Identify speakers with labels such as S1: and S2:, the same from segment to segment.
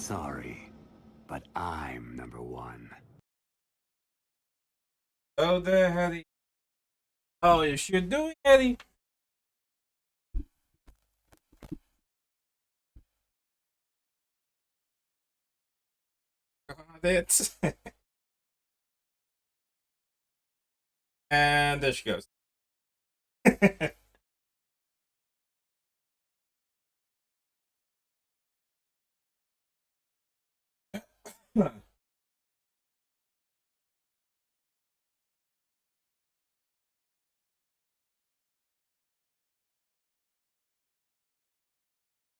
S1: sorry, but I'm number one.
S2: Oh there, Eddie. Oh, yes, you're doing, Eddie. Got it. And there she goes.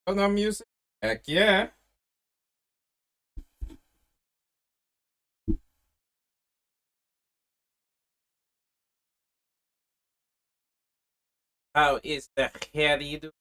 S2: Oh, no music? Heck yeah. How is the Eddie doing?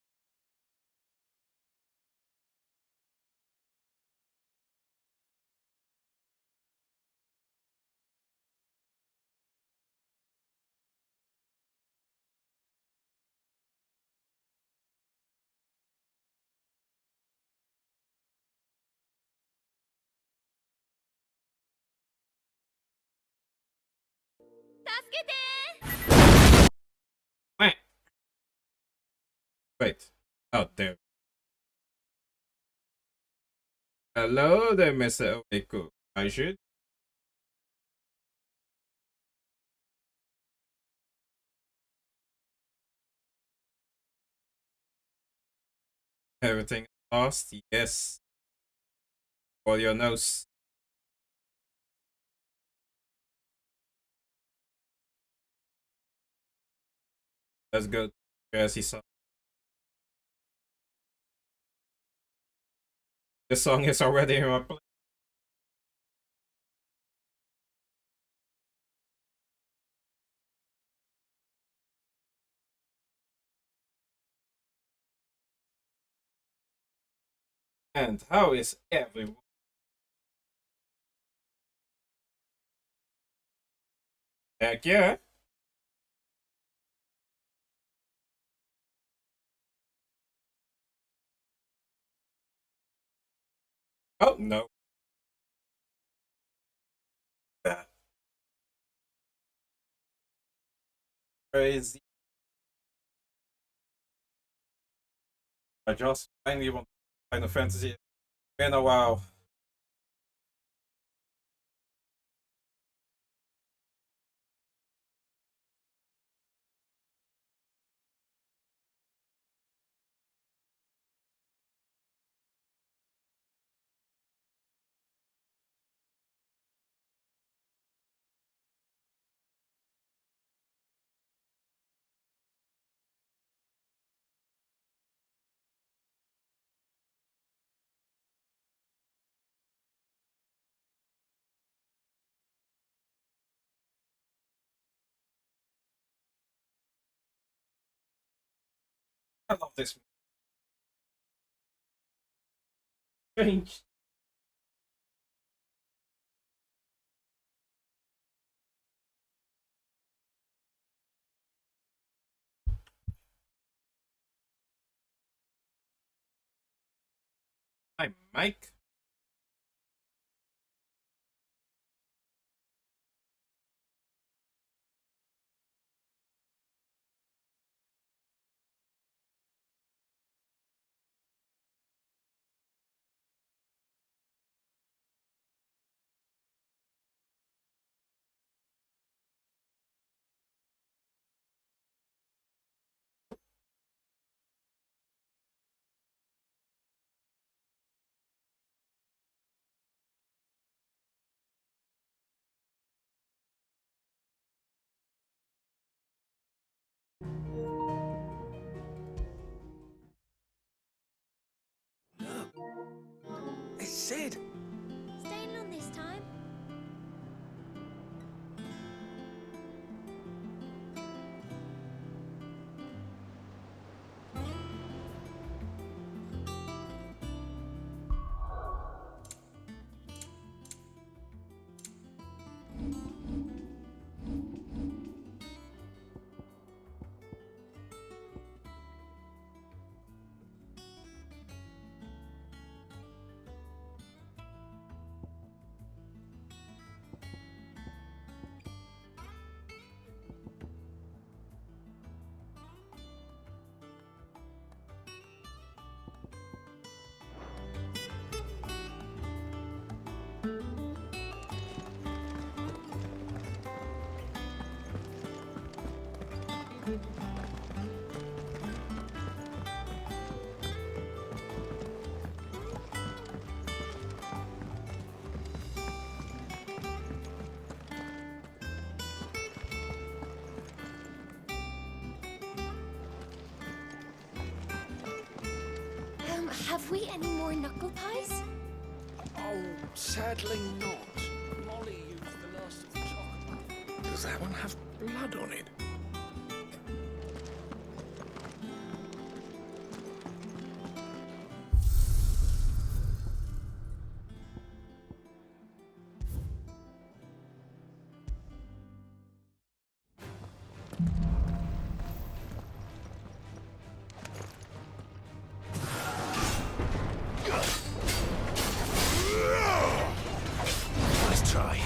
S2: Wait. Wait. Oh, there. Hello there, Mr. Oeku. I should. Everything lost? Yes. For your nose. Let's go to Jersey song. This song is already in my play. And how is everyone? Heck yeah. Oh no. Crazy. I just finally want Final Fantasy in a while. I love this change. Hi, Mike.
S1: I said,
S3: Staying on this time? Have we any more knuckle pies?
S4: Oh, sadly not. Molly used the last of the chocolate.
S5: Does that one have blood on it? Nice try.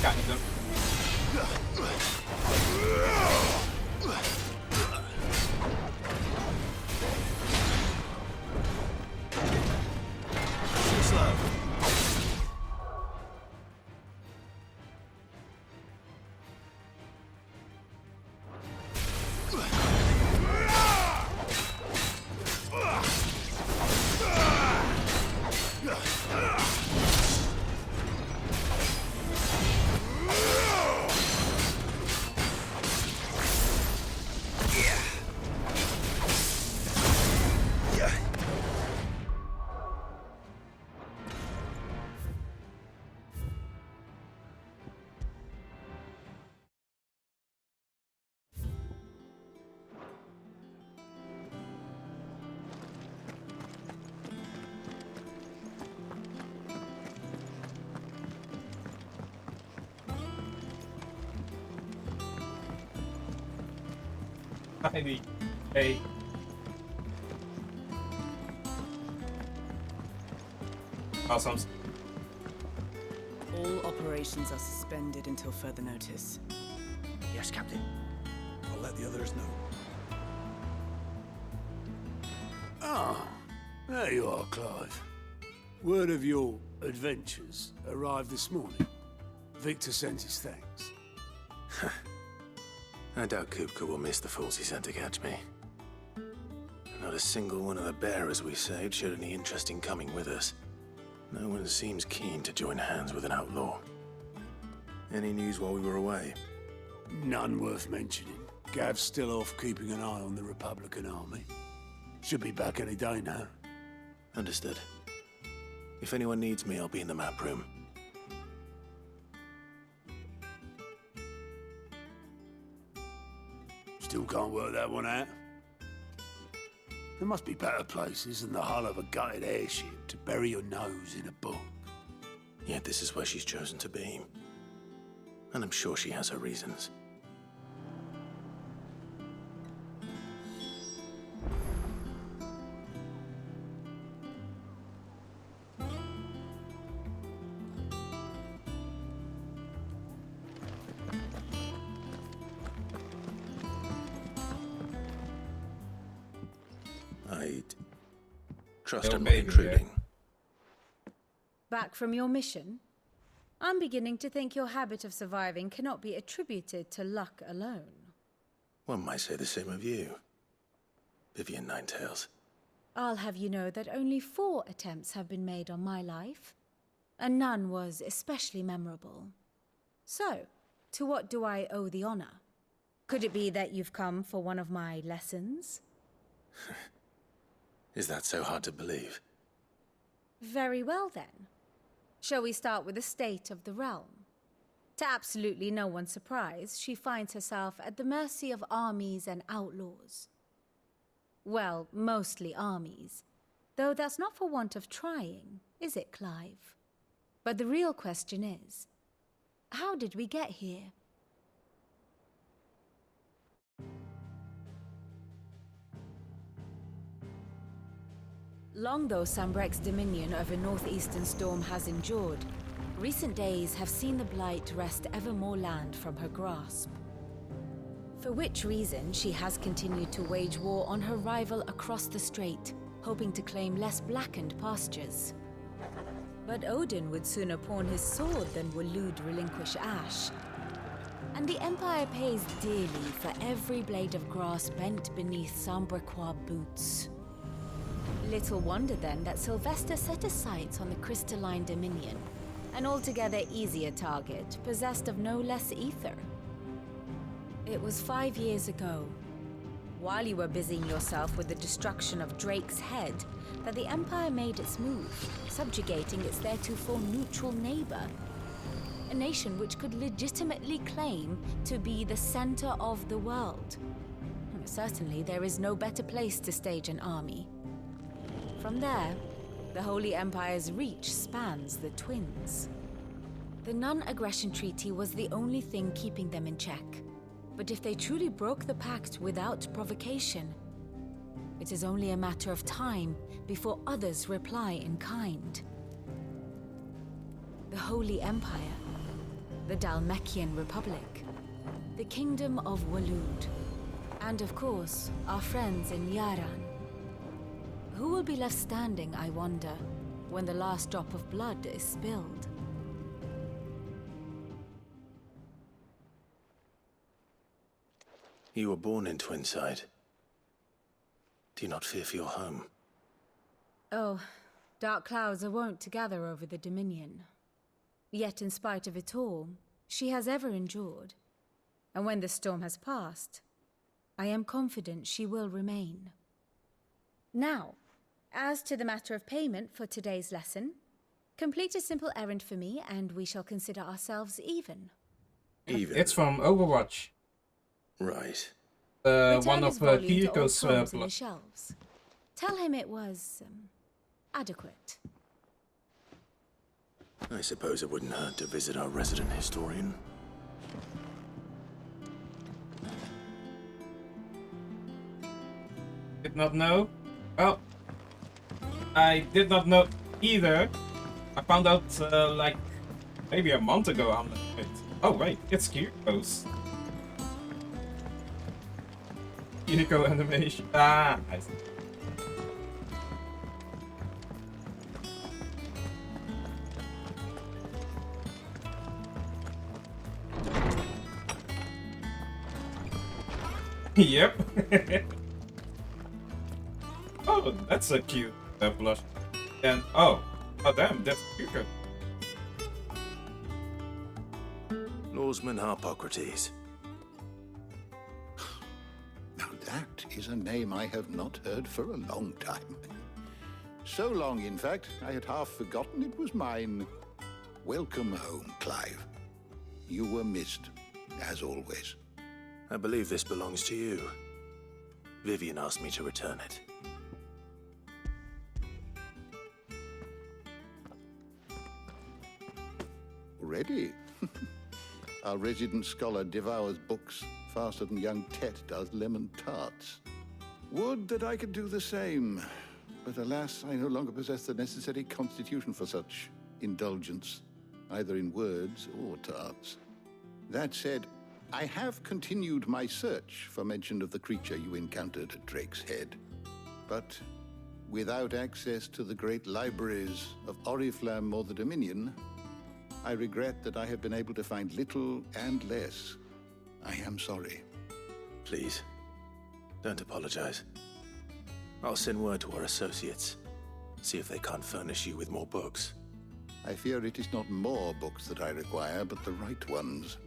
S2: Kind of.
S5: Slow.
S2: Maybe. Hey. Awesome.
S6: All operations are suspended until further notice.
S4: Yes, Captain. I'll let the others know.
S7: Ah, there you are, Clive. Word of your adventures arrived this morning. Victor sent his thanks.
S5: I doubt Kupka will miss the fools he sent to catch me. Not a single one of the bearers we saved showed any interest in coming with us. No one seems keen to join hands with an outlaw. Any news while we were away?
S7: None worth mentioning. Gav's still off keeping an eye on the Republican army. Should be back any day now.
S5: Understood. If anyone needs me, I'll be in the map room.
S7: Still can't work that one out. There must be better places than the hull of a gutted airship to bury your nose in a book.
S5: Yet this is where she's chosen to be. And I'm sure she has her reasons. I'd trust I'm not intruding.
S8: Back from your mission? I'm beginning to think your habit of surviving cannot be attributed to luck alone.
S5: One might say the same of you, Vivian Ninetails.
S8: I'll have you know that only 4 attempts have been made on my life, and none was especially memorable. So, to what do I owe the honor? Could it be that you've come for one of my lessons?
S5: Is that so hard to believe?
S8: Very well then. Shall we start with the state of the realm? To absolutely no one's surprise, she finds herself at the mercy of armies and outlaws. Well, mostly armies. Though that's not for want of trying, is it, Clive? But the real question is, how did we get here? Long though Sambrek's dominion over northeastern Storm has endured, recent days have seen the Blight wrest ever more land from her grasp. For which reason she has continued to wage war on her rival across the strait, hoping to claim less blackened pastures. But Odin would sooner pawn his sword than Waloed relinquish Ash. And the Empire pays dearly for every blade of grass bent beneath Sambrequois boots. Little wonder then that Sylvester set his sights on the crystalline Dominion, an altogether easier target, possessed of no less ether. It was 5 years ago, while you were busying yourself with the destruction of Drake's head, that the Empire made its move, subjugating its theretofore neutral neighbor. A nation which could legitimately claim to be the center of the world. Certainly, there is no better place to stage an army. From there, the Holy Empire's reach spans the Twins. The non-aggression treaty was the only thing keeping them in check. But if they truly broke the pact without provocation, it is only a matter of time before others reply in kind. The Holy Empire, the Dhalmekian Republic, the Kingdom of Waloed, and of course, our friends in Yaran. Who will be left standing, I wonder, when the last drop of blood is spilled?
S5: You were born in Twinside. Do you not fear for your home?
S8: Oh, dark clouds are wont to gather over the Dominion. Yet in spite of it all, she has ever endured. And when the storm has passed, I am confident she will remain. Now, as to the matter of payment for today's lesson, complete a simple errand for me and we shall consider ourselves even.
S5: Even?
S2: It's from Overwatch.
S5: Right.
S8: Return
S2: One
S8: his
S2: of
S8: volume to old
S2: Kiriko's
S8: tomes in the shelves. Tell him it was adequate.
S5: I suppose it wouldn't hurt to visit our resident historian.
S2: Did not know. Well, I did not know either. I found out like maybe a month ago. I'm like, oh wait, it's Kiriko's. Kiriko animation. Ah, I see. Yep. Oh, that's a cute blush. And oh damn, that's Kiriko.
S5: Lawsman Harpocrates.
S9: Now that is a name I have not heard for a long time. So long, in fact, I had half forgotten it was mine. Welcome home, Clive. You were missed, as always.
S5: I believe this belongs to you. Vivian asked me to return it.
S9: Already? Our resident scholar devours books faster than young Tet does lemon tarts. Would that I could do the same. But alas, I no longer possess the necessary constitution for such indulgence, either in words or tarts. That said, I have continued my search for mention of the creature you encountered at Drake's Head. But without access to the great libraries of Oriflamme or the Dominion, I regret that I have been able to find little and less. I am sorry.
S5: Please, don't apologize. I'll send word to our associates. See if they can't furnish you with more books.
S9: I fear it is not more books that I require, but the right ones.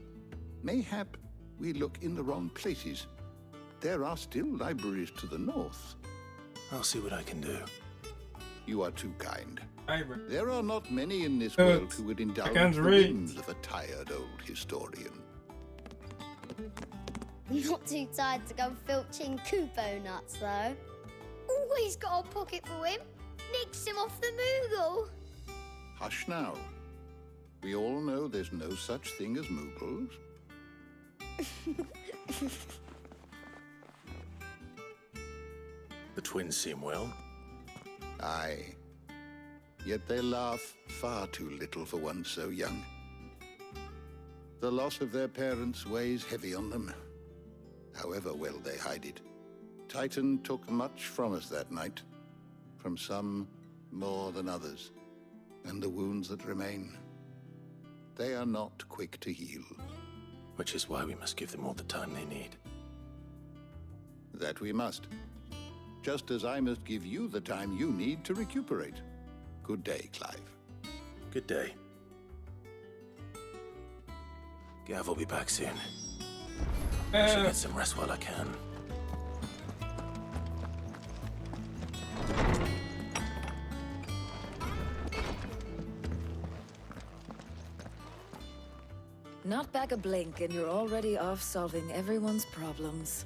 S9: Mayhap we look in the wrong places. There are still libraries to the north.
S5: I'll see what I can do.
S9: You are too kind.
S2: I
S9: There are not many in this
S2: Good.
S9: world who would indulge
S2: can't
S9: the
S2: read.
S9: whims of a tired old historian.
S10: Not too tired to go filching Kupo nuts, though. Always got a pocket for him. Nicks him off the Moogle.
S9: Hush now. We all know there's no such thing as Moogles.
S5: The twins seem well.
S9: Aye. Yet they laugh far too little for one so young. The loss of their parents weighs heavy on them, however well they hide it. Titan took much from us that night. from some more than others. And the wounds that remain, they are not quick to heal.
S5: Which is why we must give them all the time they need.
S9: That we must. Just as I must give you the time you need to recuperate. Good day, Clive.
S5: Good day. Gav will be back soon. I should get some rest while I can.
S11: Not back a blink and you're already off solving everyone's problems.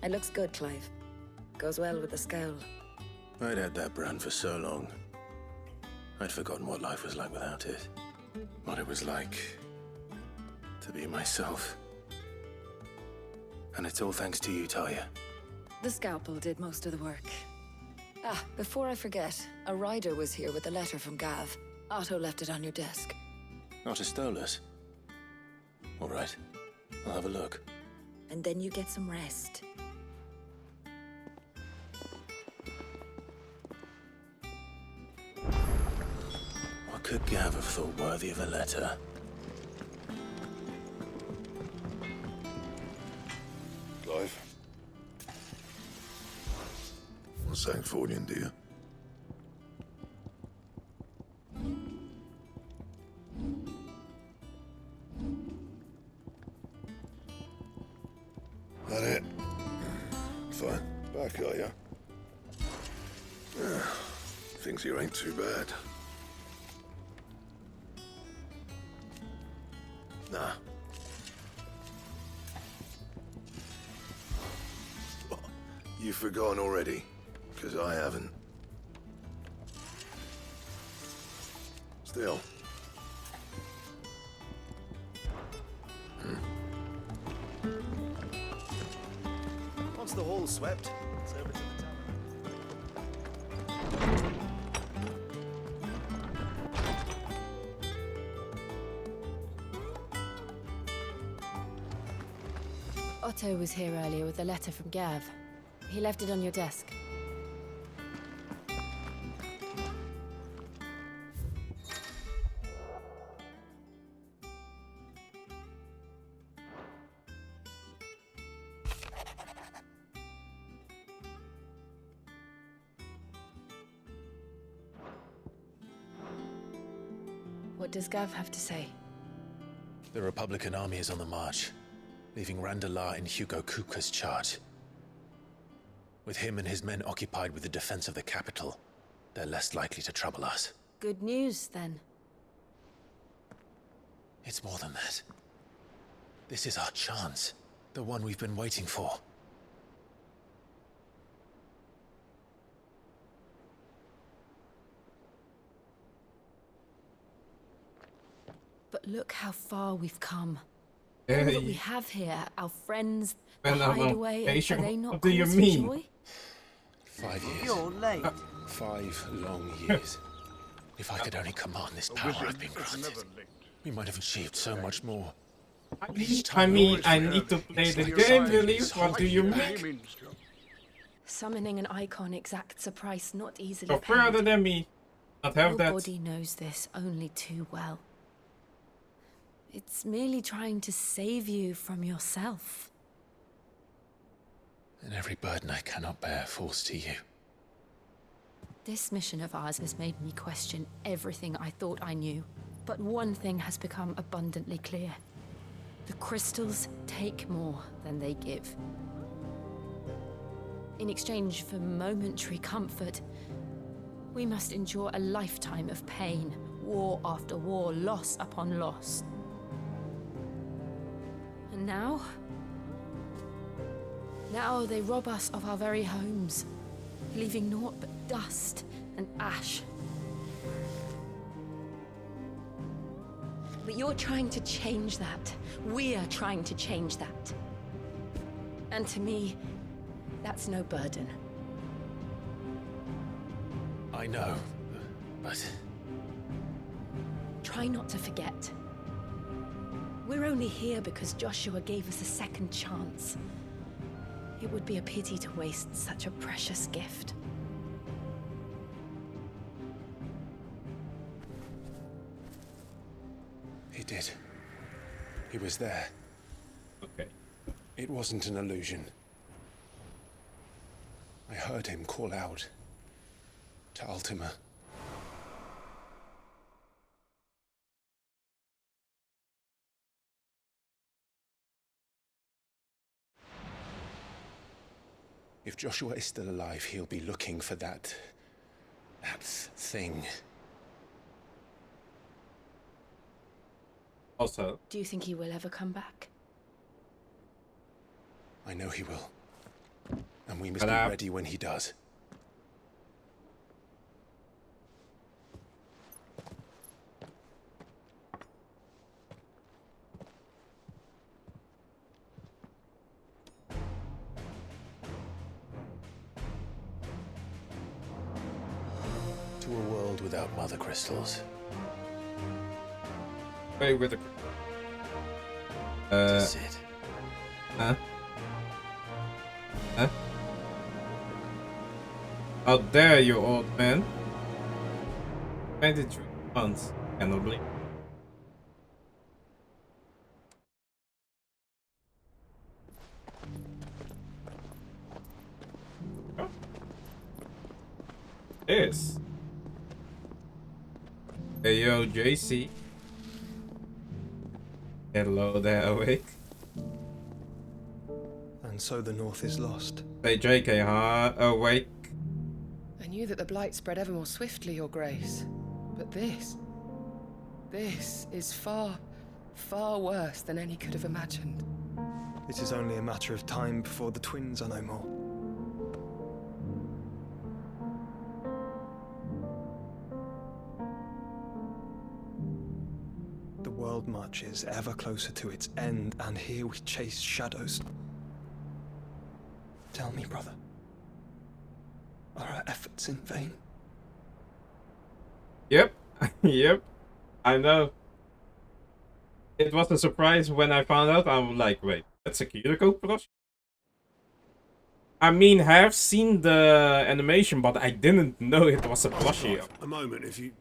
S11: It looks good, Clive. Goes well with the scowl.
S5: I'd had that brand for so long. I'd forgotten what life was like without it. What it was like to be myself. And it's all thanks to you, Talia.
S11: The scalpel did most of the work. Ah, before I forget, a rider was here with a letter from Gav. Otto left it on your desk.
S5: Not a stolus. All right, I'll have a look.
S11: And then you get some rest.
S5: What could Gav have thought worthy of a letter?
S12: Clive? What's that for you, dear? That it? Fine. Back, are ya? Things here ain't too bad. Nah. You've forgotten already? Because I haven't. Still.
S13: Once the hall's swept, it's over to the
S3: Otto was here earlier with a letter from Gav. He left it on your desk. What does Gav have to say?
S5: The Republican army is on the march, leaving Randalar in Hugo Kuka's charge. With him and his men occupied with the defense of the capital, they're less likely to trouble us.
S3: Good news, then.
S5: It's more than that. This is our chance, the one we've been waiting for.
S3: But look how far we've come. All that we have here, our friends, the hideaway, are they not
S2: what do you
S3: cause for
S2: mean?
S3: joy?
S5: 5 years.
S13: You're late.
S5: 5 long years. If I could only command this power I've been granted, we might have achieved so much more.
S2: I mean, I need to play the game, really? What do you mean?
S3: Summoning an icon exacts a price not easily
S2: You're
S3: paid.
S2: further than me. Not have that.
S3: Nobody knows this only too well. It's merely trying to save you from yourself.
S5: And every burden I cannot bear falls to you.
S3: This mission of ours has made me question everything I thought I knew. But one thing has become abundantly clear. The crystals take more than they give. In exchange for momentary comfort, we must endure a lifetime of pain, war after war, loss upon loss. And now they rob us of our very homes, leaving naught but dust and ash. But you're trying to change that. We're trying to change that. And to me, that's no burden.
S5: I know, but...
S3: Try not to forget. We're only here because Joshua gave us a second chance. It would be a pity to waste such a precious gift.
S14: did. He was there.
S2: Okay.
S14: It wasn't an illusion. I heard him call out to Ultima. If Joshua is still alive, he'll be looking for that thing.
S2: Also,
S3: Do you think he will ever come back?
S14: I know he will. And we must be ready when he does.
S5: To a world without mother crystals.
S2: Wait with the.
S5: That's it.
S2: Huh? Huh? How dare you, old man? 23 months, cannot believe. Oh. This. Hey yo, JC. Hello there, awake.
S15: And so the North is lost.
S2: Hey JK, huh? Awake.
S16: I knew that the Blight spread ever more swiftly, Your Grace. But this is far, far worse than any could have imagined.
S15: It is only a matter of time before the twins are no more. The world marches ever closer to its end, and here we chase shadows. Tell me, brother, are our efforts in vain?
S2: Yep, yep, I know. It was a surprise when I found out. I'm like, wait, that's a Kiriko production? I mean, I have seen the animation, but I didn't know it was a plushie.
S7: A moment, if you...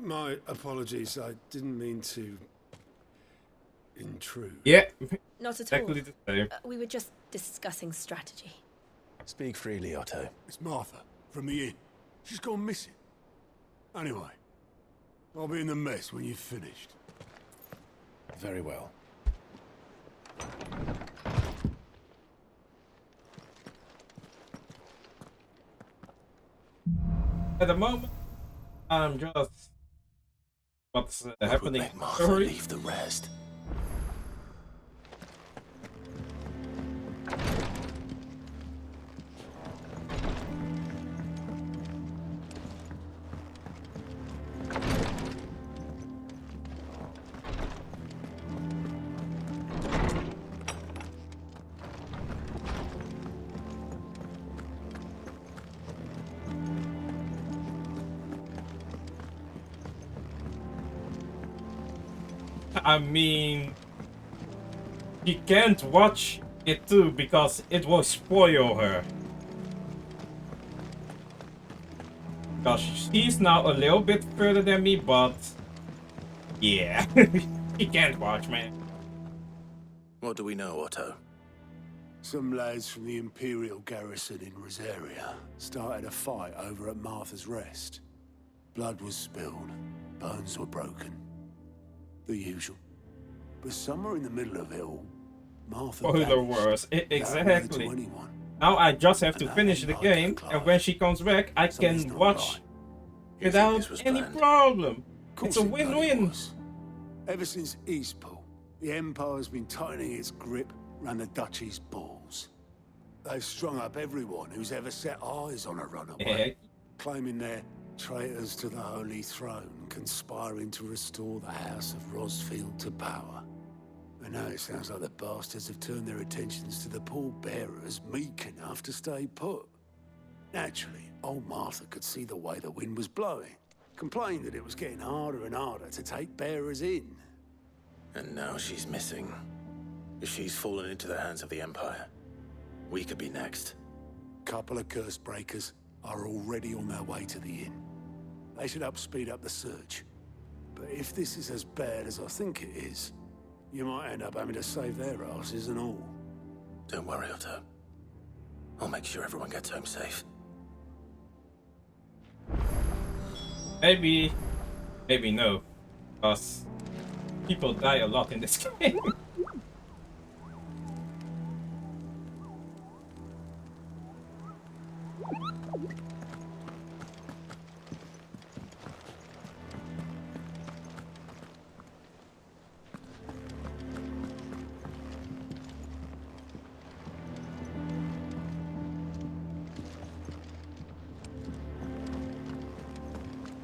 S7: my apologies, I didn't mean to intrude.
S2: Yeah,
S8: Not at
S2: exactly
S8: all.
S2: the same.
S8: We were just discussing strategy.
S5: Speak freely, Otto.
S7: It's Martha, from the inn. She's gone missing. Anyway, I'll be in the mess when you've finished.
S5: Very well.
S2: At the moment, I'm just... What's happening?
S5: Make Martha leave the rest.
S2: I mean, you can't watch it too because it will spoil her. Because she's now a little bit further than me, but yeah, you can't watch, man.
S5: What do we know, Otto?
S7: Some lads from the Imperial garrison in Rosaria started a fight over at Martha's Rest. Blood was spilled, bones were broken. The usual. But somewhere in the middle of it all, Martha
S2: Spoiler worse. Exactly.
S7: To anyone.
S2: Now I just have to finish the game, and when she comes back, I can watch without any problem. It's a win-win.
S7: Ever since Eastpool, the Empire's been tightening its grip around the Duchy's balls. They've strung up everyone who's ever set eyes on a runaway, claiming they're traitors to the Holy Throne, conspiring to restore the House of Rosfield to power. And now it sounds like the bastards have turned their attentions to the pallbearers meek enough to stay put. Naturally, old Martha could see the way the wind was blowing, complained that it was getting harder and harder to take bearers in.
S5: And now she's missing. If she's fallen into the hands of the Empire, we could be next.
S7: Couple of curse breakers are already on their way to the inn. They should help speed up the search. But if this is as bad as I think it is, you might end up having to save their asses and all.
S5: Don't worry, Otto. I'll make sure everyone gets home safe.
S2: Maybe no, because people die a lot in this game.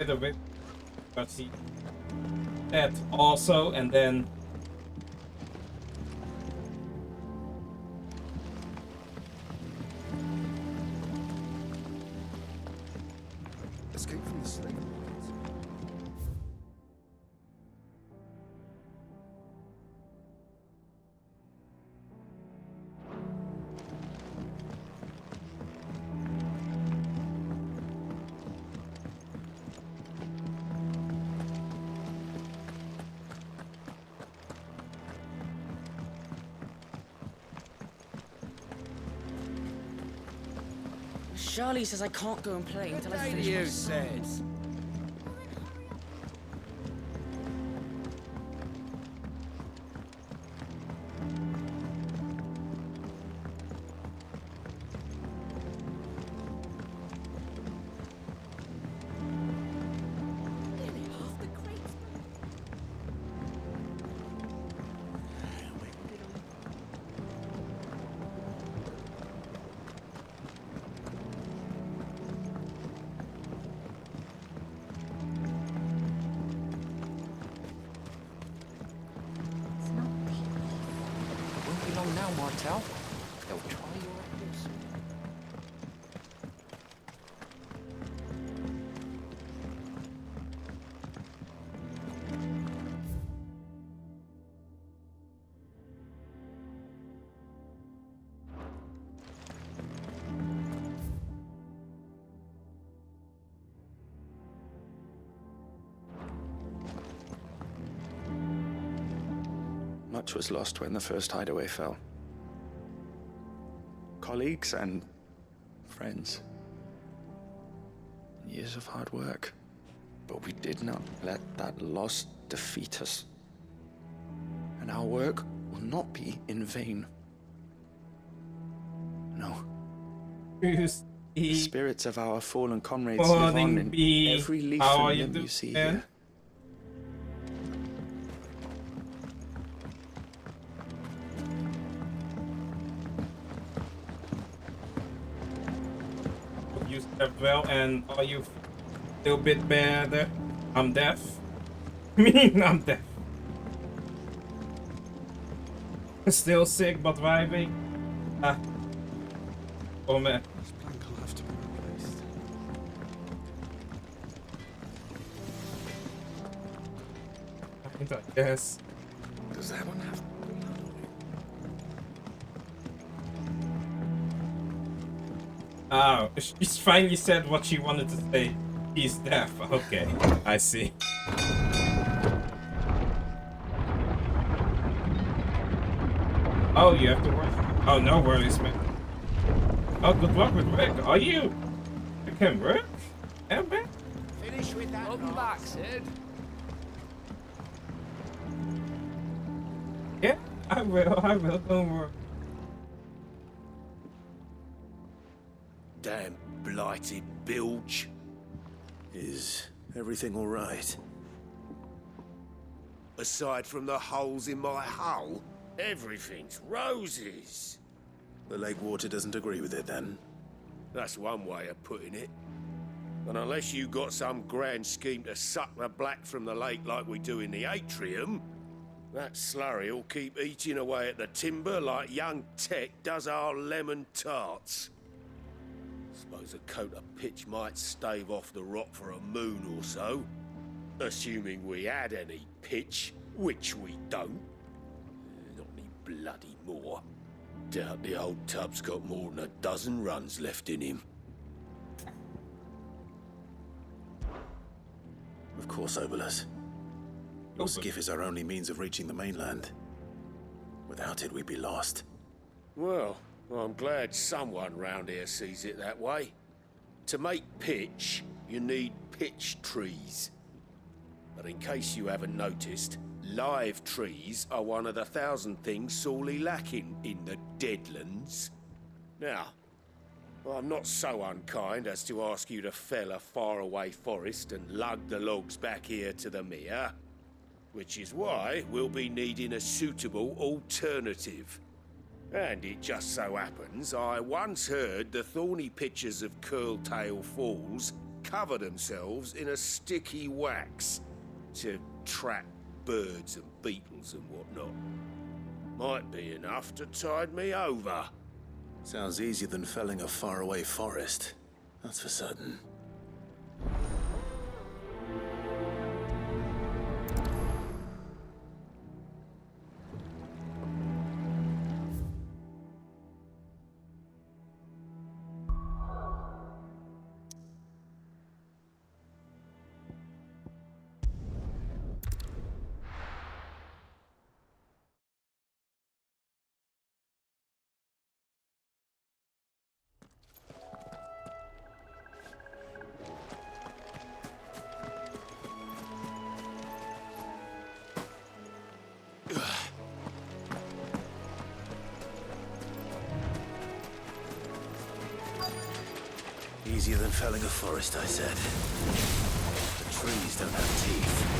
S2: A bit, but see that also, and then
S13: Escape from the slave markets.
S6: Charlie says I can't go and play until I finish my songs.
S4: Now, Martel. They'll try your apples.
S14: Much was lost when the first hideaway fell. Colleagues and friends. Years of hard work. But we did not let that loss defeat us. And our work will not be in vain. No. The spirits of our fallen comrades live on in every leaf and limb you see here.
S2: Well, and are you still a bit bad? I'm deaf. I mean, I'm deaf. Still sick, but vibing. Ah. Oh man.
S15: This plank will have to be replaced.
S2: I guess.
S4: Does that one have?
S2: Oh, she finally said what she wanted to say. He's deaf. Okay, I see. Oh, you have to work? Oh, no worries, man. Oh, good luck with work. Are you? You can work? Yeah, man.
S4: Finish with that. Welcome back, Sid.
S2: Yeah, I will, don't worry.
S5: Damn blighted bilge. Is everything all right?
S17: Aside from the holes in my hull, everything's roses.
S5: The lake water doesn't agree with it, then?
S17: That's one way of putting it. And unless you got some grand scheme to suck the black from the lake like we do in the atrium, that slurry'll keep eating away at the timber like young Tech does our lemon tarts. Suppose a coat of pitch might stave off the rock for a moon or so. Assuming we had any pitch, which we don't. Not any bloody more. Doubt the old tub's got more than a dozen runs left in him.
S5: Of course, Obolus. Your skiff is our only means of reaching the mainland. Without it, we'd be lost.
S17: Well, I'm glad someone round here sees it that way. To make pitch, you need pitch trees. But in case you haven't noticed, live trees are one of the 1,000 things sorely lacking in the Deadlands. Now, I'm not so unkind as to ask you to fell a faraway forest and lug the logs back here to the mere, which is why we'll be needing a suitable alternative. And it just so happens I once heard the thorny pitchers of Curltail Falls cover themselves in a sticky wax to trap birds and beetles and whatnot. Might be enough to tide me over.
S5: Sounds easier than felling a faraway forest. That's for certain. Easier than felling a forest, I said. The trees don't have teeth.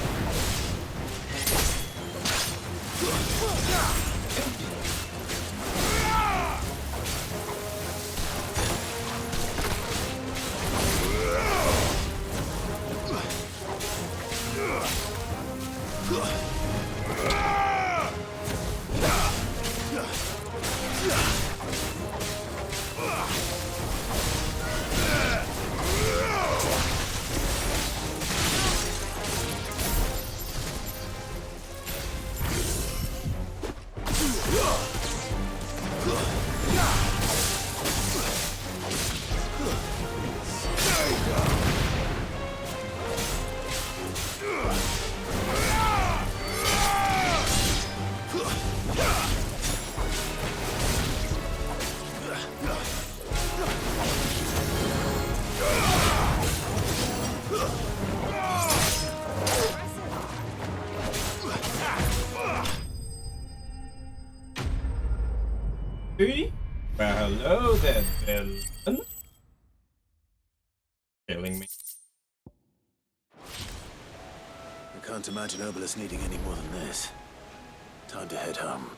S2: Well, hello there, villain. Killing me.
S5: I can't imagine Obelisk needing any more than this. Time to head home.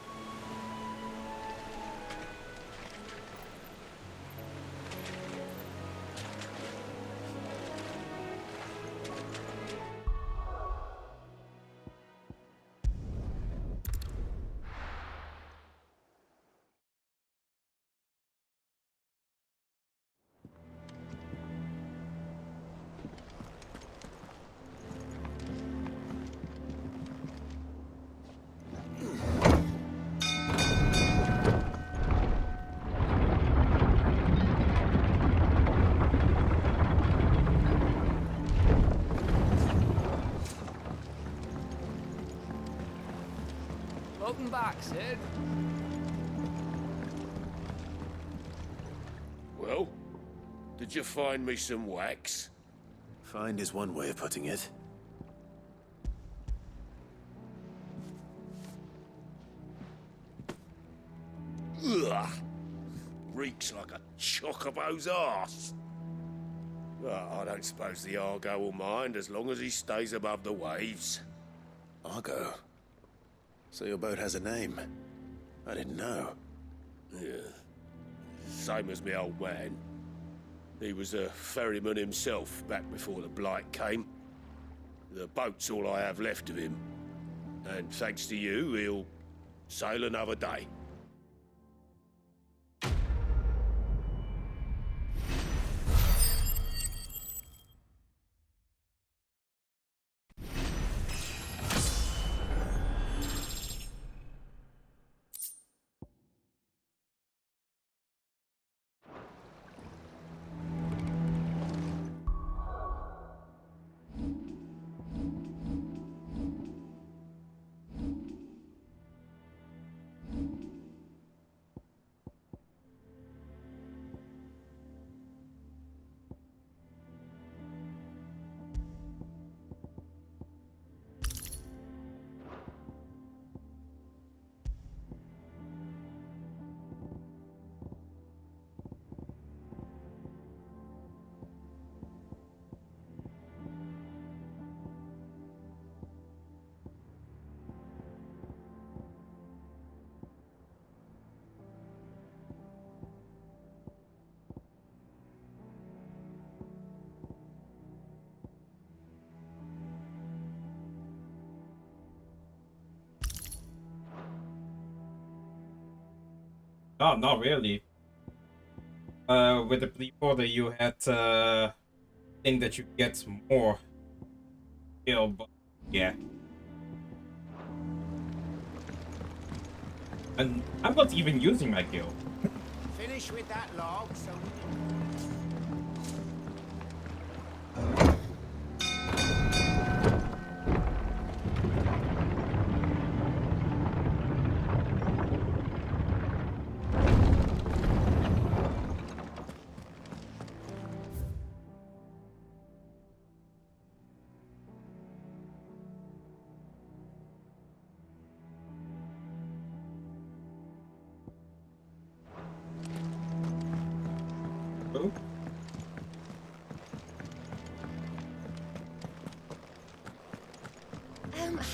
S4: Welcome back, Sid.
S17: Well, did you find me some wax?
S5: Find is one way of putting it.
S17: Ugh! Reeks like a chocobo's arse. I don't suppose the Argo will mind as long as he stays above the waves.
S5: Argo? So your boat has a name? I didn't know.
S17: Yeah. Same as my old man. He was a ferryman himself back before the Blight came. The boat's all I have left of him. And thanks to you, he'll sail another day.
S2: No, not really. With the pre-order, you had thing that you get more skill, but yeah. And I'm not even using my guild.
S18: Finish with that log, so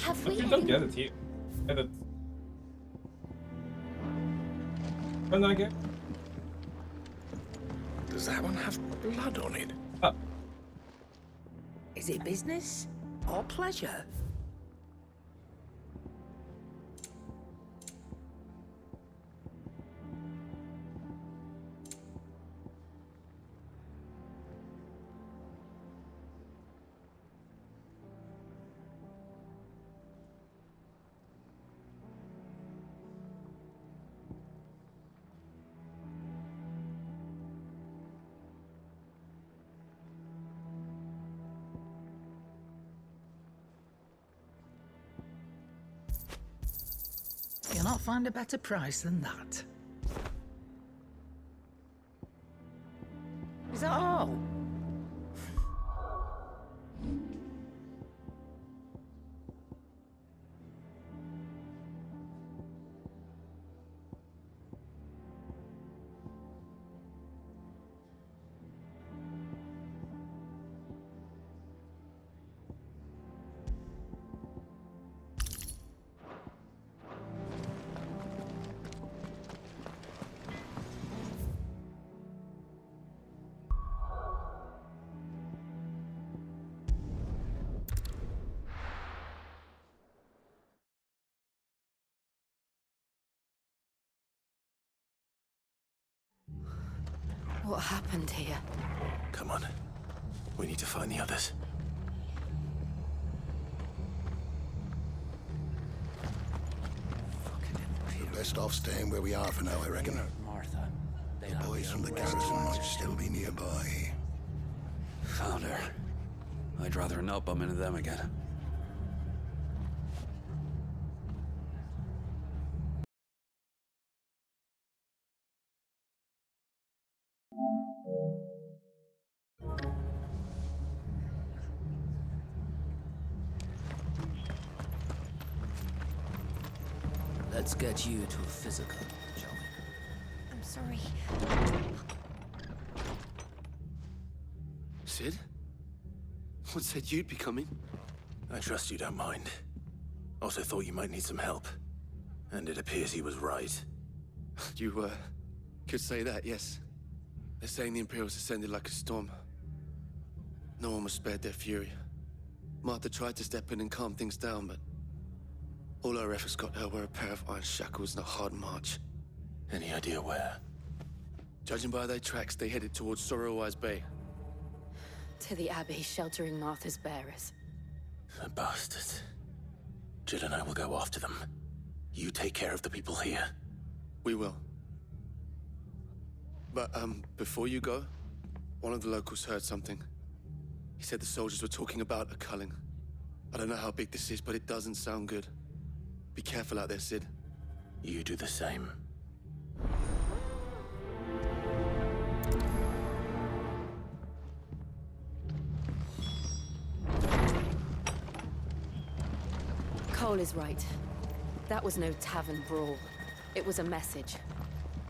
S8: Have
S2: But
S8: we?
S2: you don't get it here. Get it. Can I get?
S12: Does that one have blood on it?
S18: is it business or pleasure? You'll not find a better price than that. Is that all?
S3: What happened here?
S5: Come on. We need to find the others.
S9: We're best off staying where we are for now, I reckon.
S4: Martha.
S9: The boys from the garrison might still be nearby.
S4: Found her. I'd rather not bump into them again. Let's get you to a physical, shall we?
S8: I'm sorry.
S5: Sid? What said you'd be coming? I trust you don't mind. Also thought you might need some help. And it appears he was right.
S19: You, could say that, yes. They're saying the Imperials ascended like a storm. No one was spared their fury. Martha tried to step in and calm things down, but all our efforts got her were a pair of iron shackles and a hard march.
S5: Any idea where?
S19: Judging by their tracks, they headed towards Sorrowwise Bay.
S3: To the Abbey, sheltering Martha's bearers.
S5: The bastards. Jill and I will go after them. You take care of the people here.
S19: We will. But, before you go, one of the locals heard something. He said the soldiers were talking about a culling. I don't know how big this is, but it doesn't sound good. Be careful out there, Sid.
S5: You do the same.
S3: Cole is right. That was no tavern brawl. It was a message.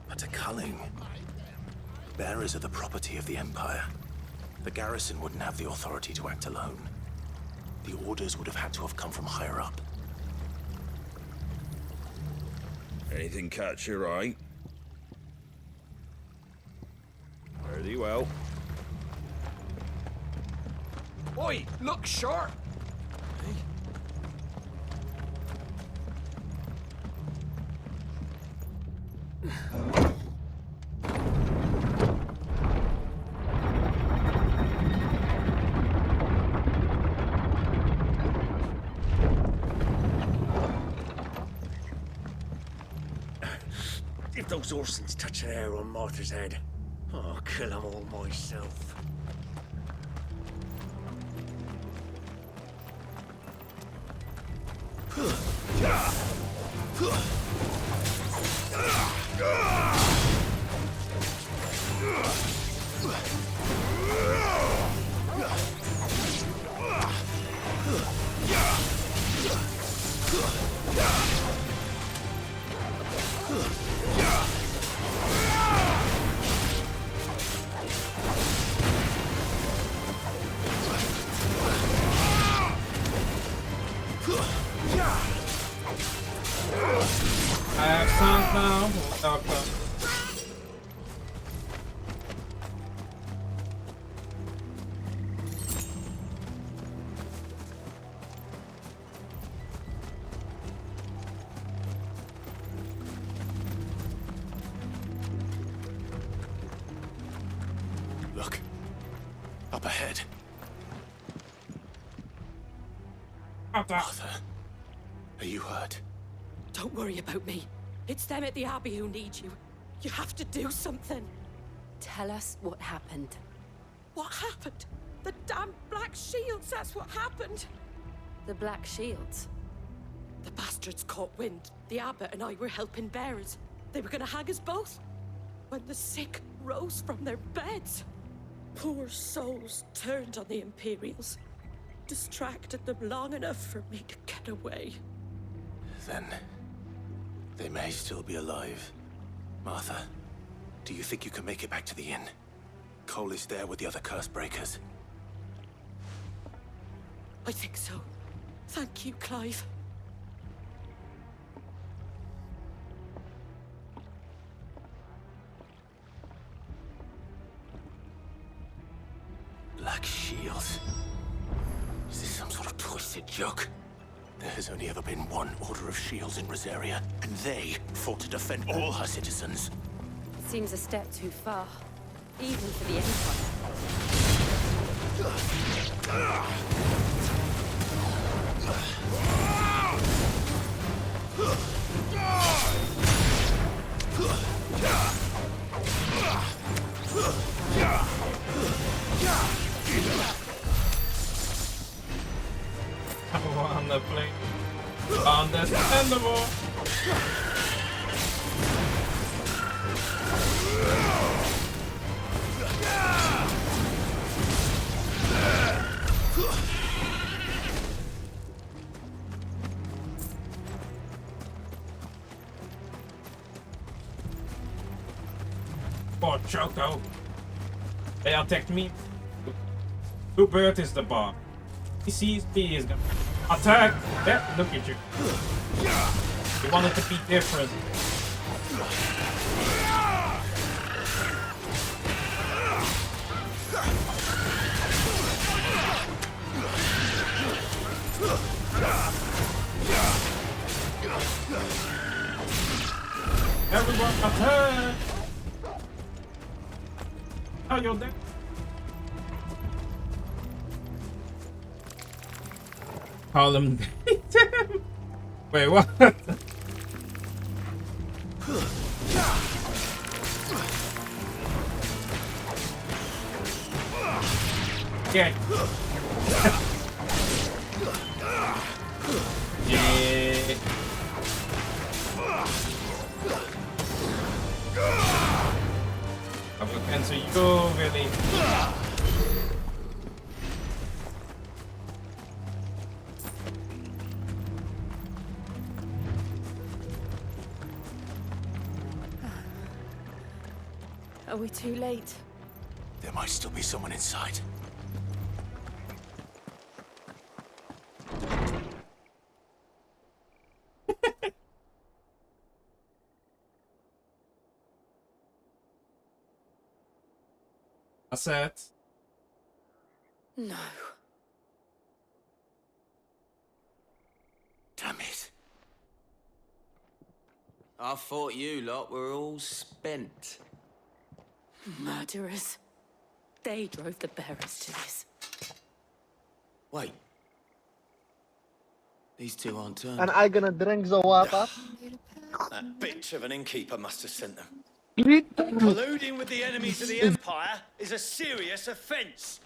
S5: But a culling. Bearers are the property of the Empire. The garrison wouldn't have the authority to act alone. The orders would have had to have come from higher up.
S17: Anything catch your eye? Very well.
S18: Oi, look sharp!
S17: Sorson's touch of hair on Martha's head. I'll kill them all myself.
S2: I have sound now. Doctor.
S5: Look. Up ahead. Martha, are you hurt?
S20: Don't worry about me. It's them at the Abbey who need you. You have to do something.
S3: Tell us what happened.
S20: What happened? The damn Black Shields, that's what happened.
S3: The Black Shields?
S20: The bastards caught wind. The abbot and I were helping bearers. They were gonna hang us both. When the sick rose from their beds. Poor souls turned on the Imperials. Distracted them long enough for me to get away.
S5: Then they may still be alive. Martha, do you think you can make it back to the inn? Cole is there with the other curse breakers.
S20: I think so. Thank you, Clive.
S5: Black Shields? Is this some sort of twisted joke? There has only ever been one Order of Shields in Rosaria, and they fought to defend all her citizens.
S3: Seems a step too far, even for the Empire.
S2: On the plane. Understandable. Oh, Choco. They attacked me. Bluebird is the bomb. He sees me, is gonna attack. Yeah, look at you. You wanted to be different. Everyone attack! Oh, you're dead. Call him. Wait, what? Yeah. Yeah. I will cancel you, really.
S3: Are we too late?
S5: There might still be someone inside.
S2: I said.
S3: No.
S5: Damn it.
S21: I thought you lot were all spent.
S20: Murderers. They drove the bearers to this.
S21: Wait.
S5: These two aren't turned.
S1: And I gonna drink the water.
S13: That bitch of an innkeeper must have sent them.
S1: Greet
S13: Colluding with the enemies of the Empire is a serious offence.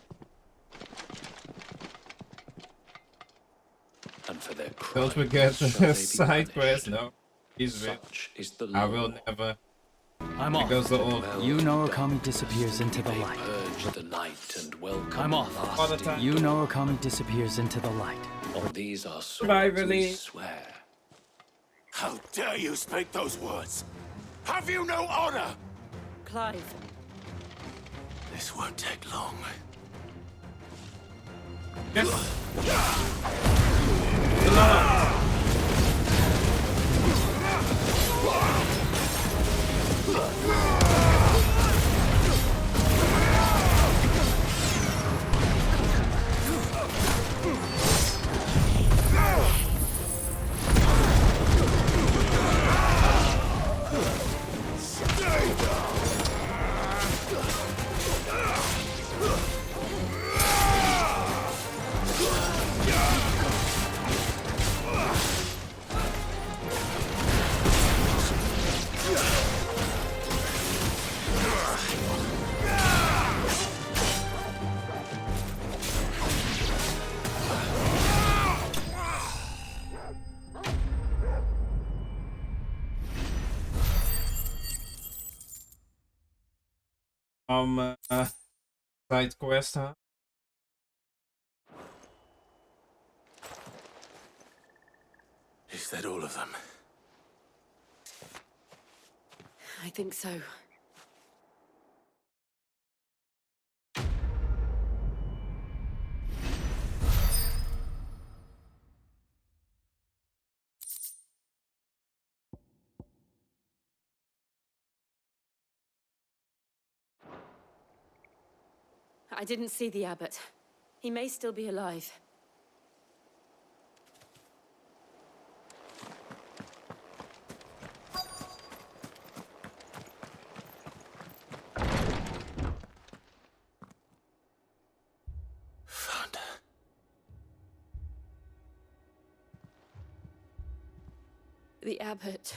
S13: And for their
S2: Don't forget the side quest. No, he's rich. I will never.
S22: I'm off.
S2: Because the old.
S22: You know Okami disappears into the light.
S13: Purge the night and welcome
S22: I'm off. You know Okami disappears into the light.
S13: All these are
S2: Bye,
S13: swords, we
S2: Vinny.
S13: swear.
S7: How dare you speak those words? Have you no honor?
S20: Clive.
S5: This won't take long.
S2: Side quest, huh?
S5: Is that all of them?
S20: I think so. I didn't see the abbot. He may still be alive.
S5: Found her.
S20: The abbot.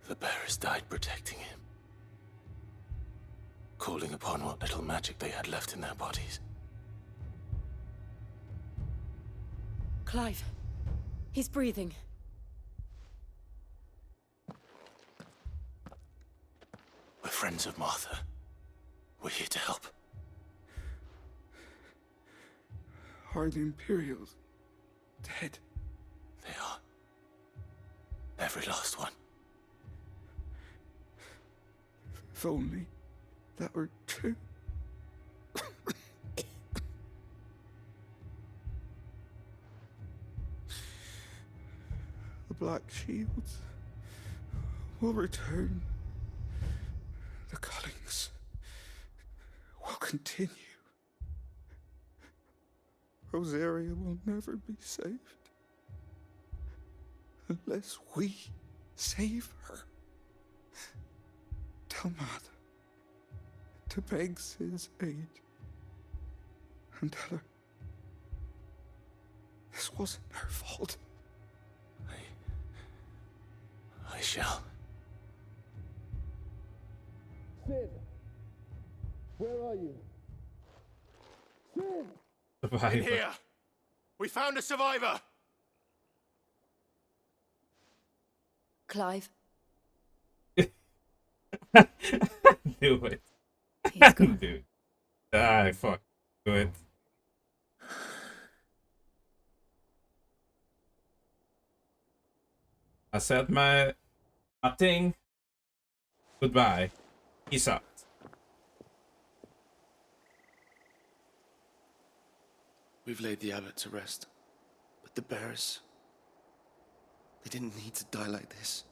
S5: The bearers died protecting him. Calling upon what little magic they had left in their bodies.
S20: Clive. He's breathing.
S5: We're friends of Martha. We're here to help.
S19: Are the Imperials dead?
S5: They are. Every last one.
S19: If only that were true. The Black Shields will return. The cullings will continue. Rosaria will never be saved unless we save her. Tell Mother to beg Sid's aid and tell her this wasn't her fault.
S5: I shall.
S7: Sid! Where are you? Sid!
S2: Survivor.
S17: In here! We found a survivor!
S20: Clive.
S2: Do it.
S20: He's gone.
S2: Dude. Ah, fuck. Do it. I said my thing. Goodbye. Peace out.
S19: We've laid the abbot to rest, but the bearers, they didn't need to die like this.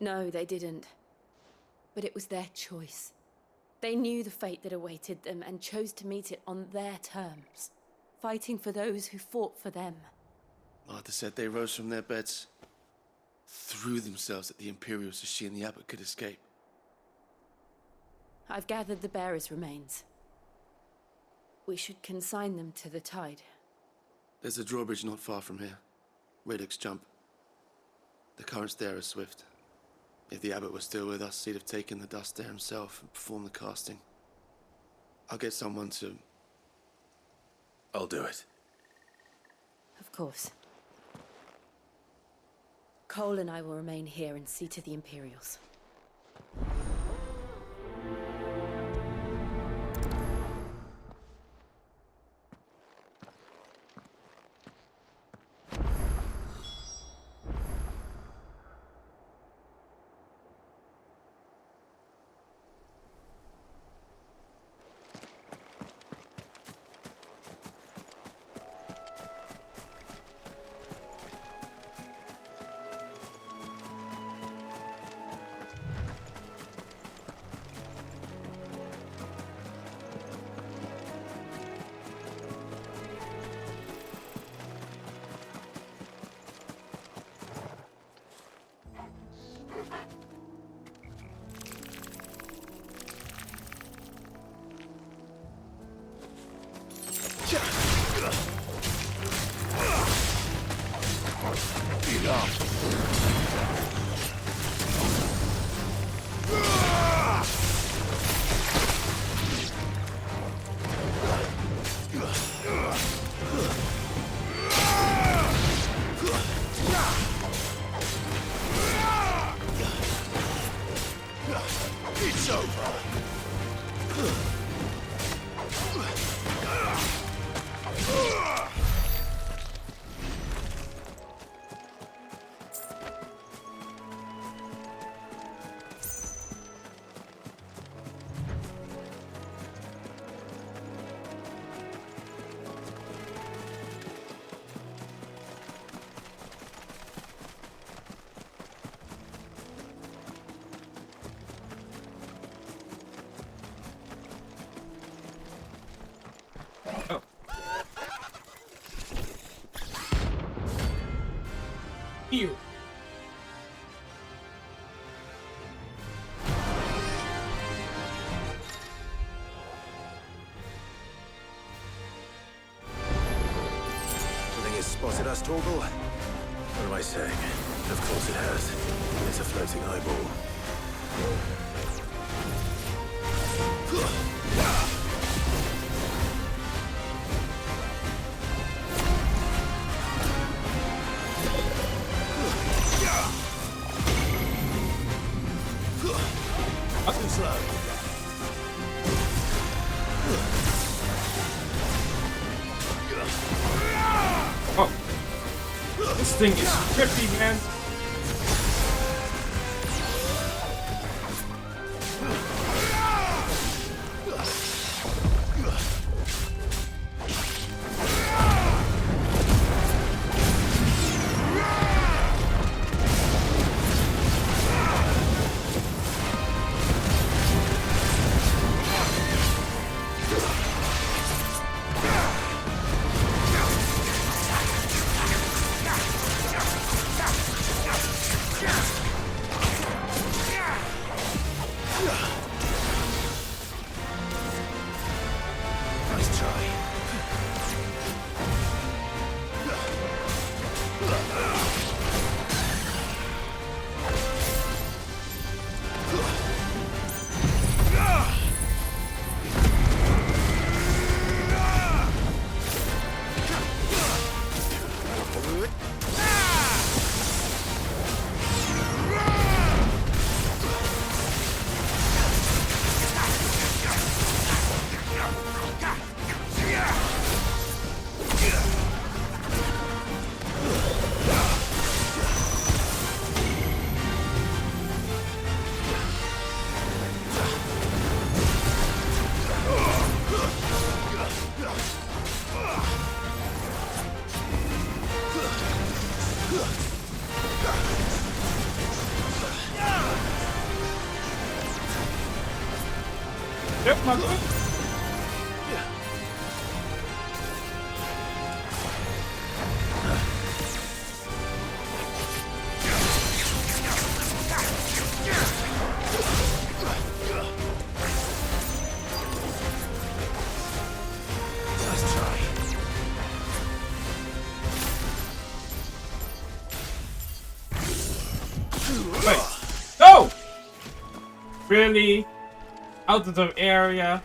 S3: No, they didn't. But it was their choice. They knew the fate that awaited them and chose to meet it on their terms, fighting for those who fought for them.
S19: Martha said they rose from their beds, threw themselves at the Imperials so she and the Abbot could escape.
S3: I've gathered the bearers' remains. We should consign them to the tide.
S19: There's a drawbridge not far from here. Radix Jump. The currents there are swift. If the Abbot was still with us, he'd have taken the dust there himself and performed the casting. I'll get someone to...
S5: I'll do it.
S3: Of course. Cole and I will remain here and see to the Imperials.
S7: It's over.
S2: Here.
S5: You think it's spotted us, Torgal? What am I saying? Of course it has. It's a floating eyeball.
S2: Oh, this thing is trippy, man. Yep, my good. Really? Out of the area?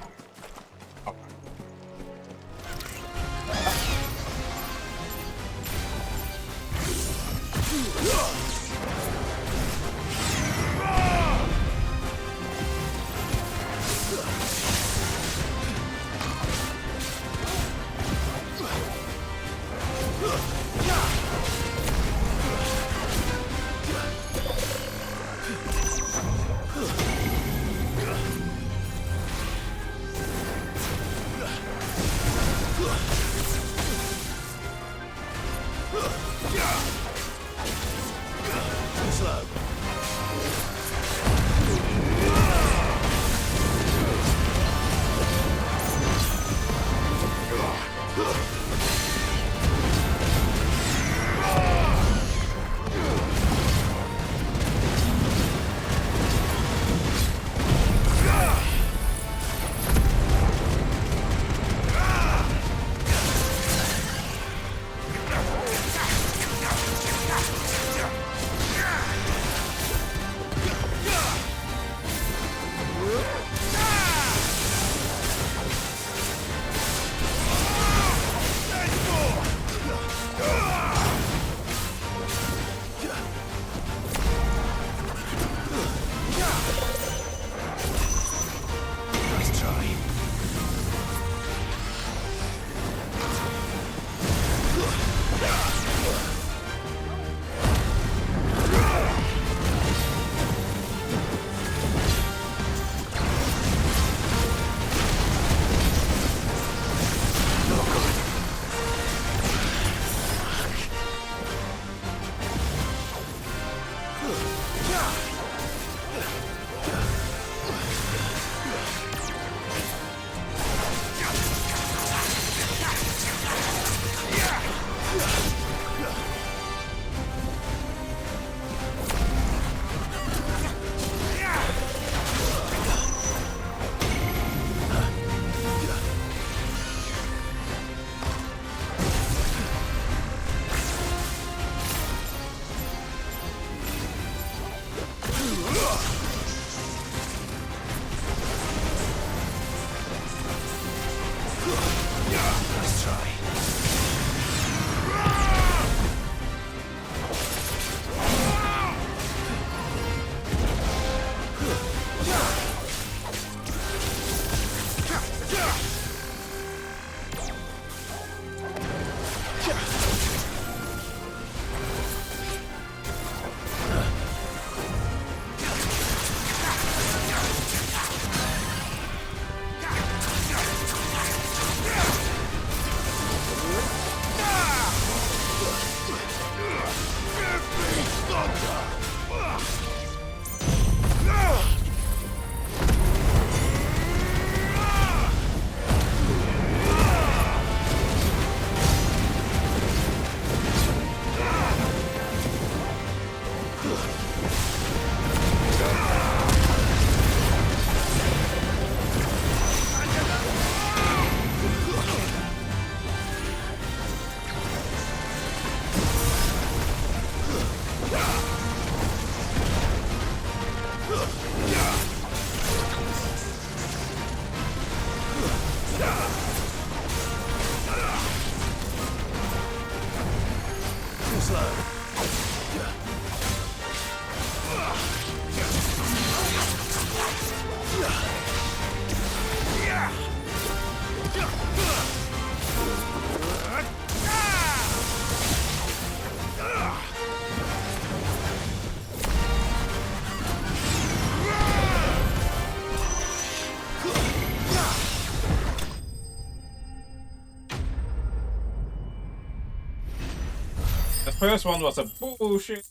S2: First one was a bullshit.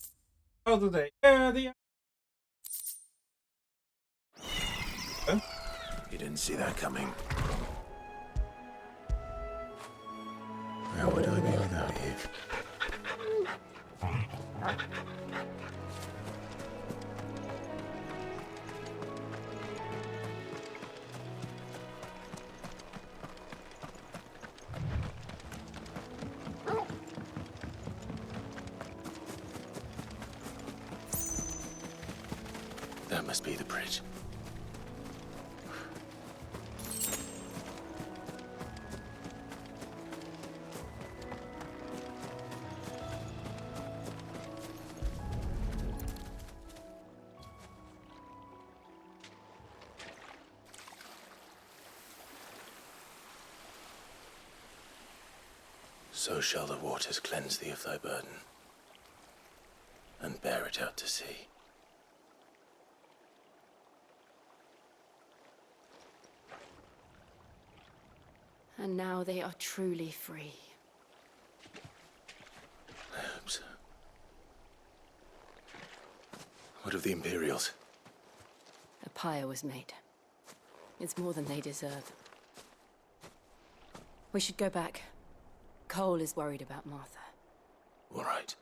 S2: How did they? Huh?
S5: You didn't see that coming. Where would I be without you? That must be the bridge. So shall the waters cleanse thee of thy burden, and bear it out to sea.
S3: And now they are truly free.
S5: I hope so. What of the Imperials?
S3: A pyre was made. It's more than they deserve. We should go back. Cole is worried about Martha.
S5: All right.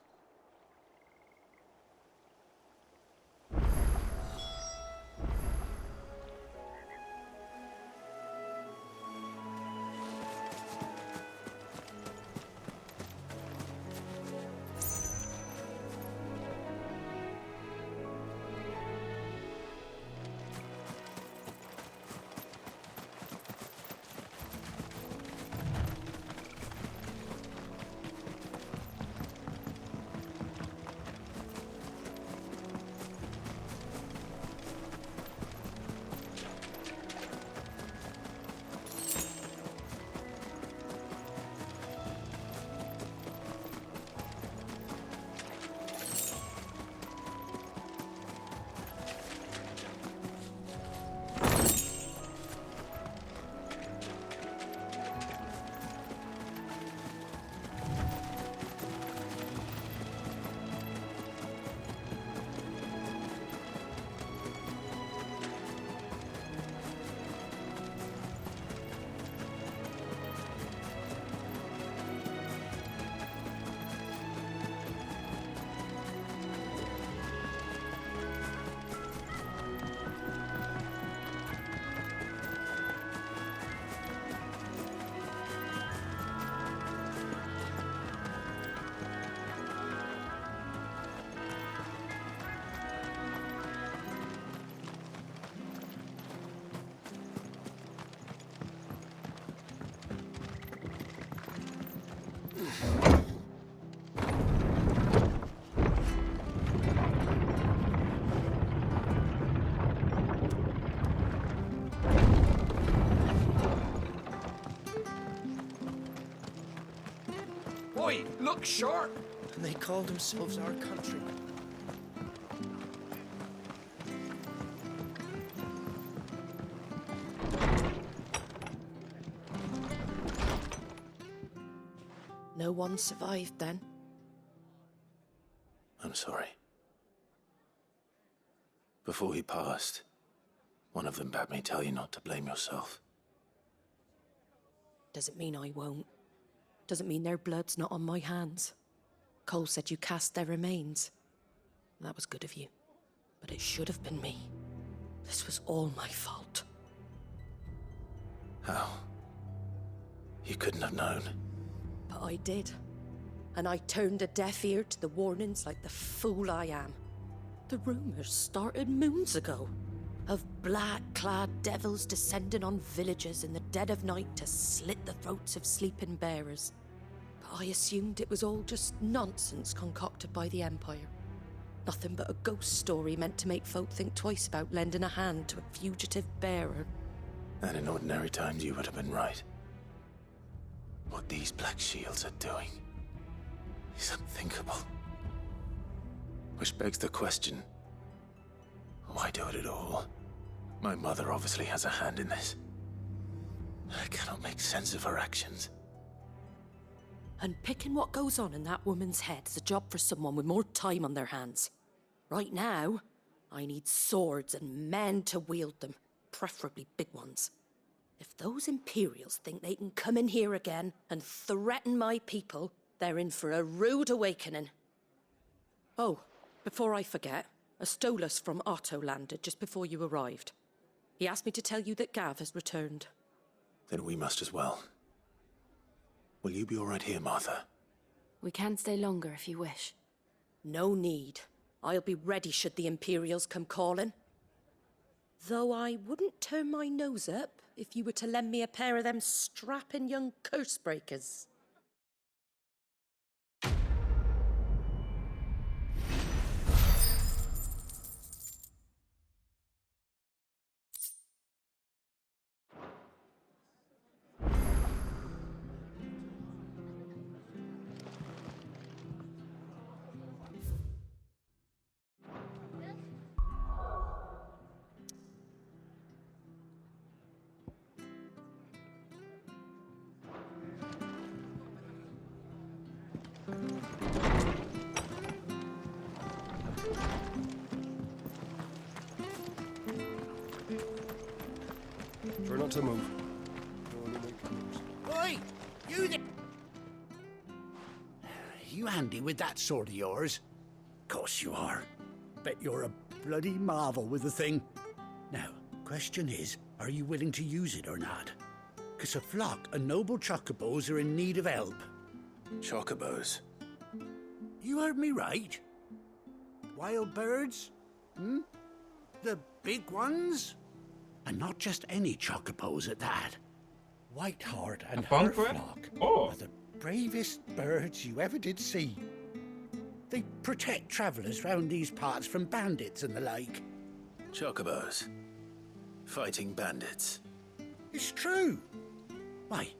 S4: Boy, look sharp! And they call themselves our countrymen.
S20: No one survived then?
S5: I'm sorry. Before he passed, one of them bade me tell you not to blame yourself.
S20: Doesn't mean I won't. Doesn't mean their blood's not on my hands. Cole said you cast their remains. That was good of you. But it should have been me. This was all my fault.
S5: How? You couldn't have known.
S20: But I did. And I turned a deaf ear to the warnings like the fool I am. The rumors started moons ago. Of black-clad devils descending on villages in the dead of night to slit the throats of sleeping bearers. But I assumed it was all just nonsense concocted by the Empire. Nothing but a ghost story meant to make folk think twice about lending a hand to a fugitive bearer.
S5: And in ordinary times you would have been right. What these Black Shields are doing is unthinkable. Which begs the question, why do it at all? My mother obviously has a hand in this. I cannot make sense of her actions.
S20: And picking what goes on in that woman's head is a job for someone with more time on their hands. Right now, I need swords and men to wield them, preferably big ones. If those Imperials think they can come in here again and threaten my people, they're in for a rude awakening. Oh, before I forget, a Stolas from Otto landed just before you arrived. He asked me to tell you that Gav has returned.
S5: Then we must as well. Will you be all right here, Martha?
S3: We can stay longer if you wish.
S20: No need. I'll be ready should the Imperials come calling. Though I wouldn't turn my nose up if you were to lend me a pair of them strapping young curse breakers.
S10: Try not to move.
S11: Oi! You there! You handy with that sword of yours? Course you are. Bet you're a bloody marvel with the thing. Now, question is, are you willing to use it or not? 'Cause a flock of noble chocobos are in need of help.
S5: Chocobos?
S11: You heard me right. Wild birds? Hmm? The big ones? And not just any chocobos at that. Whiteheart and her flock are the bravest birds you ever did see. They protect travellers round these parts from bandits and the like.
S5: Chocobos? Fighting bandits?
S11: It's true. Why,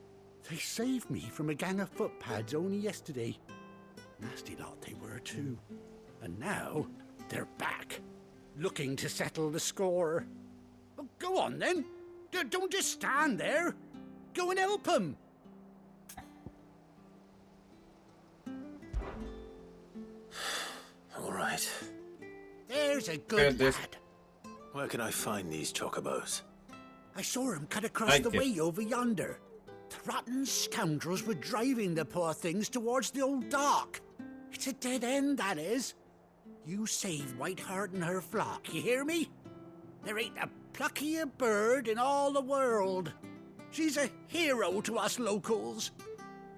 S11: they saved me from a gang of footpads only yesterday. Nasty lot they were too. And now they're back, looking to settle the score. Well, go on then. Don't just stand there. Go and help them.
S5: All right.
S11: There's a good lad.
S5: Where can I find these chocobos?
S11: I saw him cut across the way over yonder. The rotten scoundrels were driving the poor things towards the old dock. It's a dead end, that is. You save Whiteheart and her flock, you hear me? There ain't a pluckier bird in all the world. She's a hero to us locals.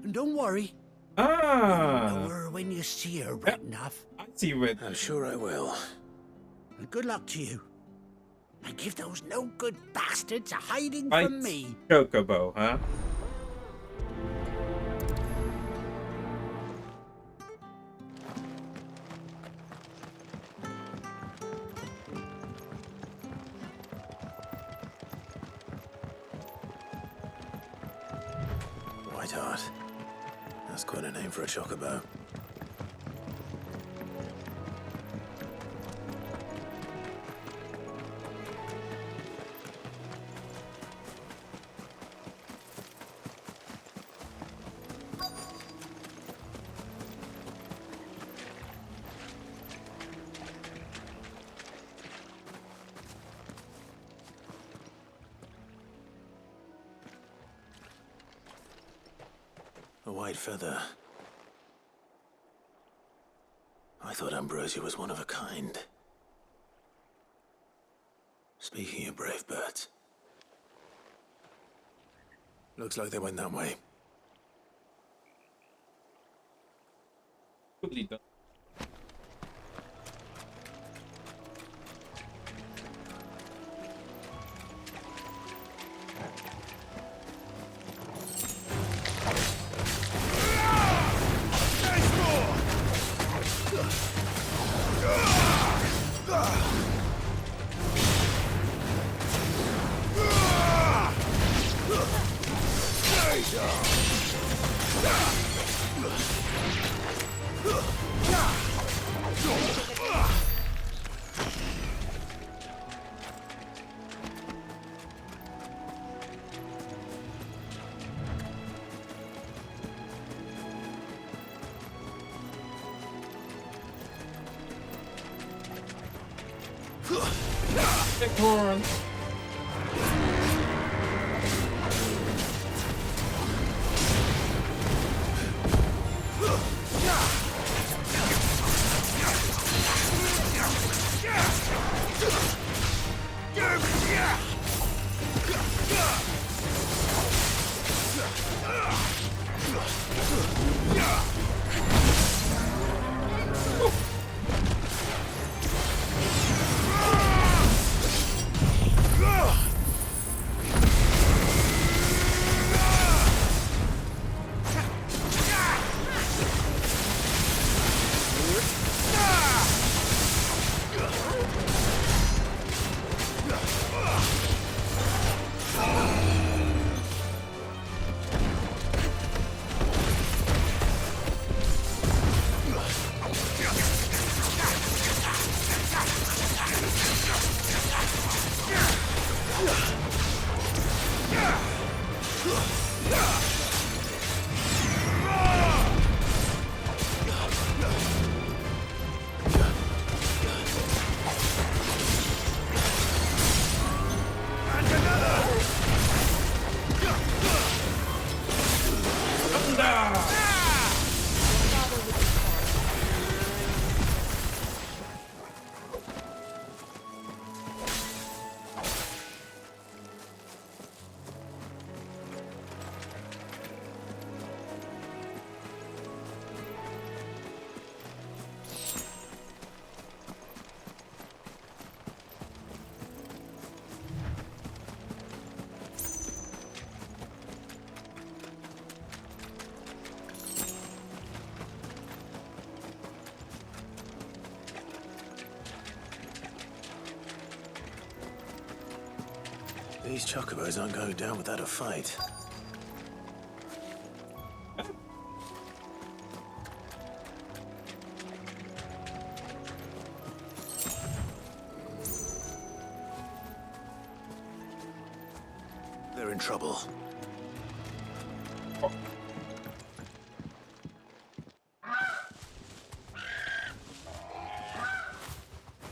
S11: And don't worry. You'll know her when you see her right enough.
S2: I see it.
S5: I'm sure I will.
S11: And good luck to you. And give those no-good bastards a hiding
S2: Fight
S11: from me.
S2: Chocobo, huh?
S5: Whiteheart. That's quite a name for a chocobo. A white feather. I thought Ambrosia was one of a kind. Speaking of brave birds. Looks like they went that way.
S2: Goodly done. Horn.
S5: These chocobos aren't going down without a fight. They're in trouble.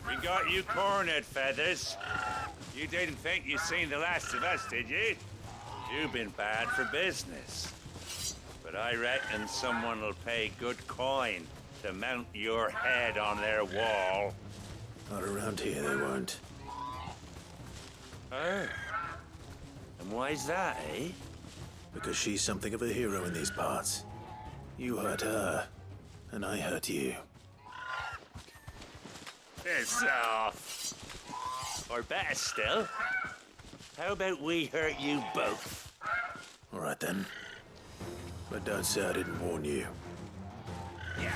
S10: We got you cornered, Feathers. You didn't think you'd seen the last of us, did you? You've been bad for business. But I reckon someone will pay good coin to mount your head on their wall.
S5: Not around here, they won't.
S10: Oh. And why's that, eh?
S5: Because she's something of a hero in these parts. You hurt her, and I hurt you.
S10: Piss off. Or better still, how about we hurt you both?
S5: All right then. But don't say I didn't warn you.
S10: Yeah.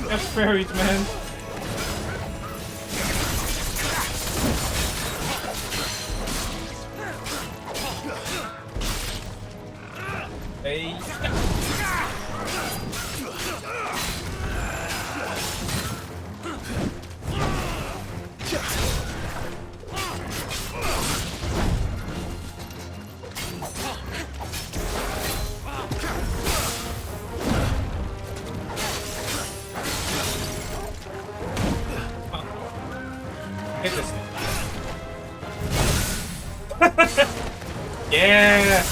S2: That's fairies, man. Hey. Hit this thing. Yeah.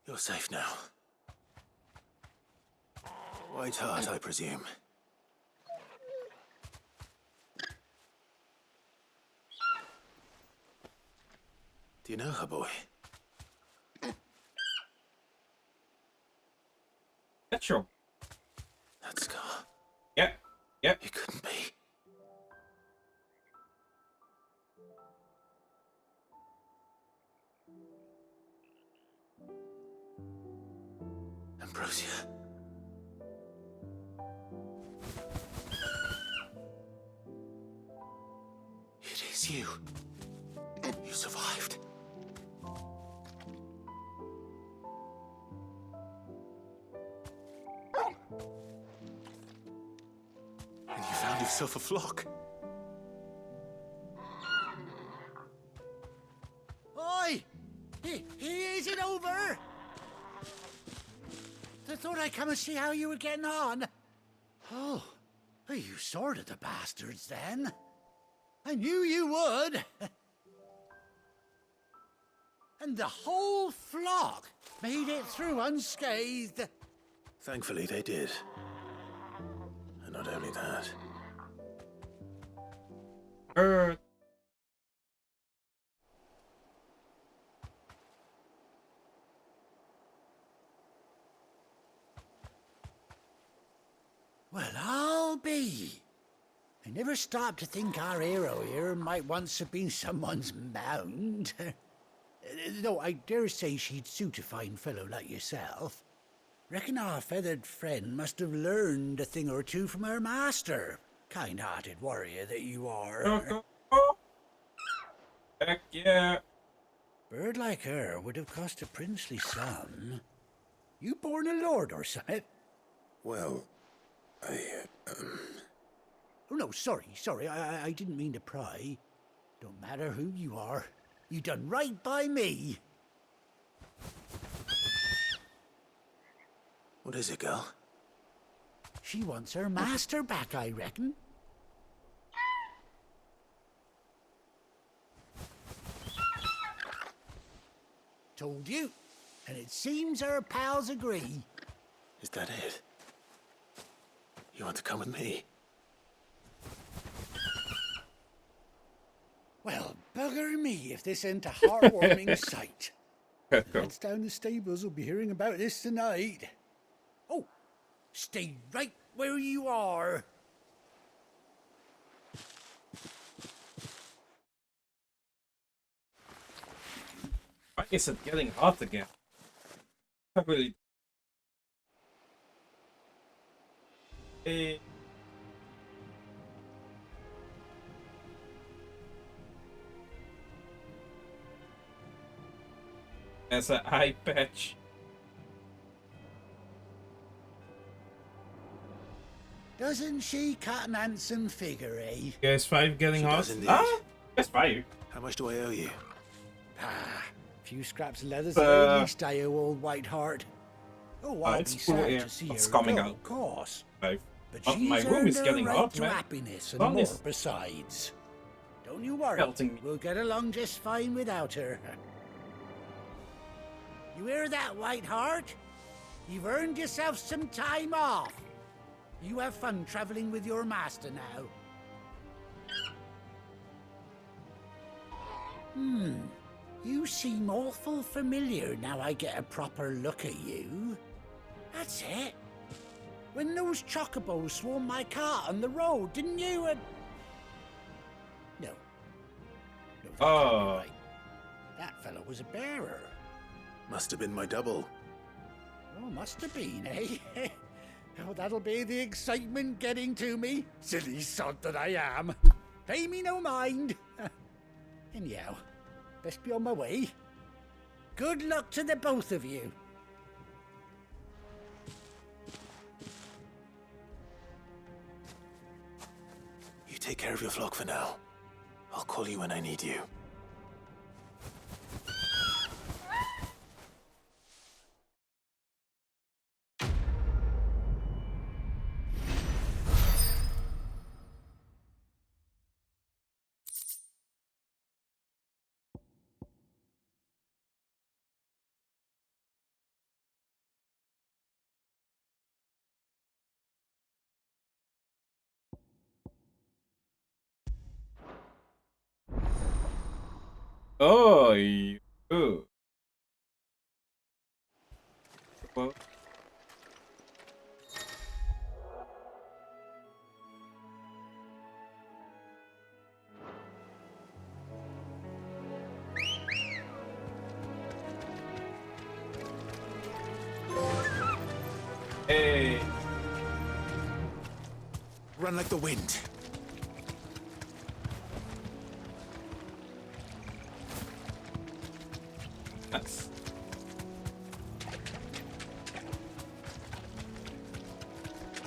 S5: You're safe now. White Heart, I presume. Do you know her, boy?
S2: That's sure.
S5: That scar.
S2: Yeah. Yeah.
S5: It couldn't be. Ambrosia. It is you. You survived. And you found yourself a flock.
S11: Oi! Is it over? I thought I'd come and see how you were getting on. Oh, you sorted the bastards then. I knew you would. And the whole flock made it through unscathed.
S5: Thankfully, they did. And not only that.
S11: Well, I'll be. I never stopped to think our hero here might once have been someone's mount. Though I dare say she'd suit a fine fellow like yourself. Reckon our feathered friend must have learned a thing or two from her master. Kind-hearted warrior that you are.
S2: Heck yeah.
S11: Bird like her would have cost a princely sum. You born a lord or something?
S5: Well,
S11: Oh, no, sorry. I didn't mean to pry. Don't matter who you are. You done right by me.
S5: What is it, girl?
S11: She wants her master back, I reckon. Told you. And it seems her pals agree.
S5: Is that it? You want to come with me?
S11: Well, bugger me if this ain't a heartwarming sight. That's down the stables will be hearing about this tonight. Oh, stay right where you are.
S2: Why is it getting hot again? I really. Hey. There's an eye patch.
S11: Doesn't she cut an handsome figure, eh?
S2: PS5 getting
S5: She
S2: hot?
S5: does indeed.
S2: Ah, PS5.
S5: How much do I owe you?
S11: Ah, a few scraps of leather's at least I owe old Whiteheart. Oh, I'll
S2: it's
S11: be
S2: cool,
S11: sad
S2: yeah.
S11: to see
S2: It's
S11: her
S2: coming
S11: go,
S2: out.
S11: of course.
S2: Five.
S11: But
S2: Oh,
S11: she's
S2: my room is
S11: earned
S2: getting
S11: her right
S2: hot,
S11: to
S2: man.
S11: happiness and
S2: Sun
S11: more
S2: is
S11: besides. Don't you worry.
S2: melting me.
S11: We'll get along just fine without her. You hear that, Whiteheart? You've earned yourself some time off. You have fun traveling with your master now. You seem awful familiar now I get a proper look at you. That's it. When those chocobos swarmed my cart on the road, didn't you? No. No, that can't be right. That fellow was a bearer.
S5: Must have been my double.
S11: Oh, must have been, eh? Oh, that'll be the excitement getting to me. Silly sod that I am. Pay me no mind. Anyhow, best be on my way. Good luck to the both of you.
S5: You take care of your flock for now. I'll call you when I need you.
S2: Oh, you. Well, Hey.
S17: Run like the wind.
S2: Nice.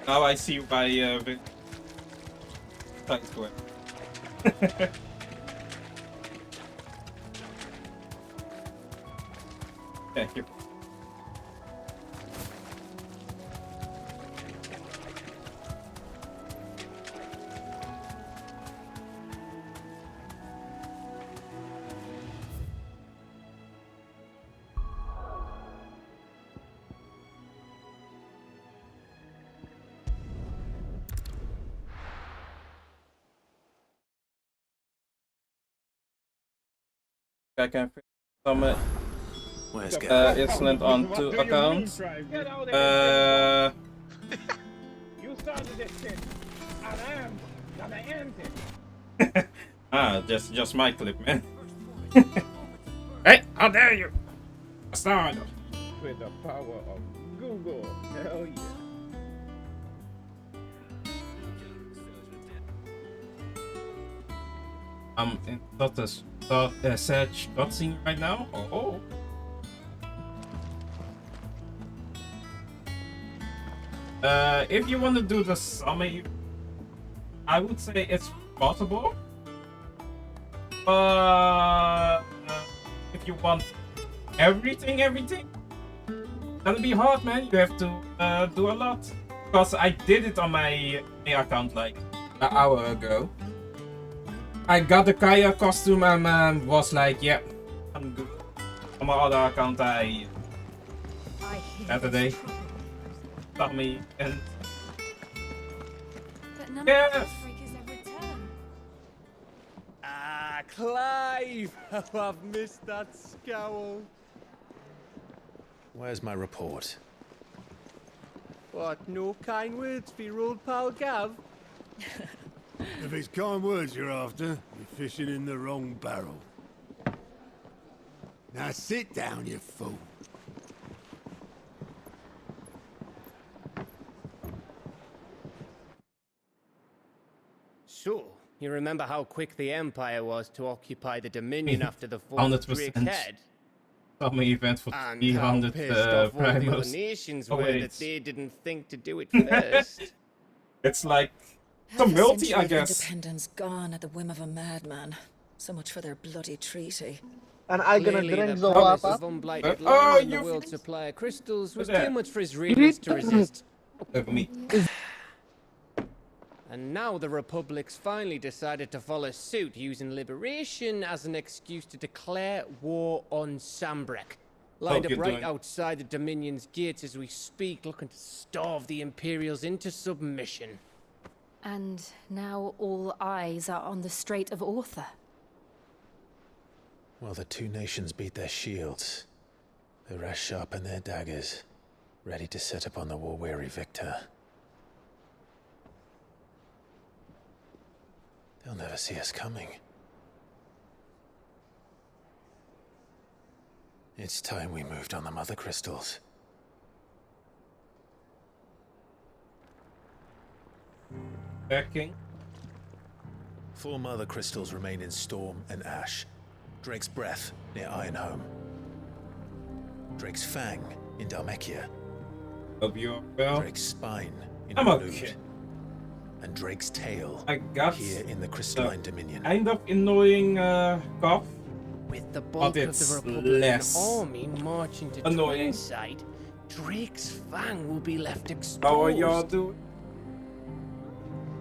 S2: Now I see why thanks for it. Thank you. I can fit some incident on 2 accounts.
S6: You started this shit, and I am gonna end it.
S2: Just my clip, man. Hey, how dare you! Start.
S6: With the power of Google, hell yeah.
S2: I'm in search cutscene right now. Oh. If you want to do the summary, I would say it's possible. But if you want everything, gonna be hard, man. You have to do a lot. Because I did it on my account like an hour ago. I got the Kaya costume and was like, yeah, I'm good. On my other account, I Saturday, Tommy, and yeah.
S16: Ah, Clive! How I've missed that scowl.
S23: Where's my report?
S16: What, no kind words for your old pal Gav?
S7: If it's kind words you're after, you're fishing in the wrong barrel. Now sit down, you fool.
S16: So, you remember how quick the Empire was to occupy the Dominion after the fall of Drake's Head?
S2: Summer event for
S16: And
S2: 300
S16: how pissed off all the other
S2: primos.
S16: nations
S2: Oh,
S16: were
S2: wait.
S16: that they didn't think to do it first.
S2: It's like
S24: Half a
S2: multi,
S24: century
S2: I
S24: of
S2: guess.
S24: independence gone at the whim of a madman. So much for their bloody treaty.
S1: And I gonna
S16: Clearly,
S1: drink
S16: the
S1: the
S16: promise
S1: water.
S16: of unblighted
S2: Oh,
S16: land and the
S2: you
S16: world's supply of crystals was
S2: there.
S16: too much for his readers to resist.
S2: Look at me.
S16: And now the Republic's finally decided to follow suit, using liberation as an excuse to declare war on Sambrek. Lined
S2: Hope
S16: up
S2: you're
S16: right
S2: doing-
S16: outside the Dominion's gates as we speak, looking to starve the Imperials into submission.
S3: And now all eyes are on the Strait of Author.
S23: Well, the two nations beat their shields. The rest sharpen their daggers, ready to set upon the war-weary victor. They'll never see us coming. It's time we moved on the mother crystals.
S2: Backing.
S23: 4 mother crystals remain in Storm and Ash. Drake's Breath near Ironhome. Drake's Fang in Dhalmekia.
S2: Hope you're well.
S23: Drake's Spine in
S2: I'm
S23: Waloed.
S2: okay.
S23: And Drake's Tail
S2: I got
S23: here in the Crystalline Dominion.
S2: kind of annoying cough.
S16: With the bulk of
S2: it's
S16: the Republican
S2: less
S16: army marching to
S2: annoying.
S16: Twainside, Drake's Fang will be left exposed.
S2: How are y'all doing?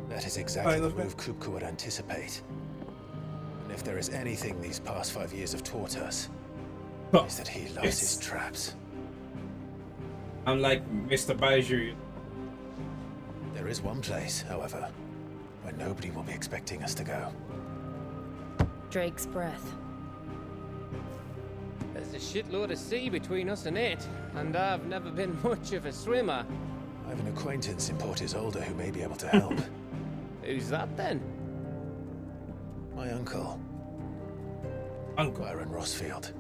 S23: That is exactly
S2: Kind
S23: the
S2: of
S23: move Kupka would anticipate. And if there is anything these past 5 years have taught us, is that he loves his traps.
S2: I'm like Mr. Baiju.
S23: There is one place, however, where nobody will be expecting us to go.
S3: Drake's Breath.
S16: There's a shitload of sea between us and it, and I've never been much of a swimmer.
S23: I have an acquaintance in Port Isolde who may be able to help.
S16: Who's that then?
S23: My uncle.
S2: Uncle
S23: Byron Rossfield.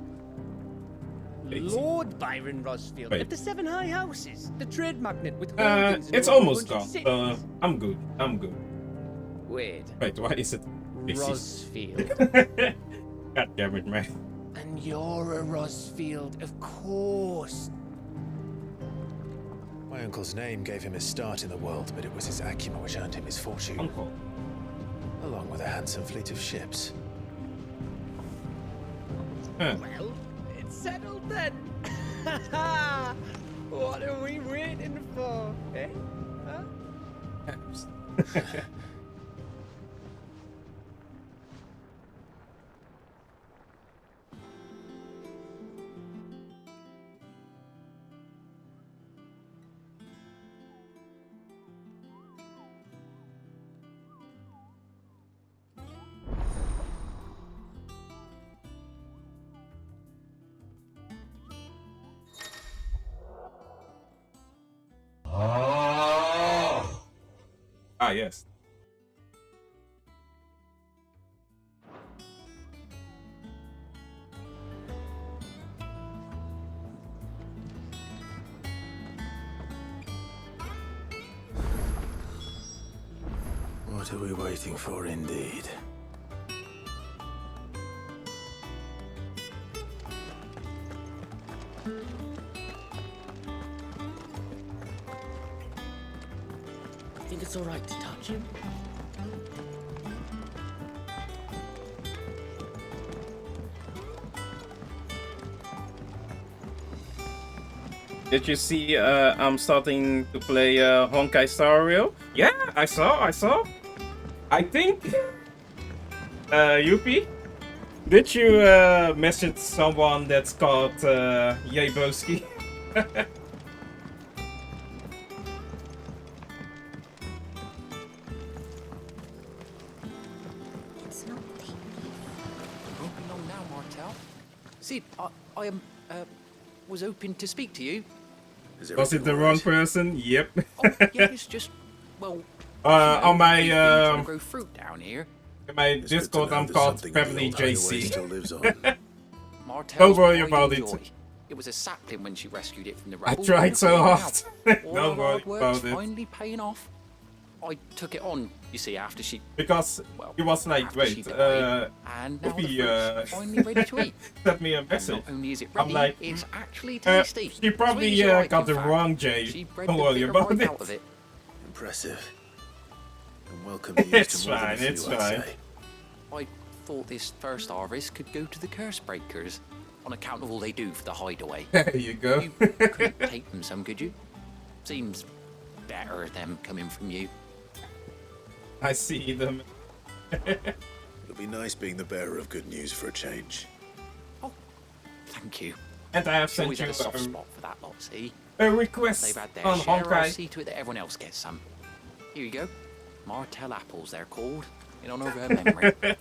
S16: Lord Byron Rosfield
S2: Wait.
S16: at the Seven High Houses, the trade magnate with holdings in
S2: It's
S16: over
S2: almost
S16: 100
S2: gone.
S16: cities.
S2: I'm good. I'm good.
S16: Wait.
S2: Wait, why is it
S16: Rosfield.
S2: God damn it, man.
S16: And you're a Rosfield, of course.
S23: My uncle's name gave him his start in the world, but it was his acumen which earned him his fortune.
S2: Uncle.
S23: Along with a handsome fleet of ships.
S16: Well, it's settled then. What are we waiting for, eh? Huh?
S2: Ah, yes.
S5: What are we waiting for, indeed?
S18: Think it's all right to touch him?
S2: Did you see I'm starting to play Honkai Star Rail? Yeah, I saw. I think Yuppie, did you message someone that's called Yabowski?
S8: It's not deep.
S9: Won't be long now, Martel. Sid, I was hoping to speak to you.
S2: Was it the wrong person? Yep.
S9: Yeah, it's just, well,
S2: on my
S9: we've been trying to grow fruit down here.
S2: in my Discord, I'm called Family JC.
S9: Martel's
S2: Don't worry
S9: pride
S2: about
S9: and
S2: it.
S9: joy. It was a sapling when she rescued it from the
S2: I
S9: rubble.
S2: tried so
S9: Look at
S2: hard.
S9: it now. All
S2: Don't
S9: our
S2: worry
S9: hard work's
S2: about it.
S9: finally paying off. I took it on, you see, after she...
S2: Because he was like,
S9: after she
S2: wait,
S9: died, and now
S2: if he
S9: the fruit's finally ready to eat.
S2: sent me a
S9: And
S2: message.
S9: not only is it
S2: I'm
S9: ready,
S2: like,
S9: it's actually tasty.
S2: she probably
S9: Sweet as you like,
S2: got
S9: in
S2: the
S9: fact.
S2: wrong J.
S9: She bred
S2: Don't
S9: the
S2: worry
S9: bigger
S2: about
S9: bite
S2: it.
S9: out of it.
S5: Impressive. And welcome to
S2: It's
S5: to more than
S2: fine,
S5: a few,
S2: it's
S5: I'd
S2: fine.
S5: say.
S9: I thought this first harvest could go to the curse breakers on account of all they do for the hideaway.
S2: There you go.
S9: You couldn't take them some, could you? Seems better them coming from you.
S2: I see them.
S5: It'll be nice being the bearer of good news for a change.
S9: Thank you.
S2: And I have
S9: She
S2: sent
S9: always
S2: you
S9: had a soft spot for that lot, see?
S2: a request
S9: They've had their
S2: on
S9: share, I'll
S2: Honkai.
S9: see to it that everyone else gets some. Here you go. Martel apples, they're called, in honor of her memory.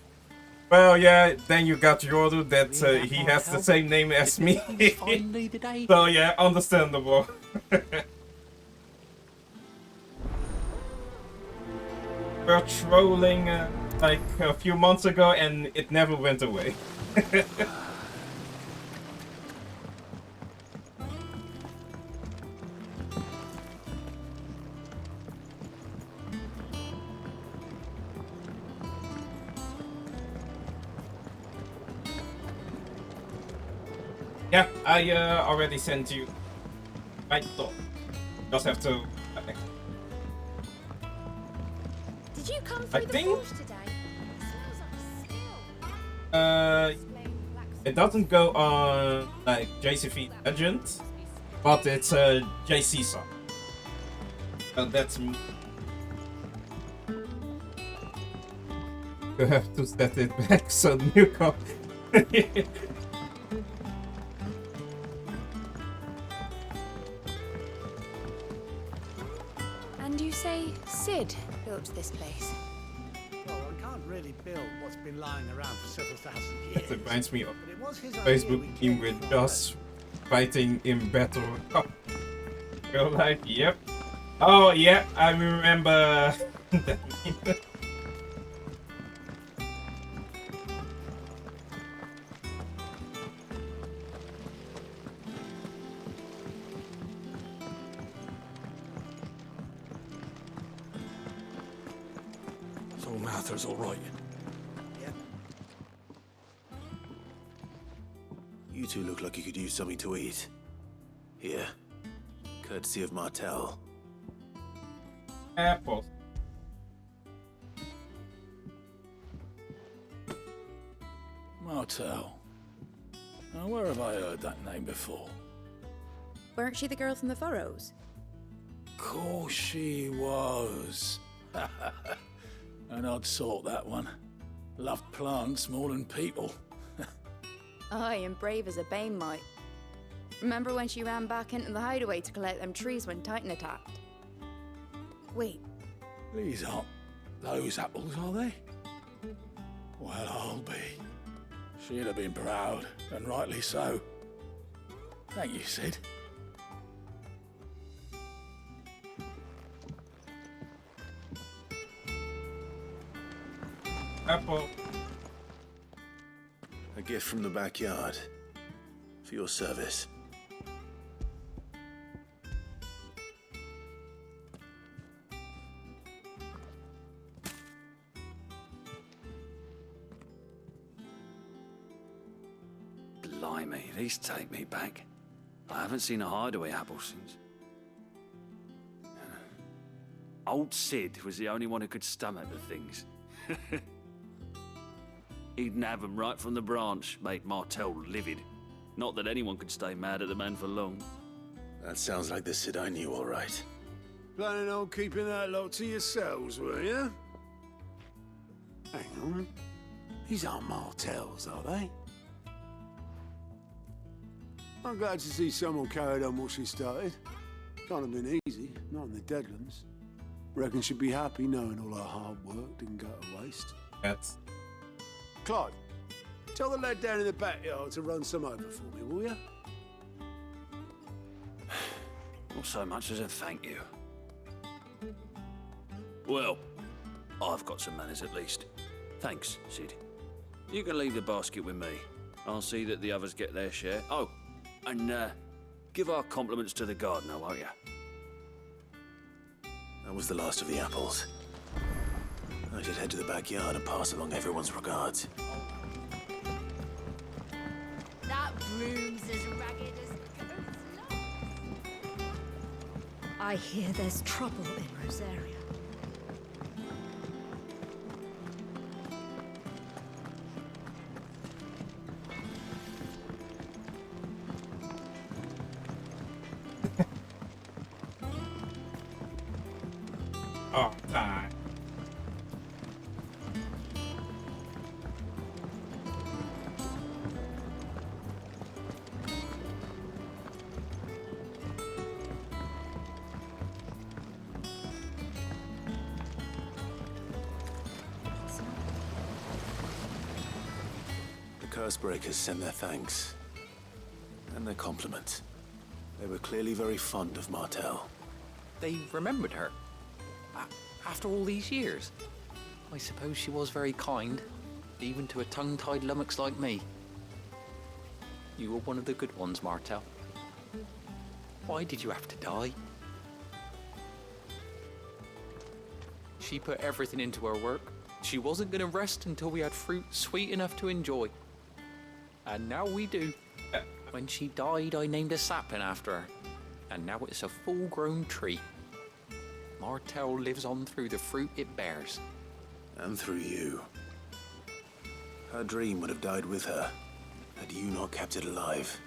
S2: Well, yeah, then you got Yoru that he has the same name as me.
S9: Finally today.
S2: So yeah, understandable. We're trolling like a few months ago and it never went away. Yeah, I already sent you my thought. Just have to.
S8: Did you come
S2: I
S8: through the
S2: think-
S8: forge today? It smells like steel.
S2: It doesn't go on like JCV Legend, but it's a JC song. So that's me. You have to set it back so new cop.
S3: And you say Sid built this place?
S11: Well, I can't really build what's been lying around for several thousand years.
S2: That reminds me of
S11: But it was his idea
S2: Facebook
S11: we
S2: team
S11: came
S2: with
S11: from.
S2: Joss fighting in battle. Oh. Real life, yep. Oh yeah, I remember that meme.
S13: Tall Mather's all right.
S5: You two look like you could use something to eat. Here. Courtesy of Martel.
S2: Apples.
S13: Martel. Now, where have I heard that name before?
S12: Weren't she the girl from the Furrows?
S13: Course she was. An odd sort, that one. Loved plants more than people.
S12: Aye, and brave as a bane might. Remember when she ran back into the hideaway to collect them trees when Titan attacked? Wait.
S13: These aren't those apples, are they? Well, I'll be. She'd have been proud, and rightly so. Thank you, Sid.
S2: Apple.
S5: A gift from the backyard. For your service.
S14: Blimey, these take me back. I haven't seen a hideaway apple since. Old Sid was the only one who could stomach the things. He'd nab 'em right from the branch, made Martel livid. Not that anyone could stay mad at the man for long.
S5: That sounds like the Sid I knew, all right.
S7: Planning on keeping that lot to yourselves, were you? Hang on. These aren't Martels, are they? I'm glad to see someone carried on what she started. Can't have been easy, not in the Deadlands. Reckon she'd be happy knowing all her hard work didn't go to waste.
S2: That's...
S7: Clive, tell the lad down in the backyard to run some over for me, will you?
S14: Not so much as a thank you. Well, I've got some manners at least. Thanks, Sid. You can leave the basket with me. I'll see that the others get their share. Oh, and give our compliments to the gardener, won't you?
S5: That was the last of the apples. I should head to the backyard and pass along everyone's regards.
S8: That broom's as ragged as goat's love. I hear there's trouble in Rosaria.
S2: Oh, die.
S5: The Cursebreakers send their thanks. And their compliments. They were clearly very fond of Martel.
S9: They remembered her? After all these years? I suppose she was very kind, even to a tongue-tied lummox like me. You were one of the good ones, Martel. Why did you have to die? She put everything into her work. She wasn't going to rest until we had fruit sweet enough to enjoy. And now we do. When she died, I named a sapling after her. And now it's a full-grown tree. Martel lives on through the fruit it bears.
S5: And through you. Her dream would have died with her, had you not kept it alive.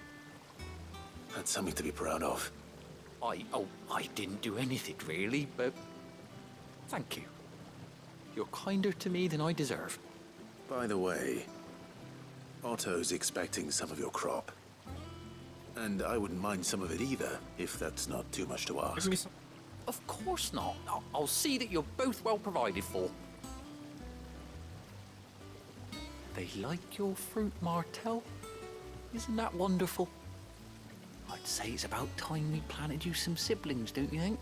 S5: That's something to be proud of.
S9: I didn't do anything really, but thank you. You're kinder to me than I deserve.
S5: By the way, Otto's expecting some of your crop. And I wouldn't mind some of it either, if that's not too much to ask.
S9: Of course not. I'll see that you're both well provided for. They like your fruit, Martel. Isn't that wonderful? I'd say it's about time we planted you some siblings, don't you think?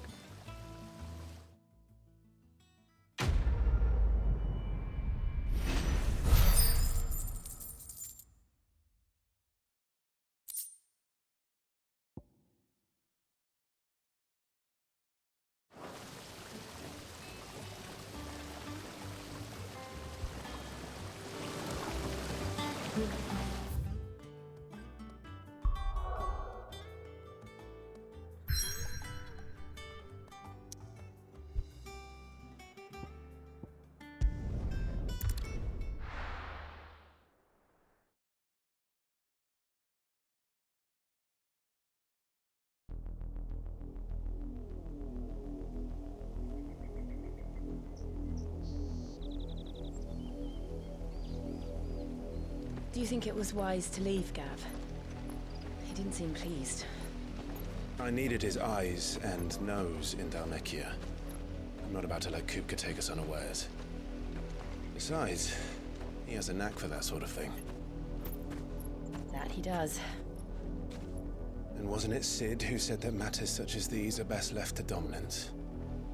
S3: Do you think it was wise to leave, Gav? He didn't seem pleased.
S23: I needed his eyes and nose in Dhalmekia. I'm not about to let Kupka take us unawares. Besides, he has a knack for that sort of thing.
S3: That he does.
S23: And wasn't it Sid who said that matters such as these are best left to dominance?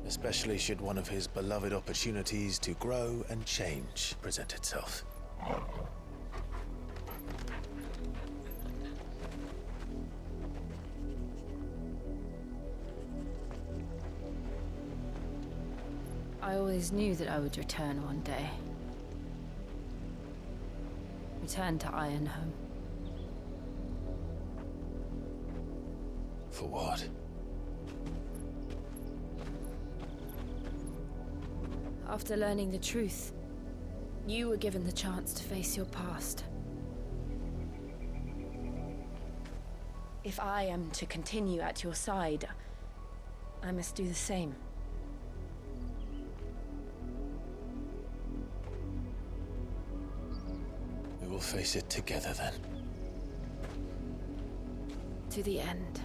S23: Especially should one of his beloved opportunities to grow and change present itself.
S3: I always knew that I would return one day. Return to Ironhome.
S23: For what?
S3: After learning the truth, you were given the chance to face your past. If I am to continue at your side, I must do the same.
S23: We will face it together then.
S3: To the end.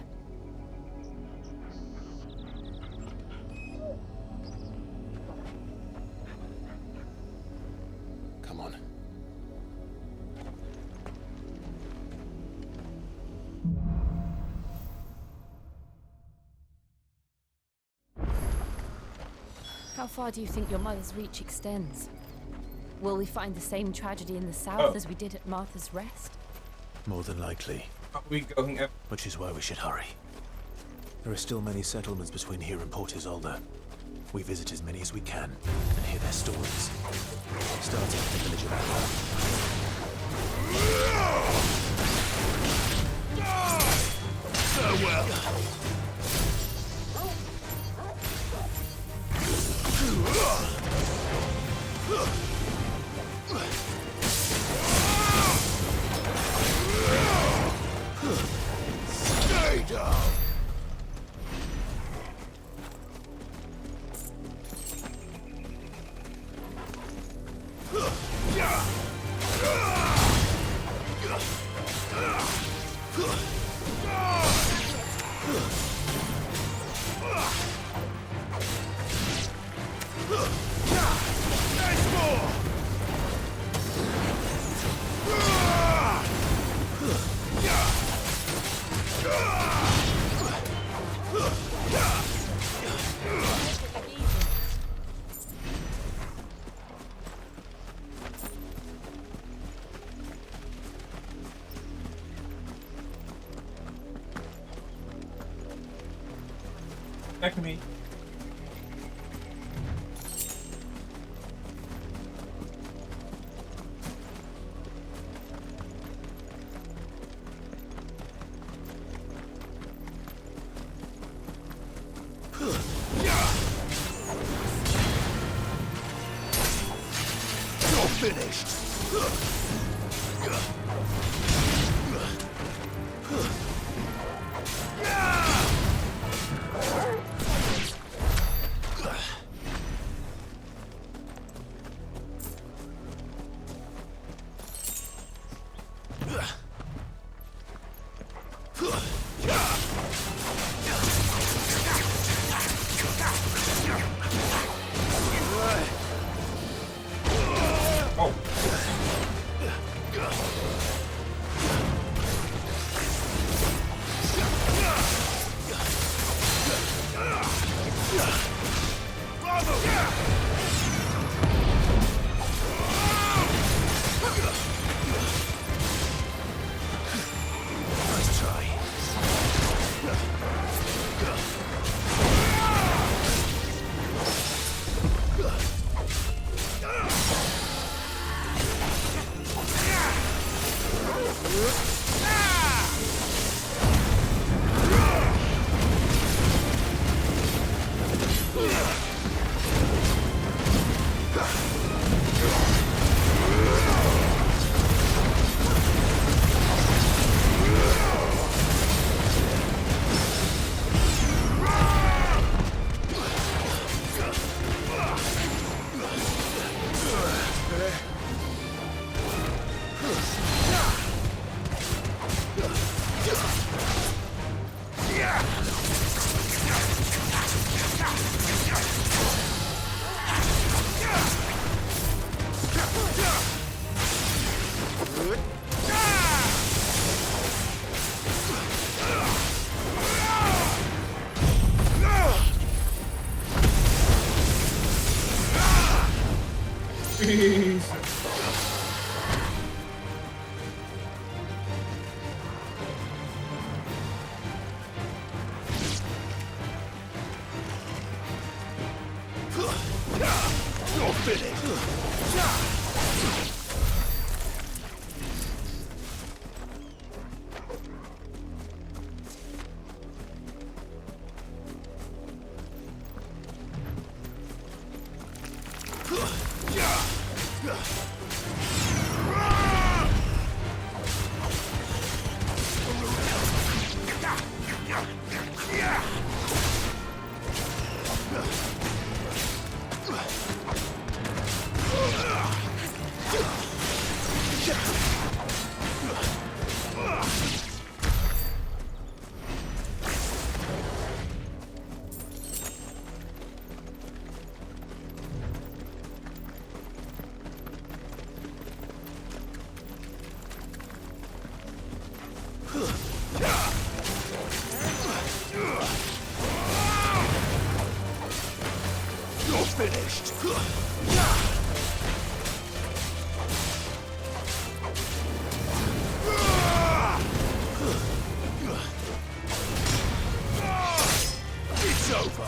S23: Come on.
S3: How far do you think your mother's reach extends? Will we find the same tragedy in the south as we did at Martha's Rest?
S23: More than likely.
S2: Are we going up?
S23: Which is why we should hurry. There are still many settlements between here and Port Isolde. We visit as many as we can and hear their stories. Starting with the village of
S7: Farewell. Stay down.
S2: Back to me.
S7: You're finished.
S17: You're finished. You're finished. It's over.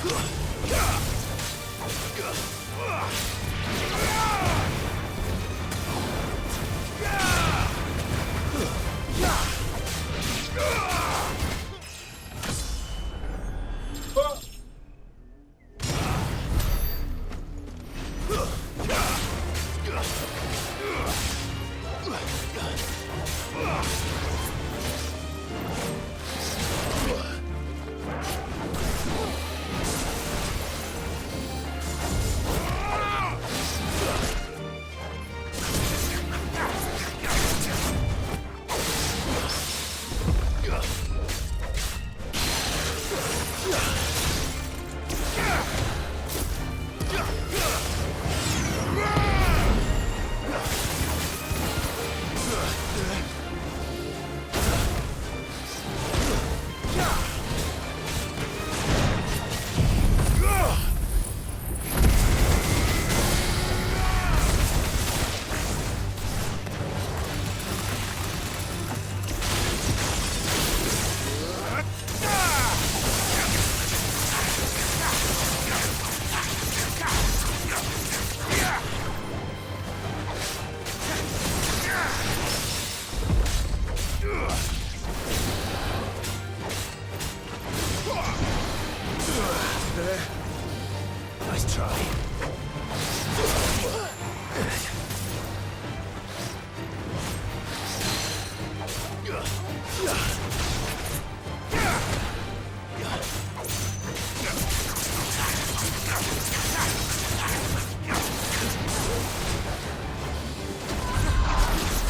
S17: Nice try.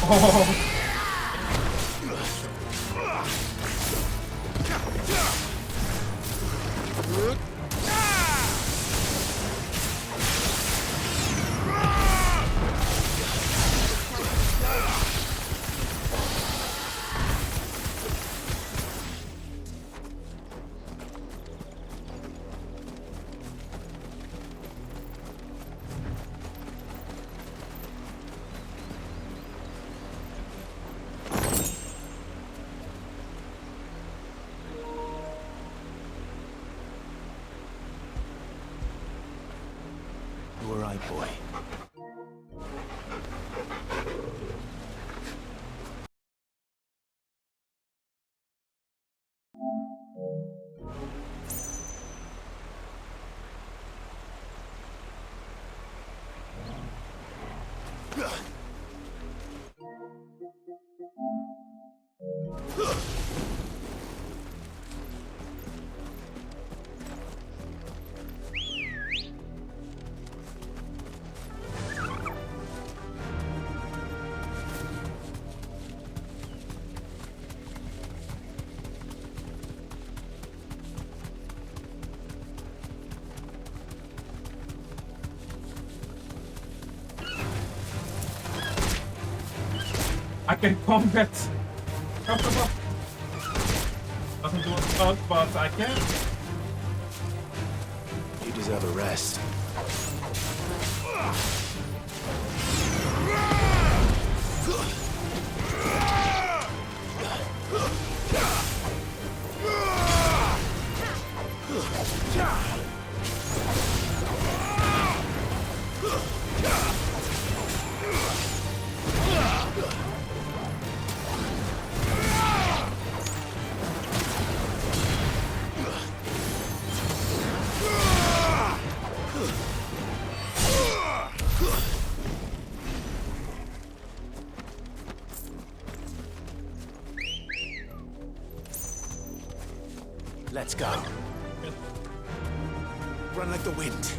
S2: Oh.
S5: You were right, boy.
S2: I can combat. Doesn't do a lot, but I can.
S5: You deserve a rest.
S11: Let's go. Run like the wind.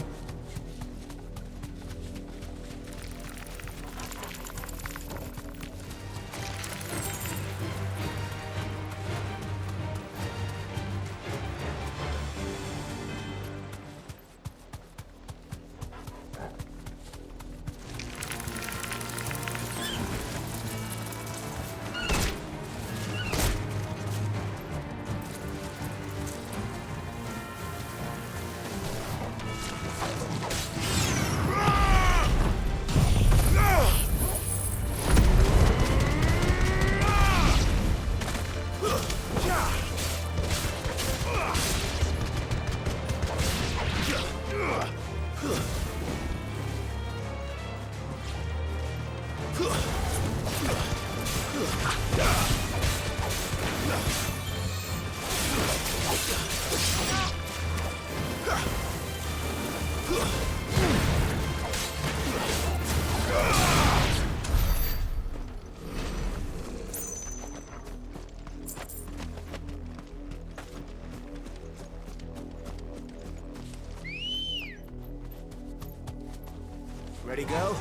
S11: Ready, go?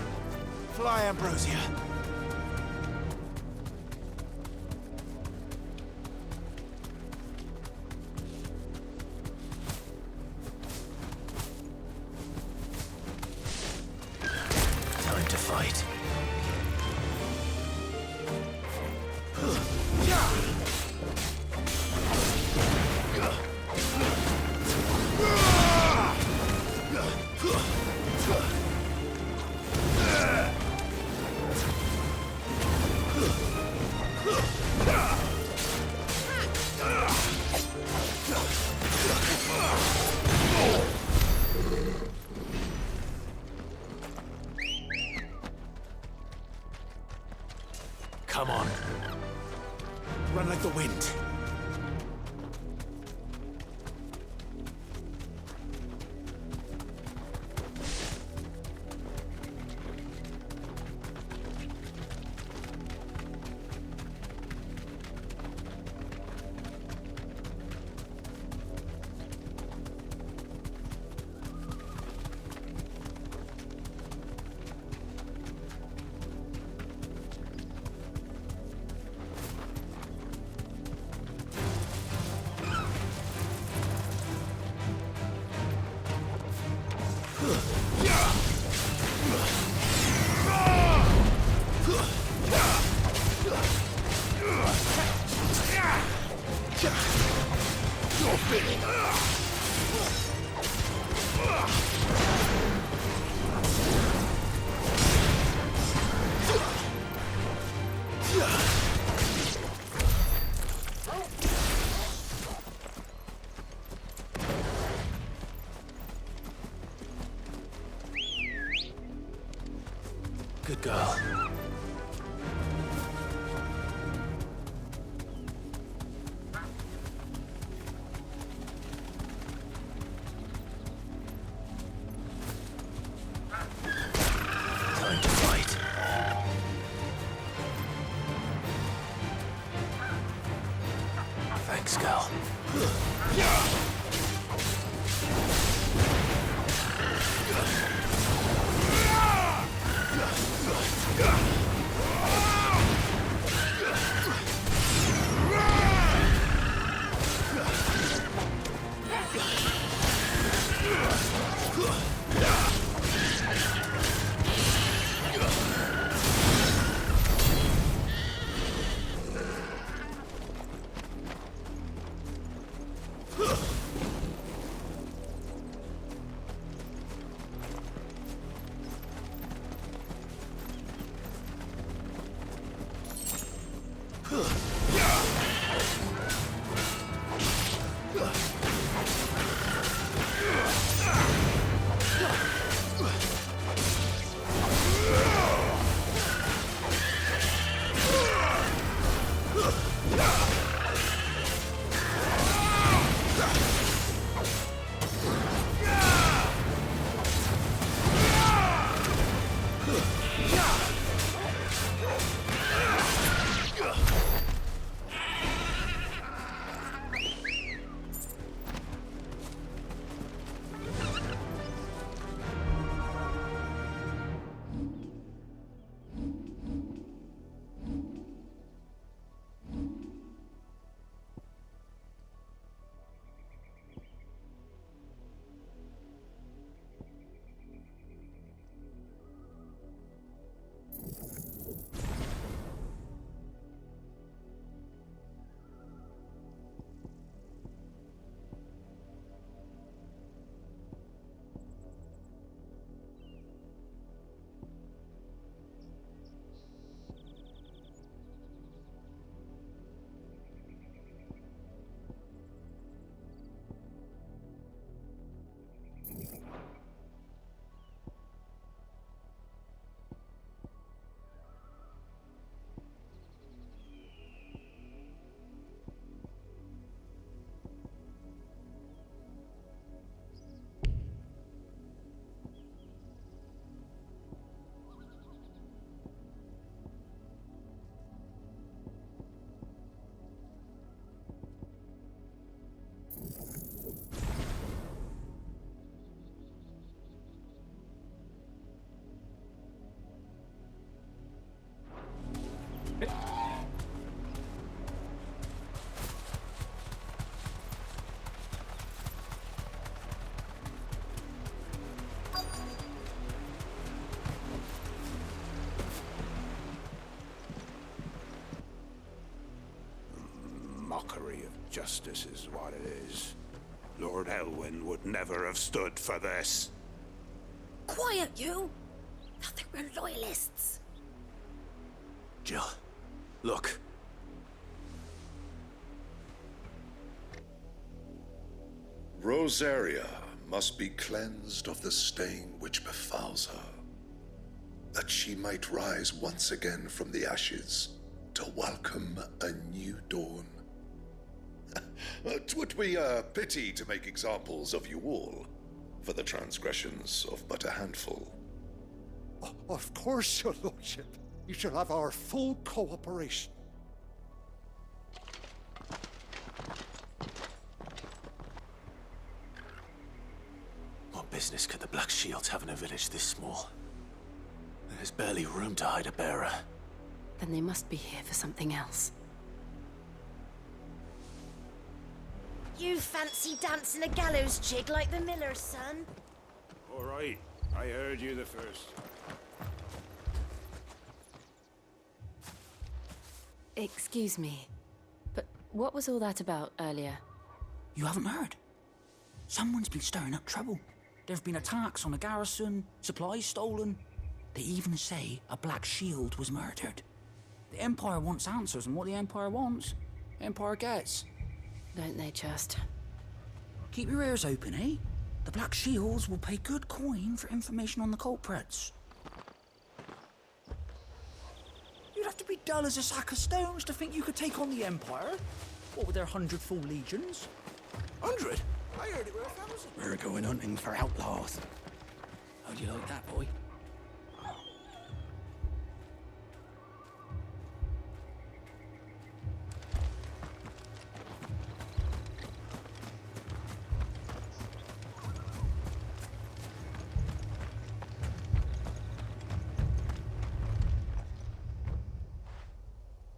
S11: Fly, Ambrosia.
S5: Time to fight.
S11: Come on. Run like the wind.
S5: Good girl. Time to fight. Thanks, girl.
S17: Mockery of justice is what it is. Lord Elwyn would never have stood for this.
S8: Quiet, you! Thought they were loyalists.
S5: Jill, look.
S15: Rosaria must be cleansed of the stain which befouls her, that she might rise once again from the ashes to welcome a new dawn. 'Twould be a pity to make examples of you all, for the transgressions of but a handful.
S19: Of course, your lordship. You shall have our full cooperation.
S5: What business could the Black Shields have in a village this small? There's barely room to hide a bearer.
S3: Then they must be here for something else.
S8: You fancy dancing a gallows jig like the miller's son?
S17: All right, I heard you the first.
S3: Excuse me, but what was all that about earlier?
S11: You haven't heard? Someone's been stirring up trouble. There've been attacks on the garrison, supplies stolen. They even say a Black Shield was murdered. The Empire wants answers, and what the Empire wants, the Empire gets.
S3: Don't they just?
S11: Keep your ears open, eh? The Black Shields will pay good coin for information on the culprits. You'd have to be dull as a sack of stones to think you could take on the Empire. What with their 100 full legions?
S17: 100? I heard it were 1,000.
S11: We're going hunting for outlaws. How'd you like that, boy?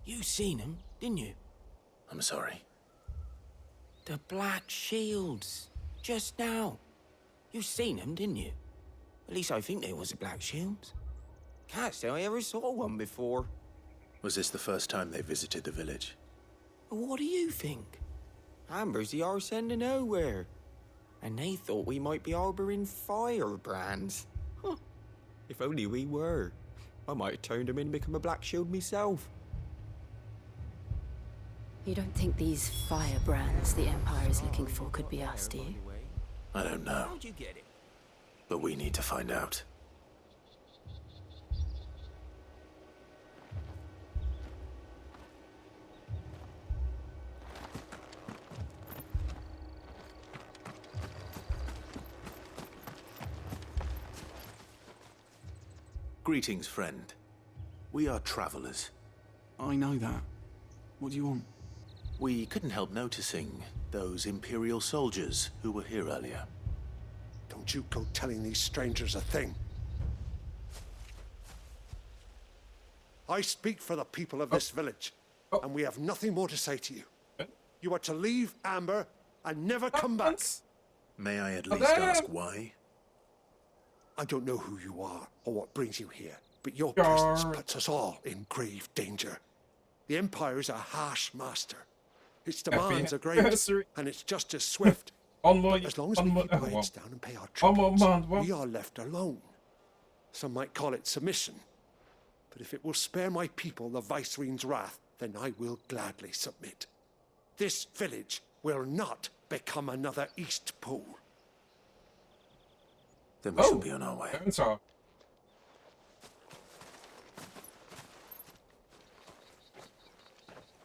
S21: You seen him, didn't you?
S5: I'm sorry.
S21: The Black Shields. Just now. You seen them, didn't you? At least I think they was the Black Shields. Can't say I ever saw one before.
S5: Was this the first time they visited the village?
S21: But what do you think? Amber's the arse end of nowhere. And they thought we might be harboring firebrands. Huh. If only we were. I might have turned them in and become a Black Shield myself.
S3: You don't think these firebrands the Empire is looking for could be us, do you?
S5: I don't know.
S21: How'd you get it?
S5: But we need to find out. Greetings, friend. We are travelers.
S22: I know that. What do you want?
S5: We couldn't help noticing those Imperial soldiers who were here earlier.
S19: Don't you go telling these strangers a thing. I speak for the people of this village, and we have nothing more to say to you. You are to leave Amber and never come back.
S5: May I at least ask why?
S19: I don't know who you are or what brings you here, but your presence puts us all in grave danger. The Empire's a harsh master. Its demands are great, and it's just as swift. But as long as we keep our heads down and pay our tributes, we are left alone. Some might call it submission. But if it will spare my people the Viceroy's wrath, then I will gladly submit. This village will not become another East Pool.
S5: Then we shall be on our way.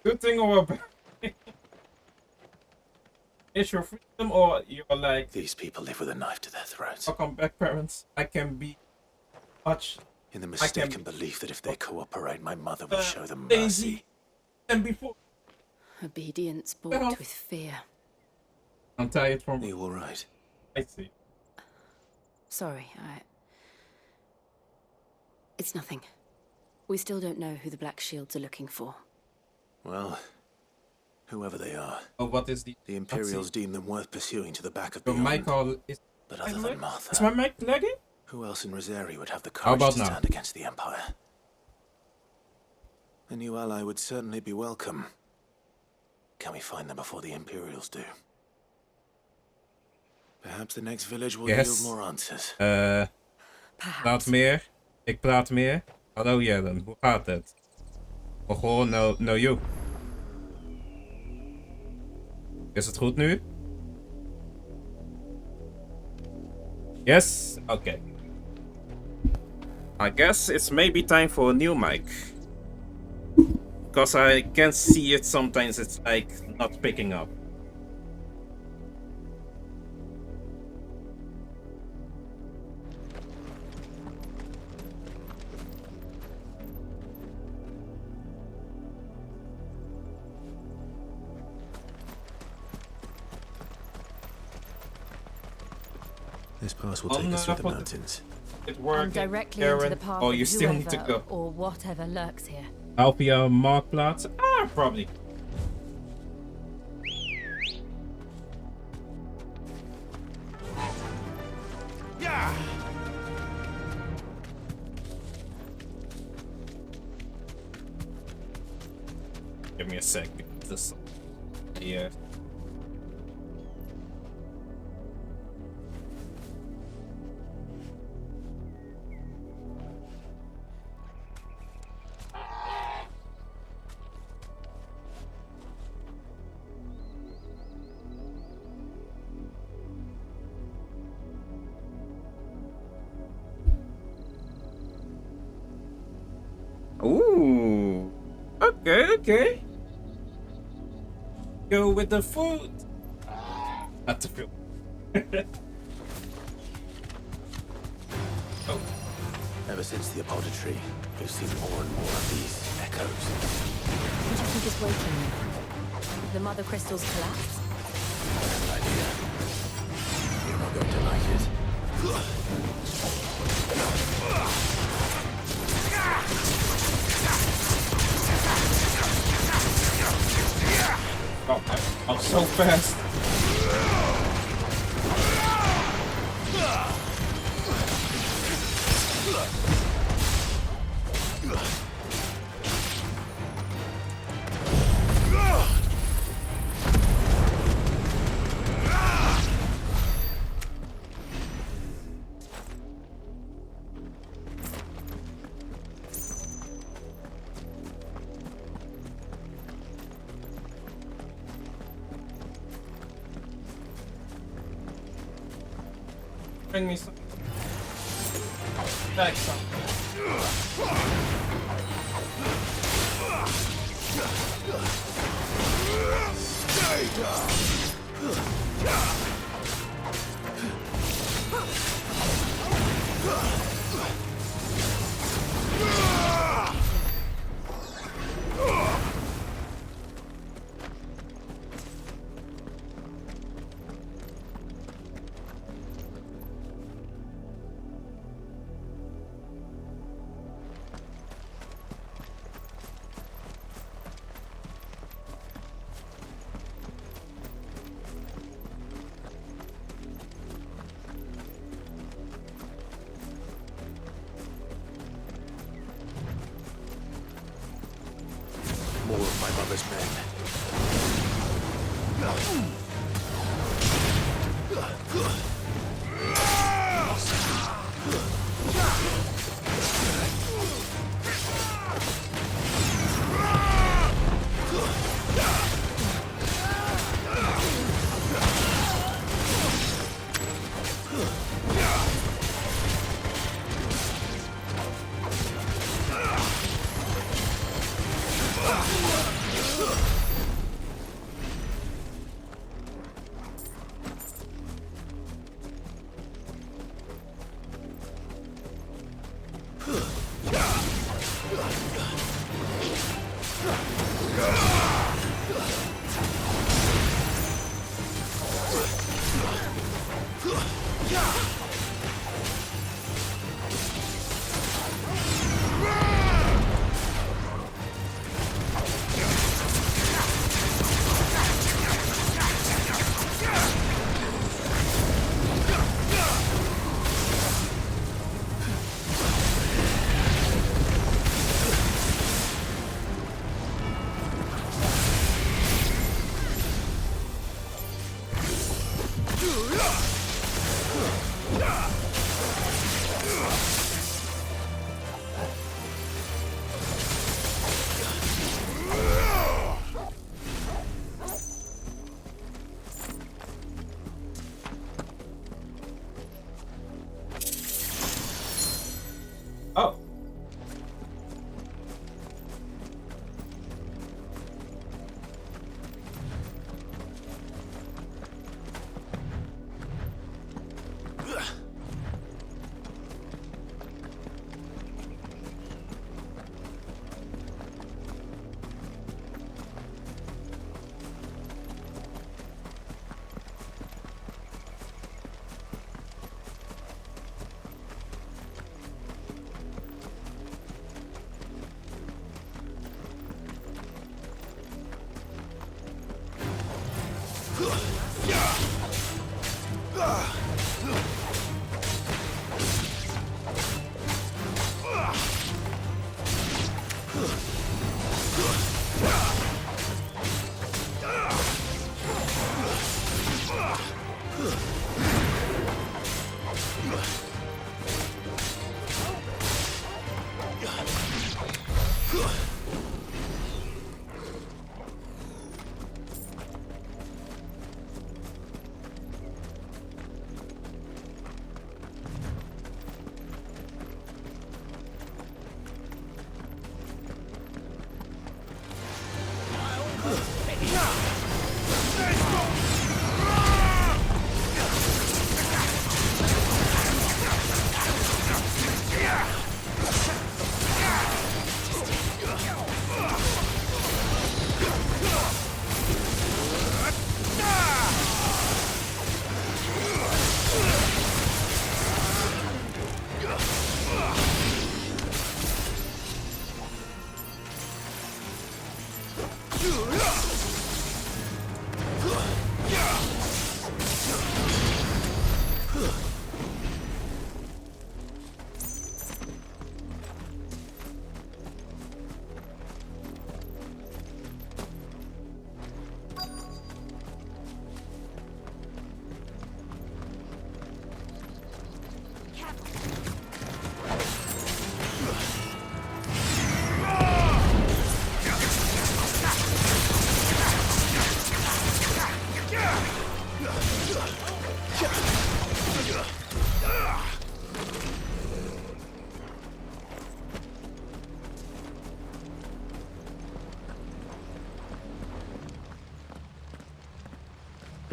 S2: Good thing or bad? Is your freedom or you're like...
S5: These people live with a knife to their throats.
S2: Welcome back, parents. I can be much...
S5: In the mistaken belief that if they cooperate, my mother will show them
S2: lazy
S5: mercy.
S2: than before.
S3: Obedience bought with fear.
S2: I'm tired from...
S5: Are you alright?
S2: I see.
S3: Sorry, It's nothing. We still don't know who the Black Shields are looking for.
S5: Well, whoever they are.
S2: Oh, what is the...
S5: The Imperials deem them worth pursuing to the back of
S2: Your
S5: beyond.
S2: mic is...
S5: But other than Martha...
S2: Is my mic lagging?
S5: Who else in Rosari would have the
S2: How
S5: courage
S2: about
S5: to
S2: now?
S5: stand against the Empire? A new ally would certainly be welcome. Can we find them before the Imperials do? Perhaps the next village will yield more answers.
S2: Praat meer. Ik praat meer. Hallo Jellen, hoe gaat het? Oh, gewoon no you. Is het goed nu? Yes? Okay. I guess it's maybe time for a new mic. Because I can see it sometimes, it's like not picking up.
S5: This pass will take us through the mountains.
S3: And directly into the path
S2: you
S3: of
S2: still need to
S3: whoever
S2: go.
S3: or whatever lurks here.
S2: Alpia Marktplaats? Ah, probably.
S17: Yeah.
S2: Give me a sec. This, yeah. Ooh. Okay. Go with the food. Not the food. Oh.
S5: Ever since the apodatory, we've seen more and more of these echoes.
S3: What do you think is waking them? The mother crystals collapse?
S5: You're not going to like it.
S2: Oh, I'm so fast. Bring me some. Back some. Oh.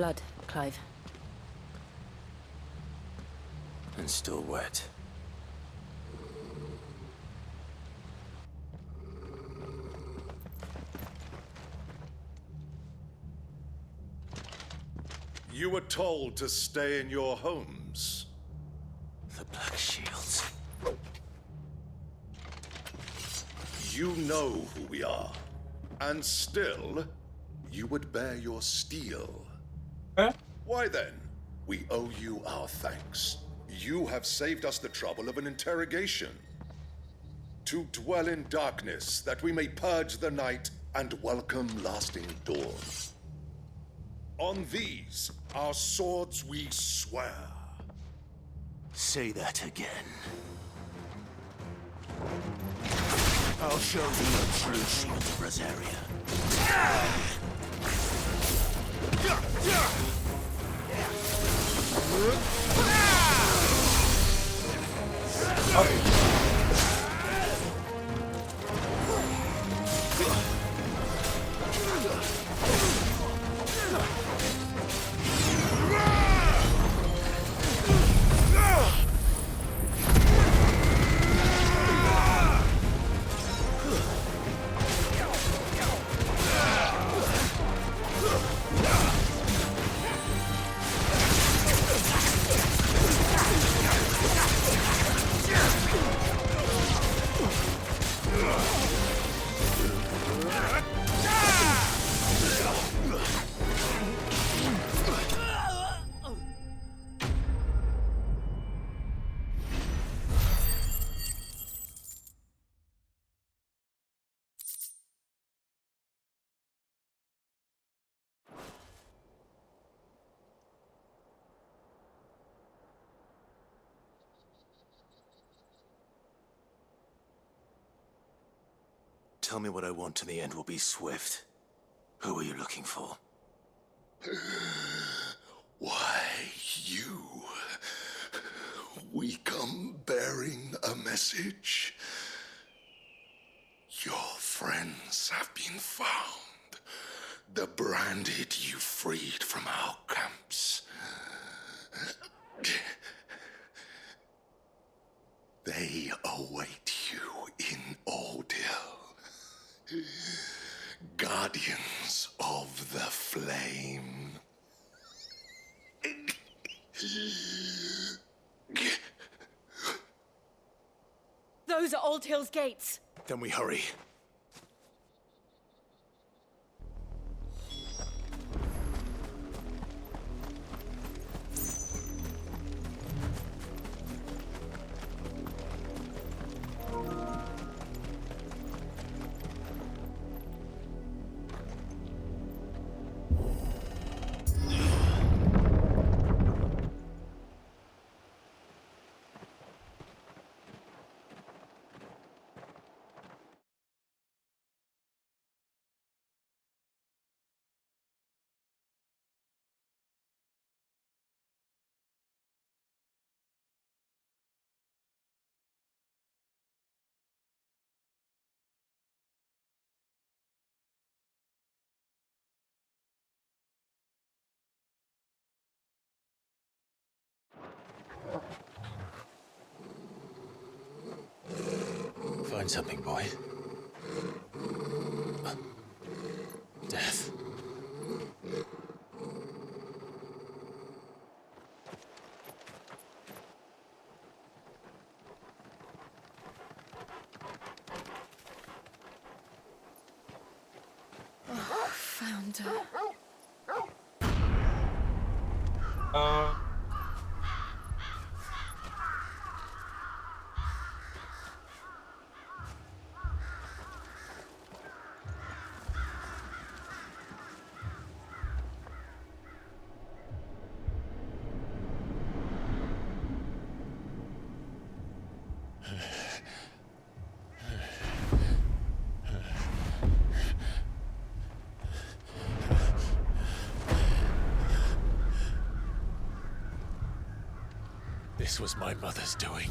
S3: Blood, Clive.
S5: And still wet.
S15: You were told to stay in your homes.
S5: The Black Shields.
S15: You know who we are. And still, you would bear your steel. Why then? We owe you our thanks. You have saved us the trouble of an interrogation. To dwell in darkness, that we may purge the night and welcome lasting dawn. On these, our swords we swear.
S5: Say that again. I'll show you the true shield of Rosaria. tell me what I want and the end will be swift. Who are you looking for?
S15: Why, you. We come bearing a message. Your friends have been found. The branded you freed from our camps. They await you in Ordeal. Guardians of the Flame.
S3: Those are Old Hill's gates.
S5: Then we hurry. Find something, boy. Death.
S3: Oh, found her.
S5: This was my mother's doing.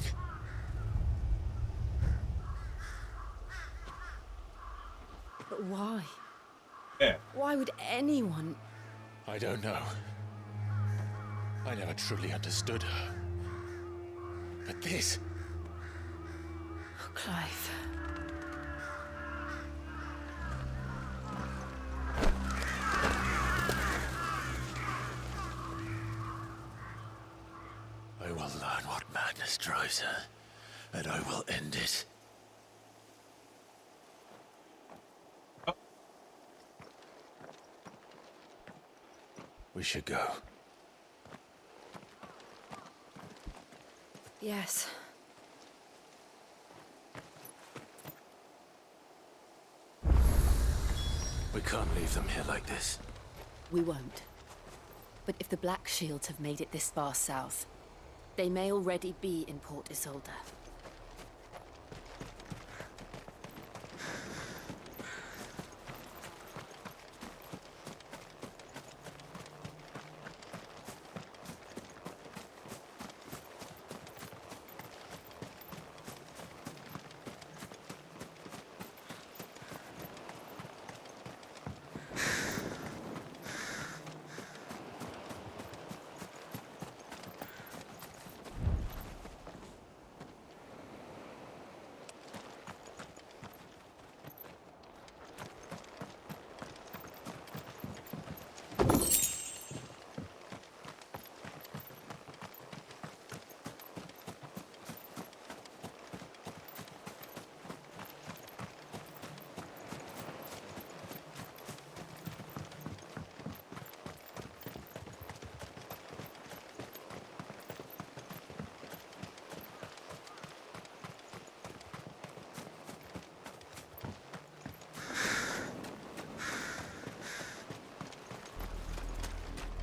S3: But why?
S2: Yeah.
S3: Why would anyone?
S5: I don't know. I never truly understood her. But this...
S3: Oh, Clive.
S5: I will learn what madness drives her, and I will end it. We should go.
S3: Yes.
S5: We can't leave them here like this.
S3: We won't. But if the Black Shields have made it this far south, they may already be in Port Isolde.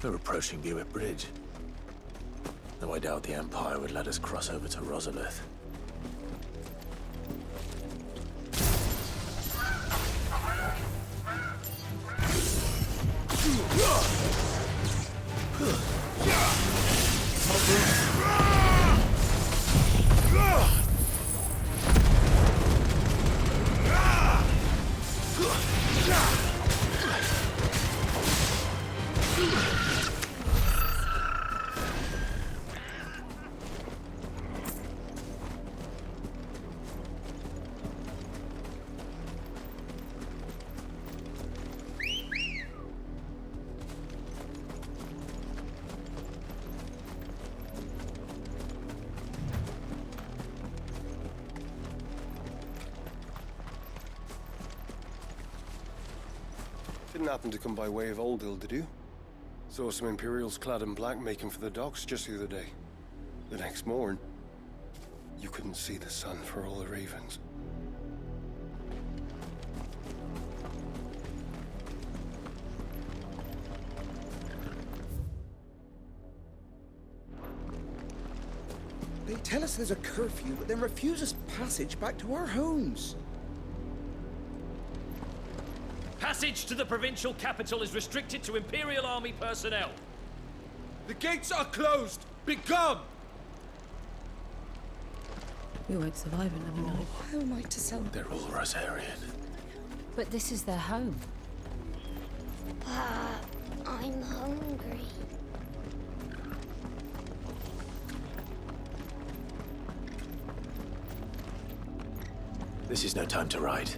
S5: We're approaching Buick Bridge. Though I doubt the Empire would let us cross over to Rosalith.
S4: Didn't happen to come by way of Oldhill, did you? Saw some Imperials clad in black making for the docks just the other day. The next morn, you couldn't see the sun for all the ravens.
S6: They tell us there's a curfew, but then refuse us passage back to our homes.
S10: Passage to the provincial capital is restricted to Imperial Army personnel.
S6: The gates are closed! Begone!
S3: We won't survive another night.
S8: Who am I to celebrate?
S5: They're all Rosarian.
S3: But this is their home.
S20: I'm hungry.
S5: This is no time to ride.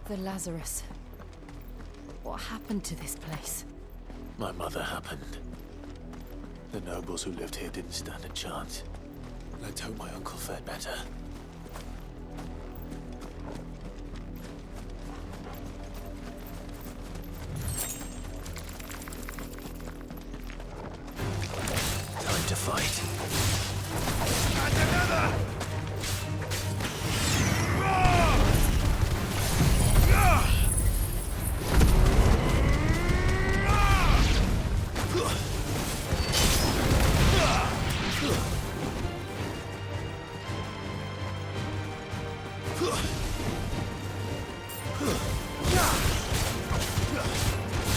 S3: The Lazarus. What happened to this place?
S5: My mother happened. The nobles who lived here didn't stand a chance. Let's hope my uncle fared better. Time to fight.
S17: And another!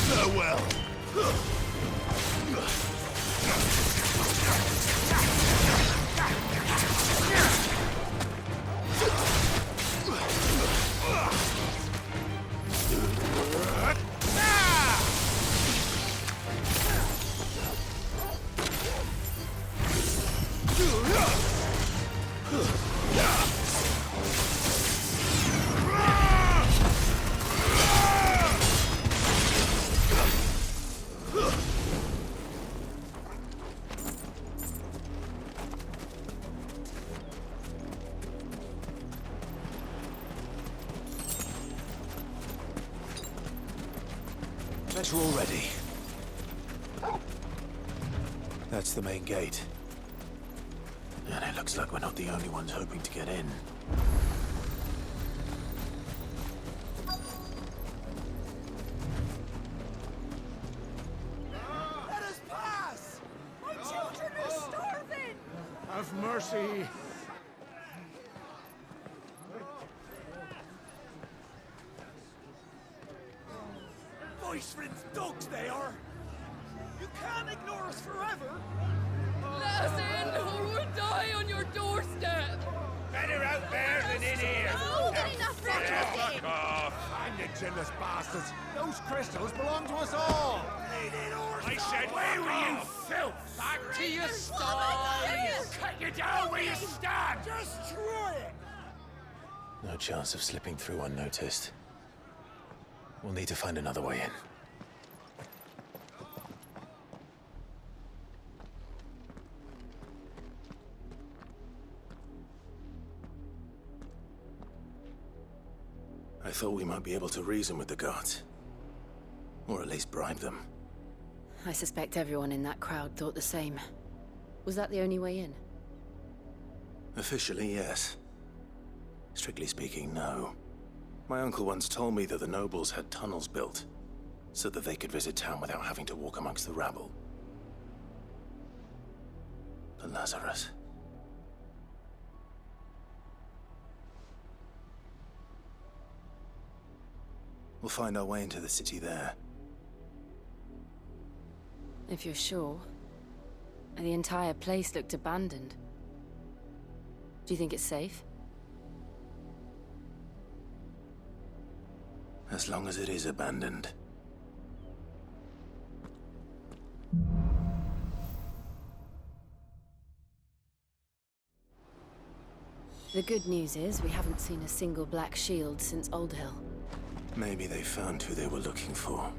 S17: Farewell.
S5: guess we're all ready. That's the main gate. And it looks like we're not the only ones hoping to get in.
S11: Let us pass! My children are starving! Have mercy! Voice-rinsed dogs they are! You can't ignore us forever!
S1: Let us in, or we'll die on your doorstep!
S17: Better out there than in here!
S1: Oh, get enough for
S17: Fuck off!
S11: Find the jealous bastards! Those crystals belong to us all!
S17: I said, where were you, filth?
S1: Back to your stall!
S17: Cut you down where you stand!
S11: Just try it!
S23: No chance of slipping through unnoticed. We'll need to find another way in.
S5: I thought we might be able to reason with the guards. Or at least bribe them.
S3: I suspect everyone in that crowd thought the same. Was that the only way in?
S5: Officially, yes. Strictly speaking, no. My uncle once told me that the nobles had tunnels built, so that they could visit town without having to walk amongst the rabble. But Lazarus... We'll find our way into the city there.
S3: If you're sure. The entire place looked abandoned. Do you think it's safe?
S5: As long as it is abandoned.
S3: The good news is we haven't seen a single black shield since Old Hill.
S5: Maybe they found who they were looking for.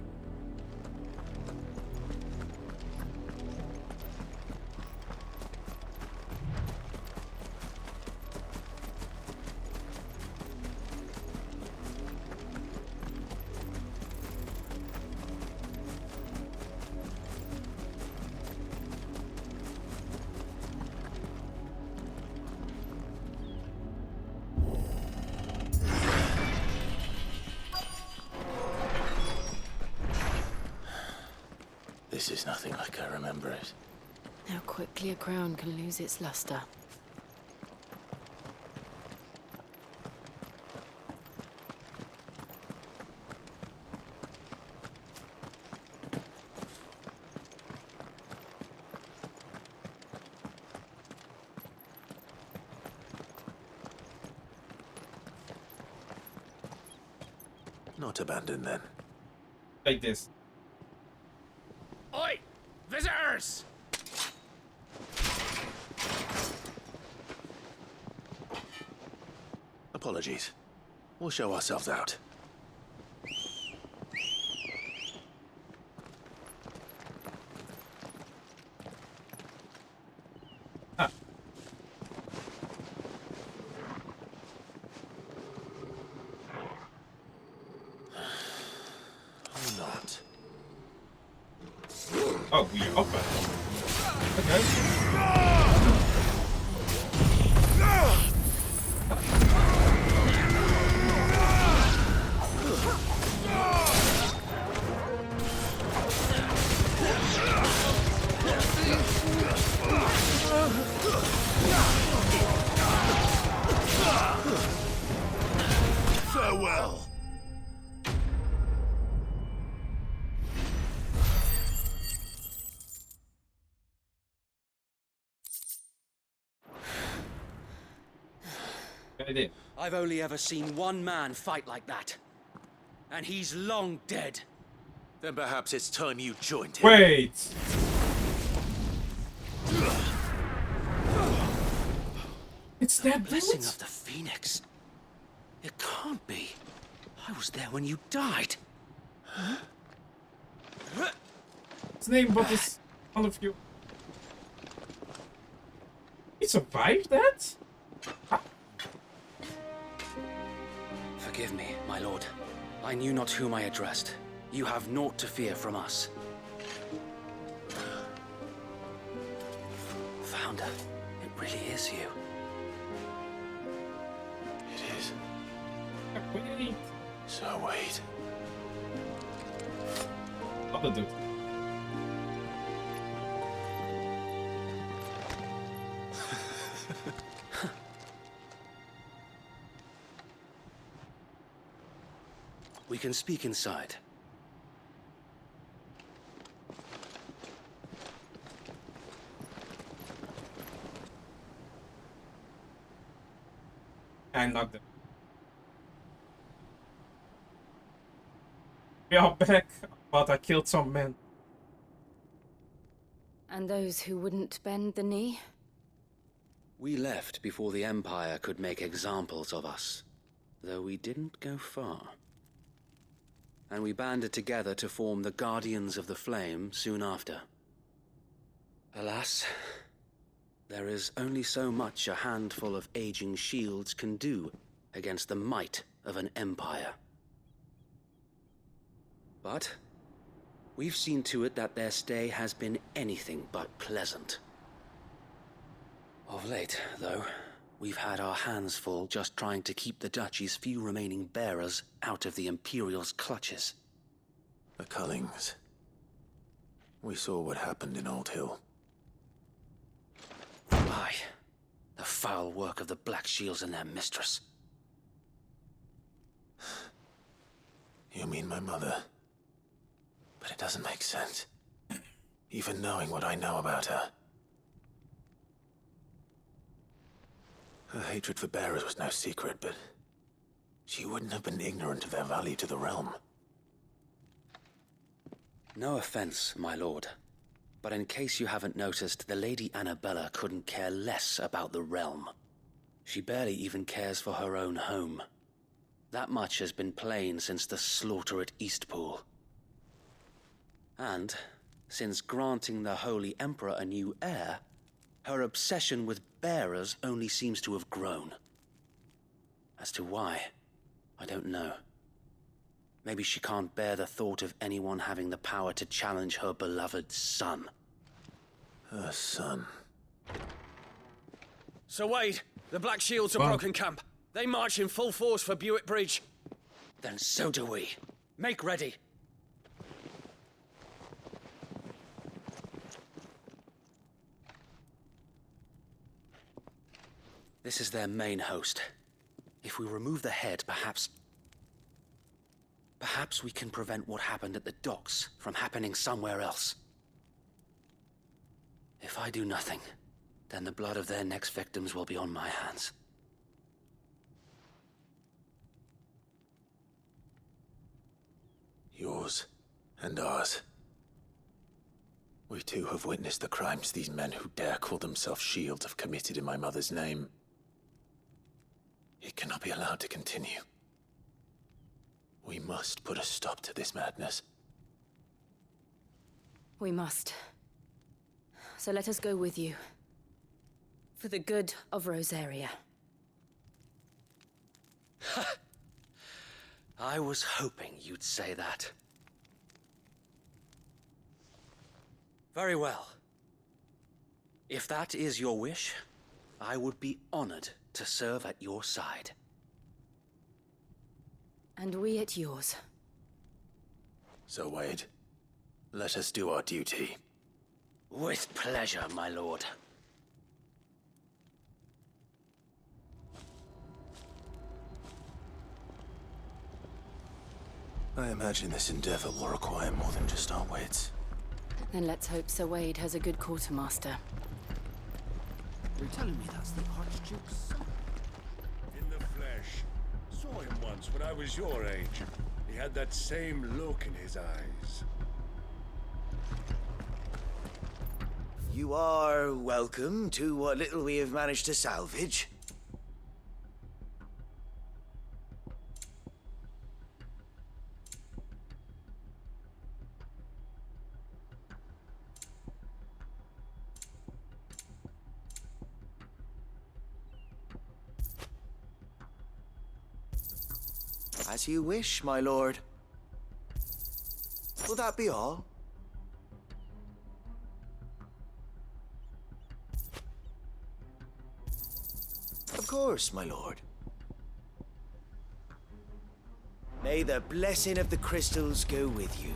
S5: This is nothing like I remember it.
S3: How quickly a crown can lose its luster.
S5: Not abandoned then.
S2: Like this.
S17: Oi! Visitors!
S5: Apologies. We'll show ourselves out.
S2: Oh, we are open. Okay.
S17: Farewell.
S16: I've only ever seen one man fight like that. And he's long dead.
S5: Then perhaps it's time you joined him.
S2: Wait! It's that
S16: blessing of the Phoenix. It can't be. I was there when you died.
S2: His name was all of you. He survived that?
S16: Forgive me, my lord. I knew not whom I addressed. You have naught to fear from us. Founder, it really is you.
S5: It is. So wait.
S2: I'll do.
S16: We can speak inside.
S2: And not them. We are back, but I killed some men.
S3: And those who wouldn't bend the knee?
S16: We left before the Empire could make examples of us, though we didn't go far. And we banded together to form the Guardians of the Flame soon after. Alas, there is only so much a handful of aging shields can do against the might of an empire. But we've seen to it that their stay has been anything but pleasant. Of late, though, we've had our hands full just trying to keep the Duchy's few remaining bearers out of the Imperial's clutches.
S5: The Cullings. We saw what happened in Old Hill.
S16: Aye. The foul work of the Black Shields and their mistress.
S5: You mean my mother? But it doesn't make sense. Even knowing what I know about her. Her hatred for bearers was no secret, but she wouldn't have been ignorant of their value to the realm.
S16: No offense, my lord. But in case you haven't noticed, the Lady Annabella couldn't care less about the realm. She barely even cares for her own home. That much has been plain since the slaughter at Eastpool. And, since granting the Holy Emperor a new heir, her obsession with bearers only seems to have grown. As to why, I don't know. Maybe she can't bear the thought of anyone having the power to challenge her beloved son.
S5: Her son.
S16: Sir Wade, the Black Shields have broken camp. They march in full force for Buick Bridge. Then so do we. Make ready. This is their main host. If we remove the head, perhaps we can prevent what happened at the docks from happening somewhere else. If I do nothing, then the blood of their next victims will be on my hands.
S5: Yours and ours. We too have witnessed the crimes these men who dare call themselves shields have committed in my mother's name. It cannot be allowed to continue. We must put a stop to this madness.
S3: We must. So let us go with you. For the good of Rosaria.
S16: I was hoping you'd say that. Very well. If that is your wish, I would be honored to serve at your side.
S3: And we at yours.
S5: So, Wade, let us do our duty.
S16: With pleasure, my lord.
S5: I imagine this endeavor will require more than just our wits.
S3: Then let's hope Sir Wade has a good quartermaster.
S11: You're telling me that's the Archduke's son?
S17: In the flesh. Saw him once when I was your age. He had that same look in his eyes.
S12: You are welcome to what little we have managed to salvage. As you wish, my lord. Will that be all? Of course, my lord. May the blessing of the crystals go with you.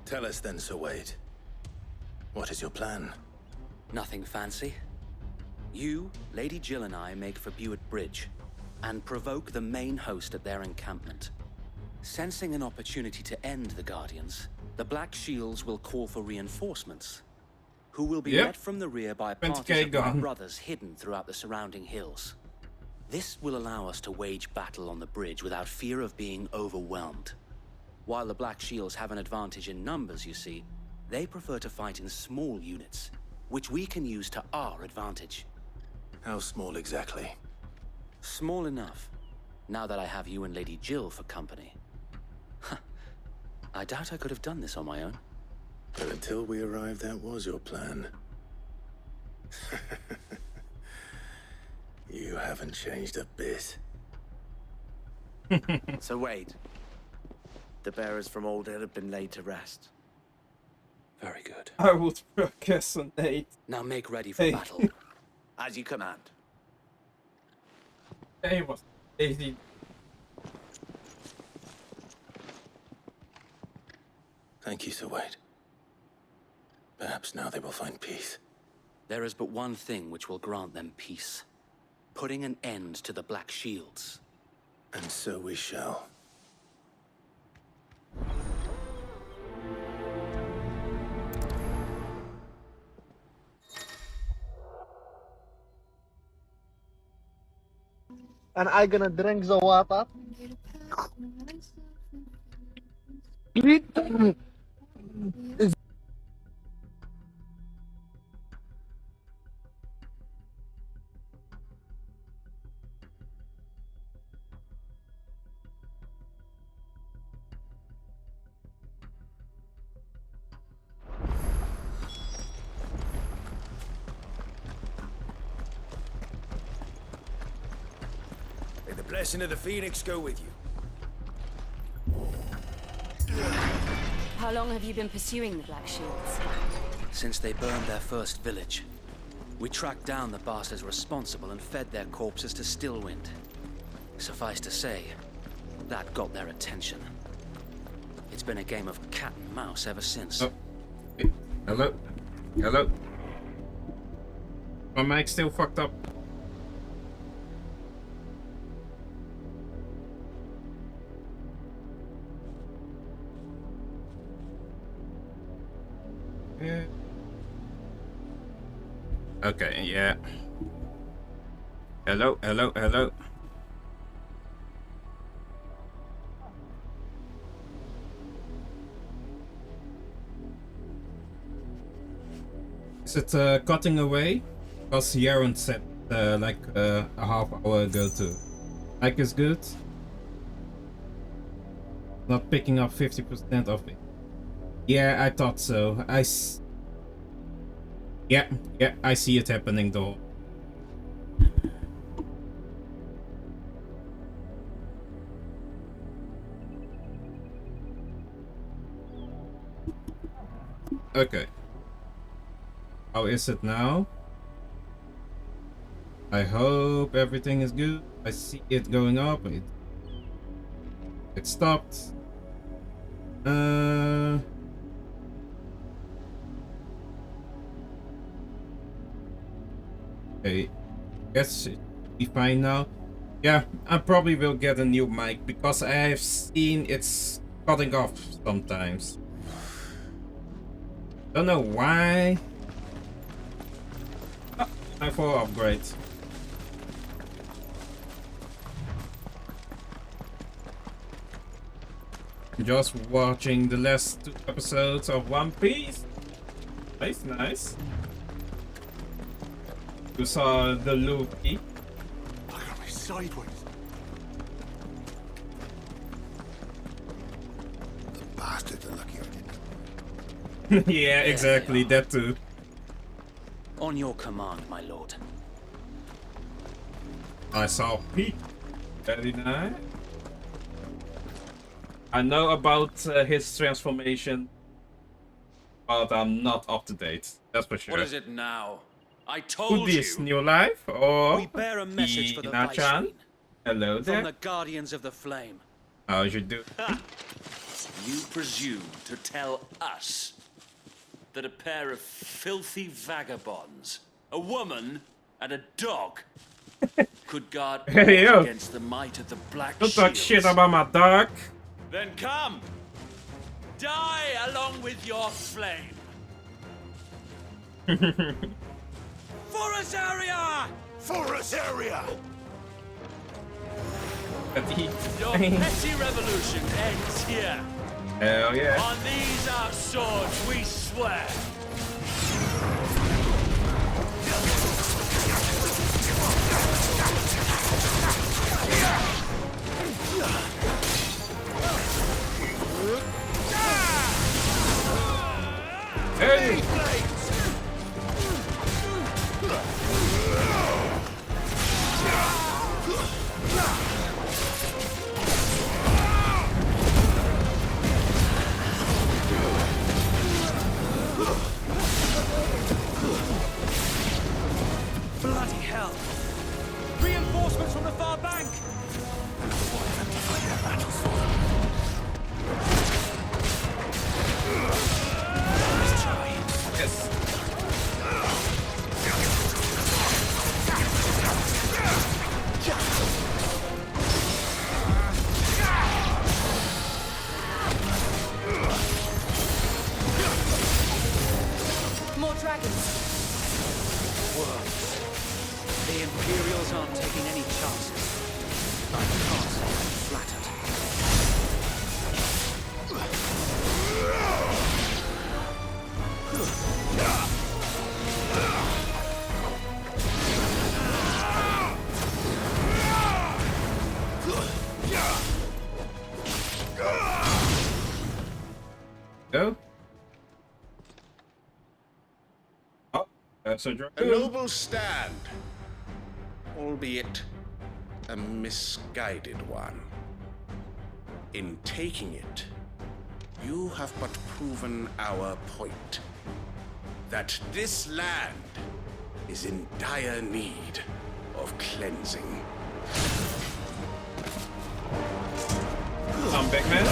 S5: Tell us then, Sir Wade. What is your plan?
S16: Nothing fancy. You, Lady Jill and I make for Buett Bridge and provoke the main host at their encampment. Sensing an opportunity to end the Guardians, the Black Shields will call for reinforcements, who will be met from the rear by parties of my brothers hidden throughout the surrounding hills. This will allow us to wage battle on the bridge without fear of being overwhelmed. While the Black Shields have an advantage in numbers, you see, they prefer to fight in small units, which we can use to our advantage.
S5: How small exactly?
S16: Small enough, now that I have you and Lady Jill for company. I doubt I could have done this on my own.
S5: But until we arrived, that was your plan. You haven't changed a bit.
S12: So Wade, the bearers from Old Hill have been laid to rest.
S16: Very good.
S2: I would procrastinate.
S16: Now make ready for battle.
S12: As you command.
S2: It was easy.
S5: Thank you, Sir Wade. Perhaps now they will find peace.
S16: There is but one thing which will grant them peace. Putting an end to the Black Shields.
S5: And so we shall.
S13: And I gonna drink the water.
S12: May the blessing of the Phoenix go with you.
S3: How long have you been pursuing the Black Shields?
S16: Since they burned their first village. We tracked down the bastards responsible and fed their corpses to Stillwind. Suffice to say, that got their attention. It's been a game of cat and mouse ever since.
S2: Oh. Hello? Hello? My mic's still fucked up. Yeah. Okay, yeah. Hello, hello, hello. Is it cutting away? Because Yaron said like a half hour ago too. Like is good. Not picking up 50% of it. Yeah, I thought so. Yeah, I see it happening though. Okay. How is it now? I hope everything is good. I see it going up. It stopped. Okay, guess it'll be fine now. Yeah, I probably will get a new mic because I have seen it's cutting off sometimes. Don't know why. Oh, time for upgrade. Just watching the last 2 episodes of One Piece. Nice, nice. You saw the Luffy.
S19: Look at me sideways.
S7: The bastards are lucky I didn't.
S2: Yeah, exactly, that too.
S16: On your command, my lord.
S2: I saw Pete. Very nice. I know about his transformation, but I'm not up to date. That's for sure.
S10: What is it now? I
S2: Who
S10: told
S2: this
S10: you.
S2: new life or
S10: We bear a message for the
S2: Ina-chan?
S10: Viceroy.
S2: Hello there.
S10: From the Guardians of the Flame.
S2: How's you do?
S10: You presume to tell us that a pair of filthy vagabonds, a woman and a dog, could guard
S2: Hey,
S10: all
S2: yo.
S10: against the might of the Black
S2: Don't talk
S10: Shields?
S2: shit about my dog.
S10: Then come, die along with your flame. For us area!
S7: For us area!
S10: Your petty revolution ends here.
S2: Hell yeah.
S10: On these our swords we swear.
S2: Hey!
S10: Bloody hell! Reinforcements from the far bank! Let's try.
S2: Yes.
S3: More dragons.
S10: Worms. The Imperials aren't taking any chances. I can't say I'm flattered.
S2: Go. Oh, that's a
S15: A
S2: dragoon.
S15: noble stand, albeit a misguided one. In taking it, you have but proven our point. That this land is in dire need of cleansing.
S2: Come, big man.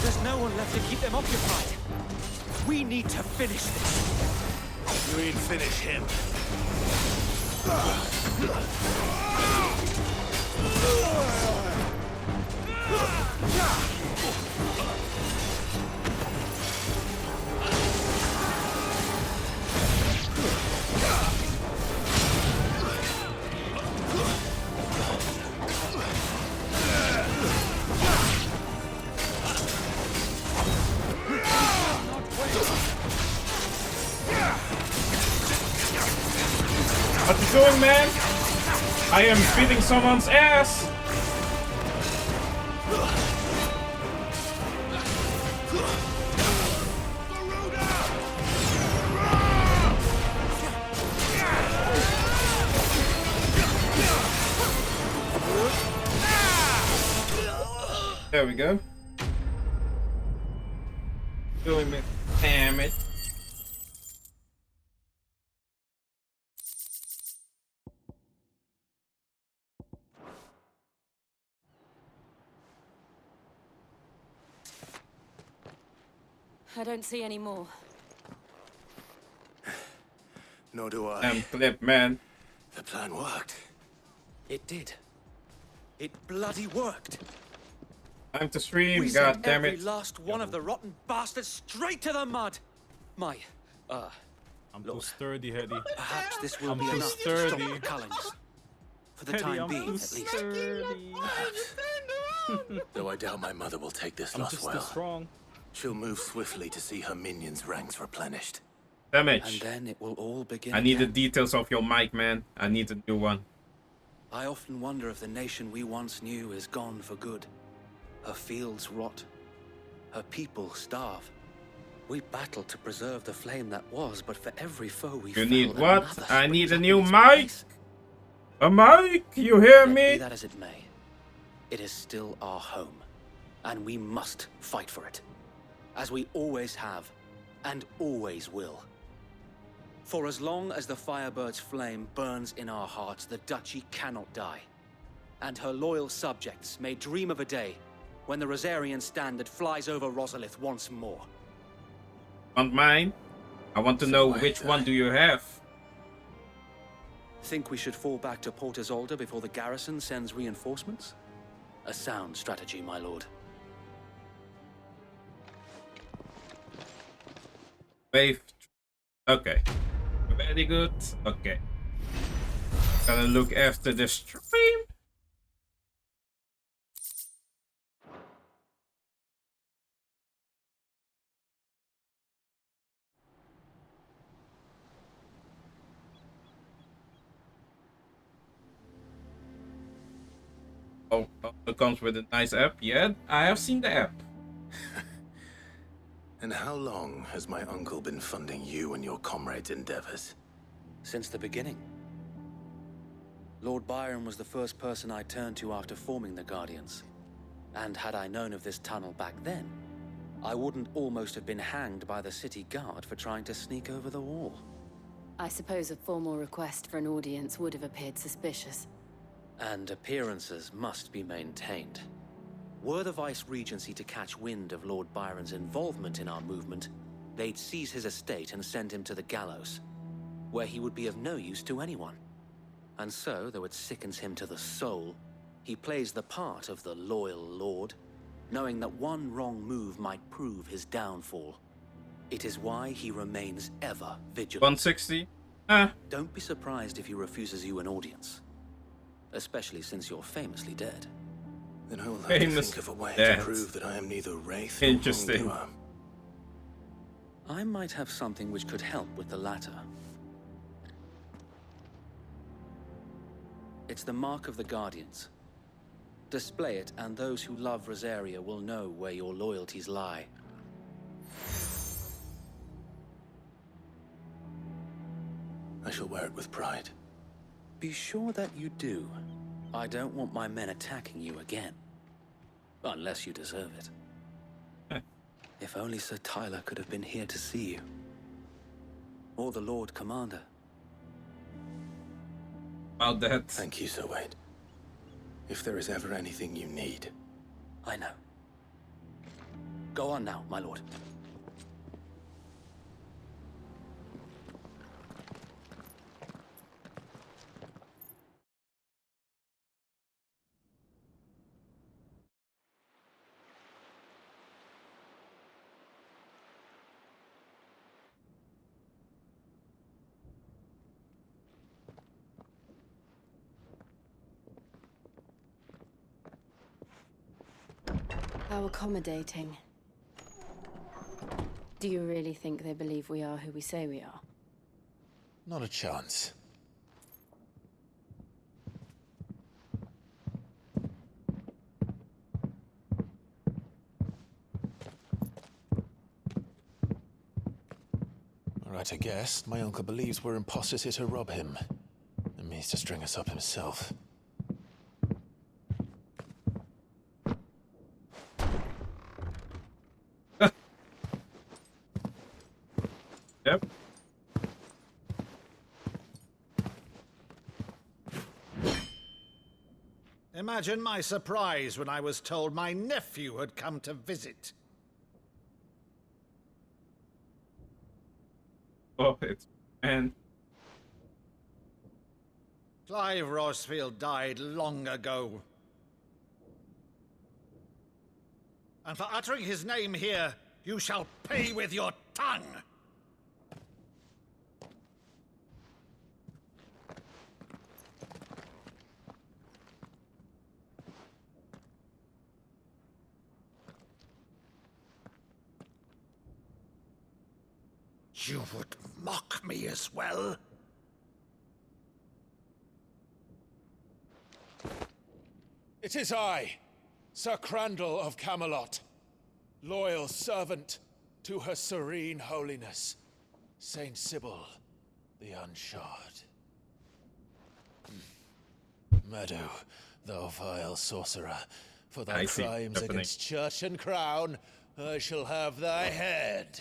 S10: There's no one left to keep them occupied. We need to finish this.
S7: You ain't finish him.
S2: What you doing, man? I am beating someone's ass. There we go. Doing me damage.
S3: I don't see any more.
S5: Nor do I.
S2: Damn clip, man.
S5: The plan worked.
S16: It did. It bloody worked.
S2: Time to stream,
S16: We
S2: god
S16: sent
S2: damn
S16: every
S2: it.
S16: last one of the rotten bastards straight to the mud.
S9: I'm too sturdy, Hetty.
S16: Perhaps this will
S9: I'm
S16: be
S9: too
S16: enough to stop
S9: sturdy.
S16: the Cullings. For the
S9: Hetty,
S16: time
S9: I'm
S16: being,
S9: too
S16: at least.
S9: sturdy.
S5: Though I doubt my mother will take this
S9: I'm
S5: loss
S9: just
S5: well.
S9: too strong.
S5: She'll move swiftly to see her minions' ranks replenished.
S2: Damage.
S16: And then it will all begin
S2: I need the
S16: again.
S2: details of your mic, man. I need a new one.
S16: I often wonder if the nation we once knew is gone for good. Her fields rot. Her people starve. We battled to preserve the flame that was, but for every foe we
S2: You need
S16: felled,
S2: what?
S16: another
S2: I need
S16: springs
S2: a
S16: up
S2: new
S16: in its
S2: mic.
S16: place.
S2: A mic? You hear
S16: Yet
S2: me?
S16: Be that as it may, it is still our home, and we must fight for it, as we always have, and always will. For as long as the Firebird's flame burns in our hearts, the Duchy cannot die, and her loyal subjects may dream of a day when the Rosarian standard flies over Rosalith once more.
S2: Want mine? I want to know which one do you have.
S16: Think we should fall back to Port Isolde before the garrison sends reinforcements? A sound strategy, my lord.
S2: Wave. Okay. Very good. Okay. Gotta look after the stream. Oh, it comes with a nice app. Yeah, I have seen the app.
S5: And how long has my uncle been funding you and your comrades' endeavors?
S16: Since the beginning. Lord Byron was the first person I turned to after forming the Guardians. And had I known of this tunnel back then, I wouldn't almost have been hanged by the city guard for trying to sneak over the wall.
S3: I suppose a formal request for an audience would have appeared suspicious.
S16: And appearances must be maintained. Were the Vice-Regency to catch wind of Lord Byron's involvement in our movement, they'd seize his estate and send him to the gallows, where he would be of no use to anyone. And so, though it sickens him to the soul, he plays the part of the loyal lord, knowing that one wrong move might prove his downfall. It is why he remains ever vigilant.
S2: 160? Ah.
S16: Don't be surprised if he refuses you an audience. Especially since you're famously dead.
S5: Then I will have to think of a way to prove that I am neither wraith nor wrongdoer.
S16: I might have something which could help with the latter. It's the mark of the Guardians. Display it, and those who love Rosaria will know where your loyalties lie.
S5: I shall wear it with pride.
S16: Be sure that you do. I don't want my men attacking you again. Unless you deserve it. If only Sir Tyler could have been here to see you. Or the Lord Commander.
S2: About that.
S5: Thank you, Sir Wade. If there is ever anything you need.
S16: I know. Go on now, my lord.
S3: How accommodating. Do you really think they believe we are who we say we are?
S23: Not a chance. Alright, I guess. My uncle believes we're imposters here to rob him. And means to string us up himself.
S2: Yep.
S11: Imagine my surprise when I was told my nephew had come to visit.
S2: Oh, it's and
S11: Clive Rossfield died long ago. And for uttering his name here, you shall pay with your tongue! You would mock me as well?
S23: It is I, Sir Crandall of Camelot, loyal servant to Her Serene Holiness, Saint Sybil the Unshod. Meadow, thou vile sorcerer, for thy crimes against church and crown, I shall have thy head.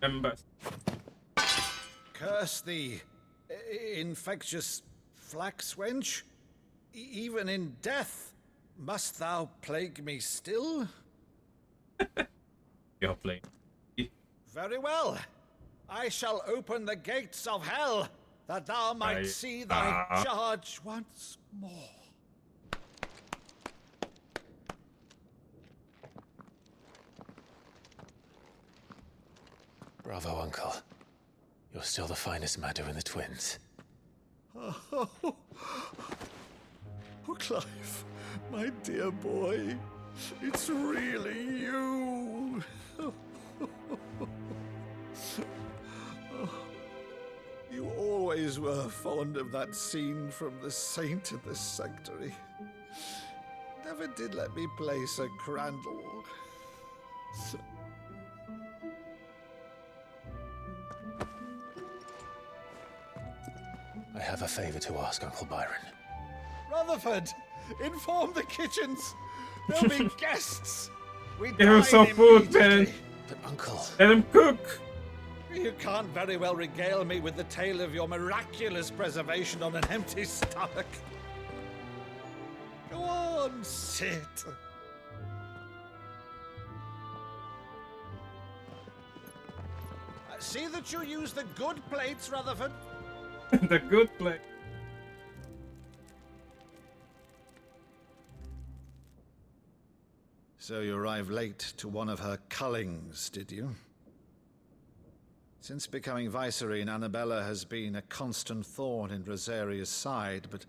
S2: members.
S11: Curse thee, infectious flax wench. Even in death, must thou plague me still?
S2: You're playing.
S11: Very well. I shall open the gates of hell, that thou might see thy charge once more.
S23: Bravo, Uncle. You're still the finest Meadow in the twins.
S11: Oh, Clive, my dear boy, it's really you. You always were fond of that scene from The Saint of the Sanctuary. Never did let me play Sir Crandall.
S23: I have a favor to ask, Uncle Byron.
S11: Rutherford, inform the kitchens. There'll be guests. We
S2: Give him some food, man.
S23: But Uncle,
S2: let him cook.
S11: You can't very well regale me with the tale of your miraculous preservation on an empty stomach. Go on, sit. See that you use the good plates, Rutherford.
S2: The good plate.
S11: So you arrived late to one of her cullings, did you? Since becoming Vicereine, Annabella has been a constant thorn in Rosaria's side, but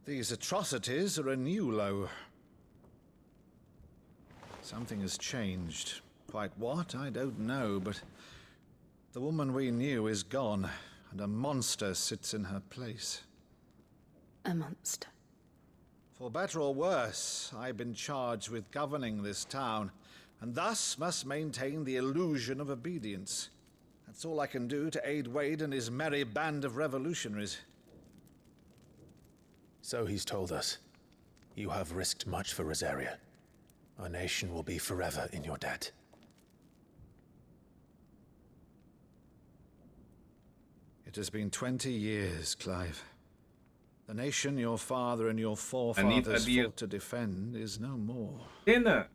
S11: these atrocities are a new low. Something has changed. Quite what, I don't know, but the woman we knew is gone, and a monster sits in her place.
S3: A monster?
S11: For better or worse, I've been charged with governing this town, and thus must maintain the illusion of obedience. That's all I can do to aid Wade and his merry band of revolutionaries.
S23: So he's told us. You have risked much for Rosaria. Our nation will be forever in your debt.
S11: It has been 20 years, Clive. The nation your father and your forefathers fought to defend is no more.
S2: Dinner.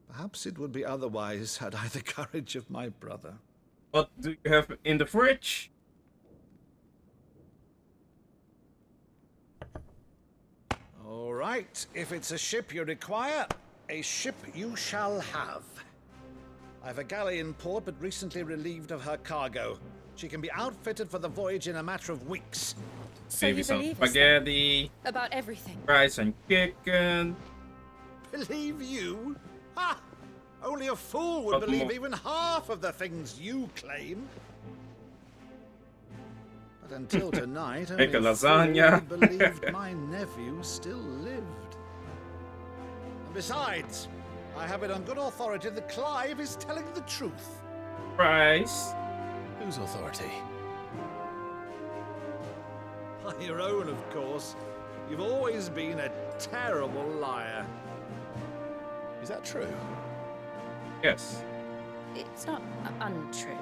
S11: Perhaps it would be otherwise had I the courage of my brother.
S2: What do you have in the fridge?
S11: All right, if it's a ship you require, a ship you shall have. I've a galley in port, but recently relieved of her cargo. She can be outfitted for the voyage in a matter of weeks.
S3: So
S2: maybe
S3: you
S2: some
S3: believe us
S2: spaghetti.
S3: then? About everything.
S2: Rice and chicken.
S11: Believe you? Ha! Only a fool would believe even half of the things you claim. But until tonight, only
S2: Make a
S11: a fool
S2: lasagna.
S11: believed my nephew still lived. And besides, I have it on good authority that Clive is telling the truth.
S2: Rice.
S23: Whose authority?
S11: By your own, of course. You've always been a terrible liar.
S23: Is that true?
S2: Yes.
S3: It's not untrue.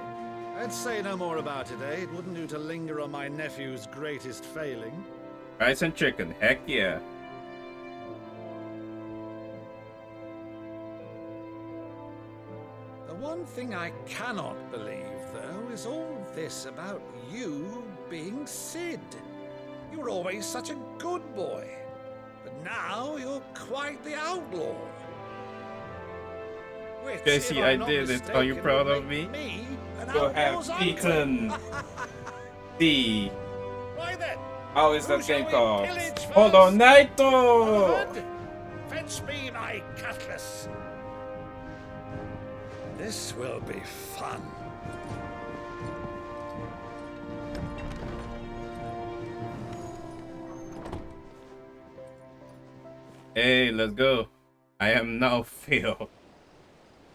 S11: Let's say no more about it, eh? It wouldn't do to linger on my nephew's greatest failing.
S2: Rice and chicken, heck yeah.
S14: The one thing I cannot believe, though, is all this about you being Sid. You were always such a good boy, but now you're quite the outlaw. Which,
S2: Jesse, I did it. Are you proud of me? You have eaten the.
S14: Why then?
S2: How is that game called? Hold on, Naito!
S14: Fetch me my cutlass. This will be fun.
S2: Hey, let's go. I am now Phil.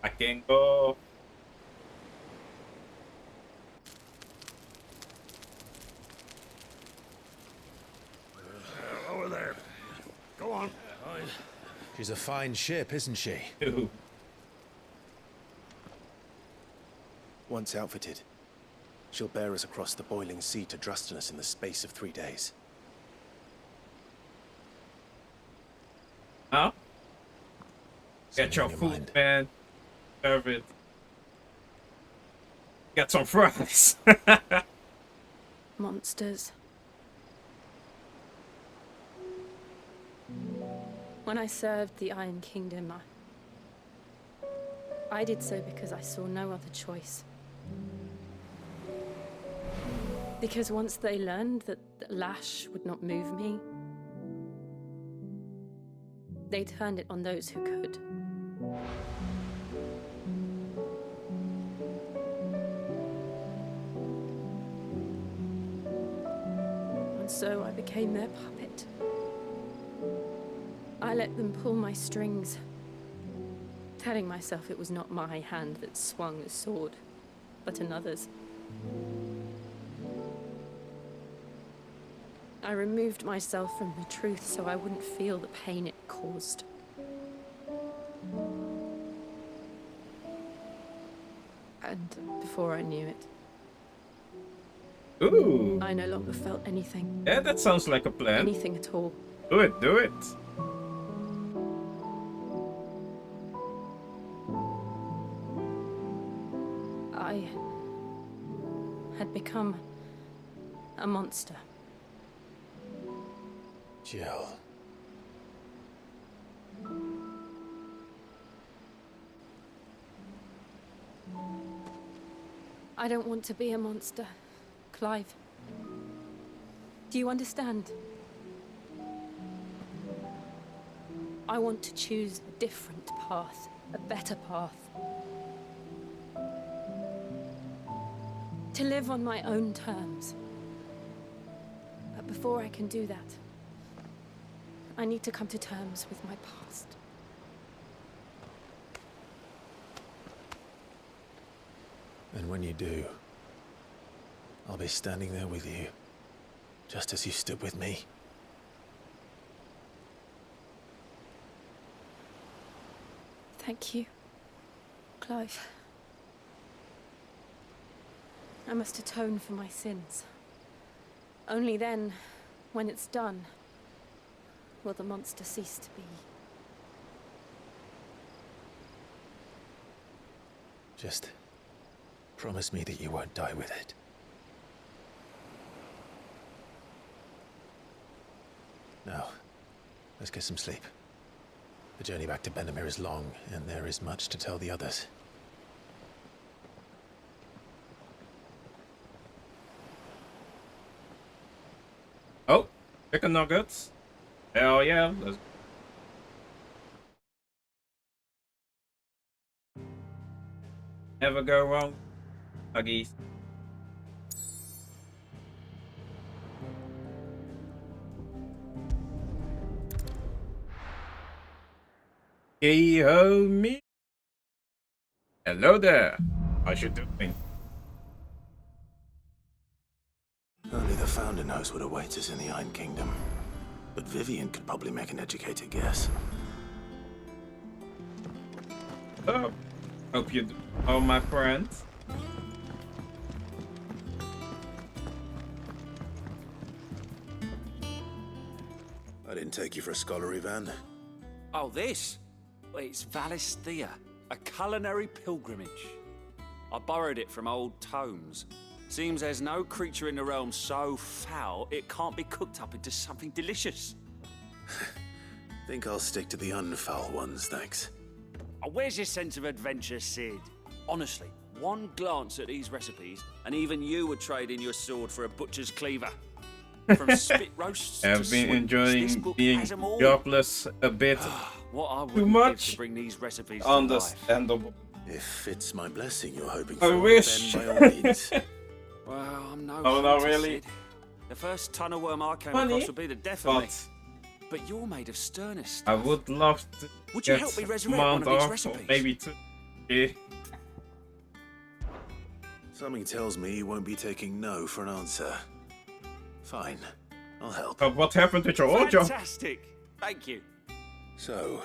S2: I can go.
S17: Over there. Go on.
S23: She's a fine ship, isn't she? Once outfitted, she'll bear us across the boiling sea to Drustinus in the space of 3 days.
S2: Huh? Get your food, man. Serve it. Get some fries.
S3: Monsters. When I served the Iron Kingdom, I did so because I saw no other choice. Because once they learned that the lash would not move me, they turned it on those who could. And so I became their puppet. I let them pull my strings, telling myself it was not my hand that swung the sword, but another's. I removed myself from the truth so I wouldn't feel the pain it caused. And before I knew it,
S2: Ooh.
S3: I no longer felt anything.
S2: Yeah, that sounds like a plan.
S3: Anything at all.
S2: Do it, do it.
S3: I had become a monster.
S23: Jill.
S3: I don't want to be a monster, Clive. Do you understand? I want to choose a different path, a better path. To live on my own terms. But before I can do that, I need to come to terms with my past.
S23: And when you do, I'll be standing there with you, just as you stood with me.
S3: Thank you, Clive. I must atone for my sins. Only then, when it's done, will the monster cease to be.
S23: Just promise me that you won't die with it. Now, let's get some sleep. The journey back to Benamir is long, and there is much to tell the others.
S2: Oh, chicken nuggets. Hell yeah. Let's... Never go wrong. Huggies. Hey ho me. Hello there. How's you doing?
S5: Only the Founder knows what awaits us in the Iron Kingdom. But Vivian could probably make an educated guess.
S2: Oh, hope you do. Oh, my friends.
S5: take you for a scholarly van?
S16: Oh, this? Well, it's Valisthea, a culinary pilgrimage. I borrowed it from old tomes. Seems there's no creature in the realm so foul it can't be cooked up into something delicious.
S5: Think I'll stick to the unfoul ones, thanks.
S16: Oh, where's your sense of adventure, Sid? Honestly, one glance at these recipes, and even you would trade in your sword for a butcher's cleaver. From spit roasts
S2: I've
S16: to
S2: been
S16: sweets,
S2: enjoying
S16: this book
S2: being
S16: has 'em all.
S2: jobless a bit
S16: What I
S2: too
S16: wouldn't
S2: much.
S16: give to bring these recipes to
S2: Understandable.
S5: If it's my blessing you're hoping
S2: I
S5: for,
S2: wish.
S5: then by all means.
S16: Well, I'm no
S2: Oh, not
S16: hunter,
S2: really.
S16: Sid. The first tunnel worm I came
S2: Funny,
S16: across would be the death of me.
S2: but
S16: But you're made of sternest
S2: I
S16: stuff.
S2: would love to
S16: Would you
S2: get
S16: help me resurrect
S2: Mount
S16: one of these
S2: Ark, or
S16: recipes?
S2: maybe two. Yeah.
S5: Something tells me you won't be taking no for an answer. Fine, I'll help.
S2: But what happened to your old job?
S16: Fantastic. Thank you.
S5: So,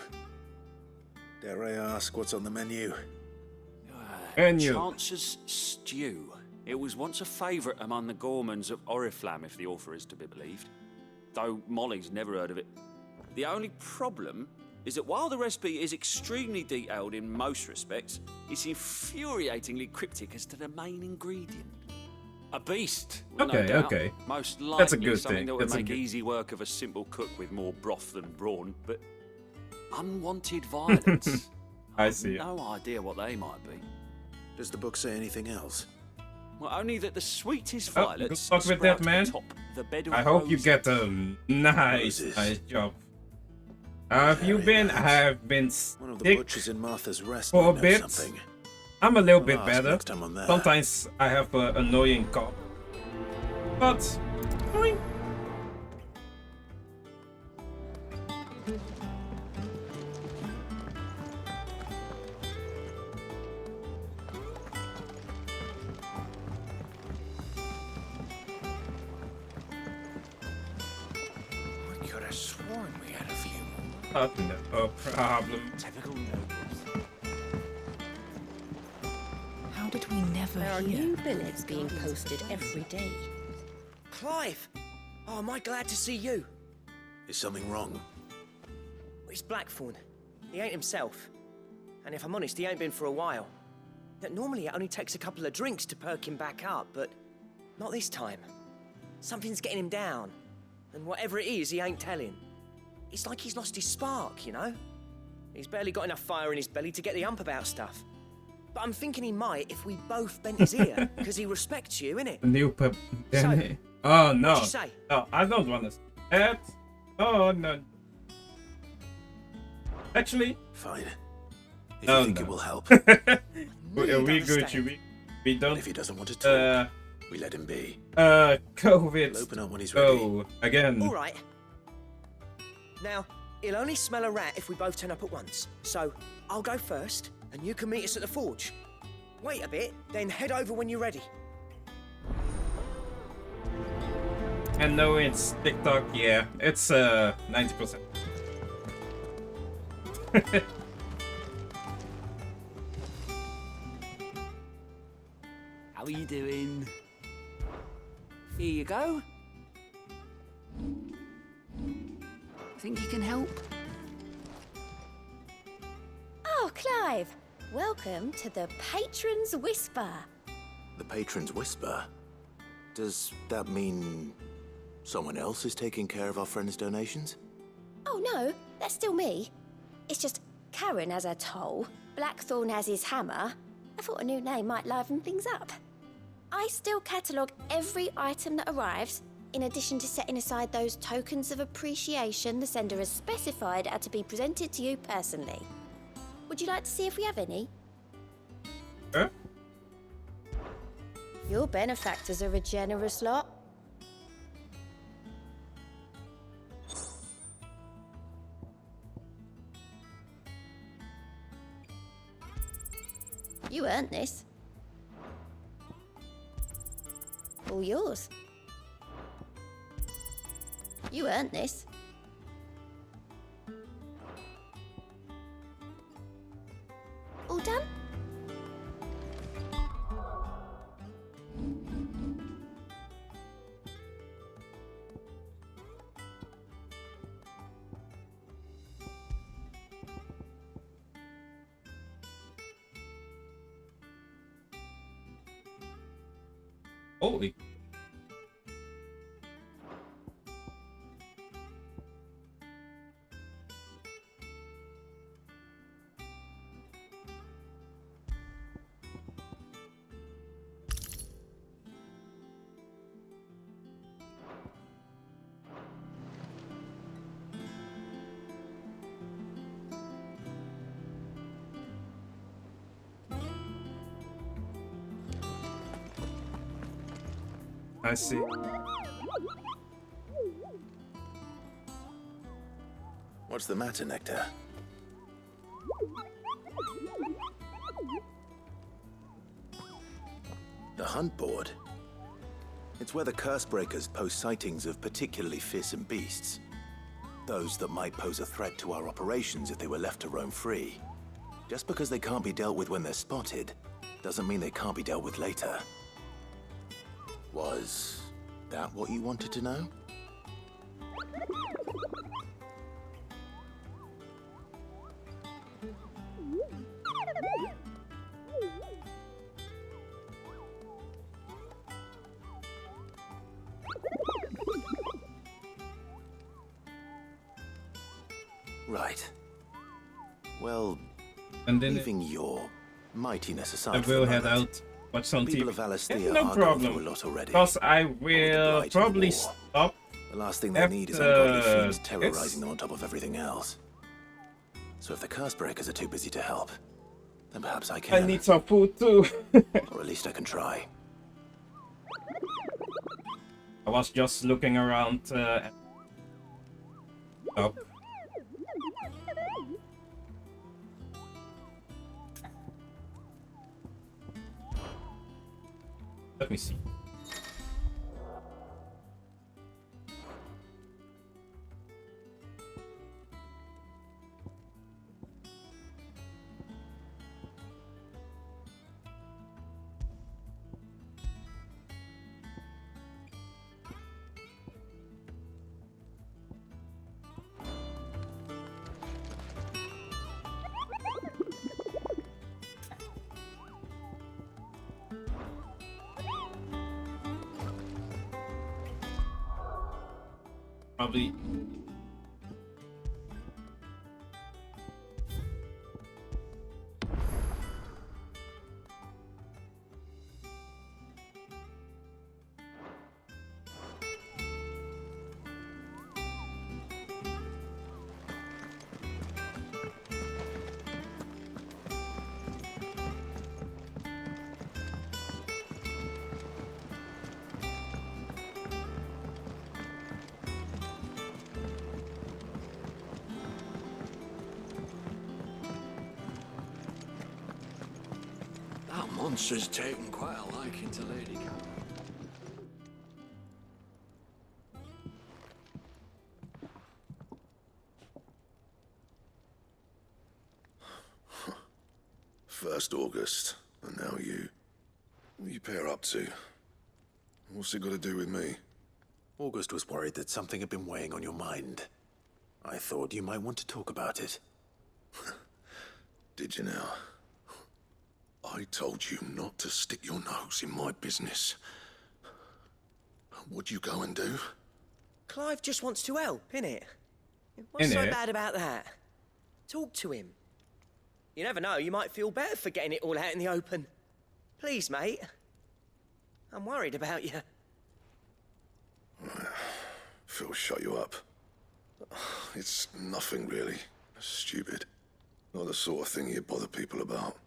S5: dare I ask what's on the menu?
S2: Menu.
S16: Chance's Stew. It was once a favourite among the gourmands of Oriflamme, if the author is to be believed. Though Molly's never heard of it. The only problem is that while the recipe is extremely detailed in most respects, it's infuriatingly cryptic as to the main ingredient. A beast. Well,
S2: Okay,
S16: no doubt.
S2: okay.
S16: Most likely
S2: That's a good
S16: something
S2: thing.
S16: that would
S2: That's a
S16: make
S2: good-
S16: easy work of a simple cook with more broth than brawn, but unwanted violence.
S2: I see.
S16: No idea what they might be.
S5: Does the book say anything else?
S16: Well, only that the sweetest
S2: Oh,
S16: violets
S2: good luck with that,
S16: sprout
S2: man.
S16: atop the bed of
S2: I hope you
S16: roses.
S2: get a nice job. How have you been? I have been
S5: One of the
S2: sick
S5: butchers in Martha's Rest
S2: for a
S5: might know
S2: bit.
S5: something.
S2: I'm a little
S5: I'll
S2: bit
S5: ask
S2: better.
S5: next time I'm there.
S2: Sometimes I have an annoying cough. But, fine.
S12: I could have sworn we had a few more.
S2: No problem.
S12: Typical nobles.
S3: How did we never
S18: There are
S3: hear?
S18: new billets being posted every day.
S12: Clive! Oh, am I glad to see you?
S5: Is something wrong?
S18: It's Blackthorn. He ain't himself. And if I'm honest, he ain't been for a while. Now, normally it only takes a couple of drinks to perk him back up, but not this time. Something's getting him down. And whatever it is, he ain't telling. It's like he's lost his spark, you know? He's barely got enough fire in his belly to get the ump about stuff. But I'm thinking he might if we both bent his ear, because he respects you, innit?
S2: New pep.
S18: So,
S2: Oh no.
S18: what'd you say?
S2: No, I don't want to say that. Oh no. Actually.
S5: Fine. If
S2: Oh,
S5: you think
S2: no.
S5: it will help.
S2: we
S5: understand.
S2: We don't.
S5: If he doesn't want to talk, we let him be.
S2: COVID.
S5: He'll open up when he's ready.
S2: Oh, again.
S18: All right. Now, he'll only smell a rat if we both turn up at once. So, I'll go first, and you can meet us at the forge. Wait a bit, then head over when you're ready.
S2: And no, it's TikTok. Yeah, it's 90%.
S16: How are you doing? Here you go.
S3: Think you can help?
S20: Oh, Clive! Welcome to the Patron's Whisper.
S5: The Patron's Whisper? Does that mean someone else is taking care of our friend's donations?
S20: Oh no, that's still me. It's just Karen has her toll, Blackthorn has his hammer. I thought a new name might liven things up. I still catalogue every item that arrives, in addition to setting aside those tokens of appreciation the sender has specified are to be presented to you personally. Would you like to see if we have any?
S2: Huh?
S20: Your benefactors are a generous lot. You earned this. All yours. You earned this. All done?
S2: Holy. I see.
S5: What's the matter, Nectar? The hunt board? It's where the Cursebreakers post sightings of particularly fearsome beasts. Those that might pose a threat to our operations if they were left to roam free. Just because they can't be dealt with when they're spotted, doesn't mean they can't be dealt with later. Was that what you wanted to know? Right. Well,
S2: and then
S5: leaving your mightiness aside,
S2: I will head out, watch some
S5: people
S2: TV.
S5: of Alastia
S2: Yeah, no
S5: are going through a
S2: problem.
S5: lot already.
S2: Because I will probably stop.
S5: The last thing they need is ungodly fiends terrorizing them on top of everything else. So if the Cursebreakers are too busy to help, then perhaps I can.
S2: I need some food too.
S5: Or at least I can try.
S2: I was just looking around. Oh. Let me see. Probably.
S11: That monster's taken quite a liking to Lady Cat.
S15: First August, and now you. What are you pair up to? What's it got to do with me?
S5: August was worried that something had been weighing on your mind. I thought you might want to talk about it.
S15: Did you now? I told you not to stick your nose in my business. What'd you go and do?
S18: Clive just wants to help, innit? What's so bad about that? Talk to him. You never know, you might feel better for getting it all out in the open. Please, mate. I'm worried about you.
S15: Phil shut you up. It's nothing really. Stupid. Not the sort of thing you bother people about.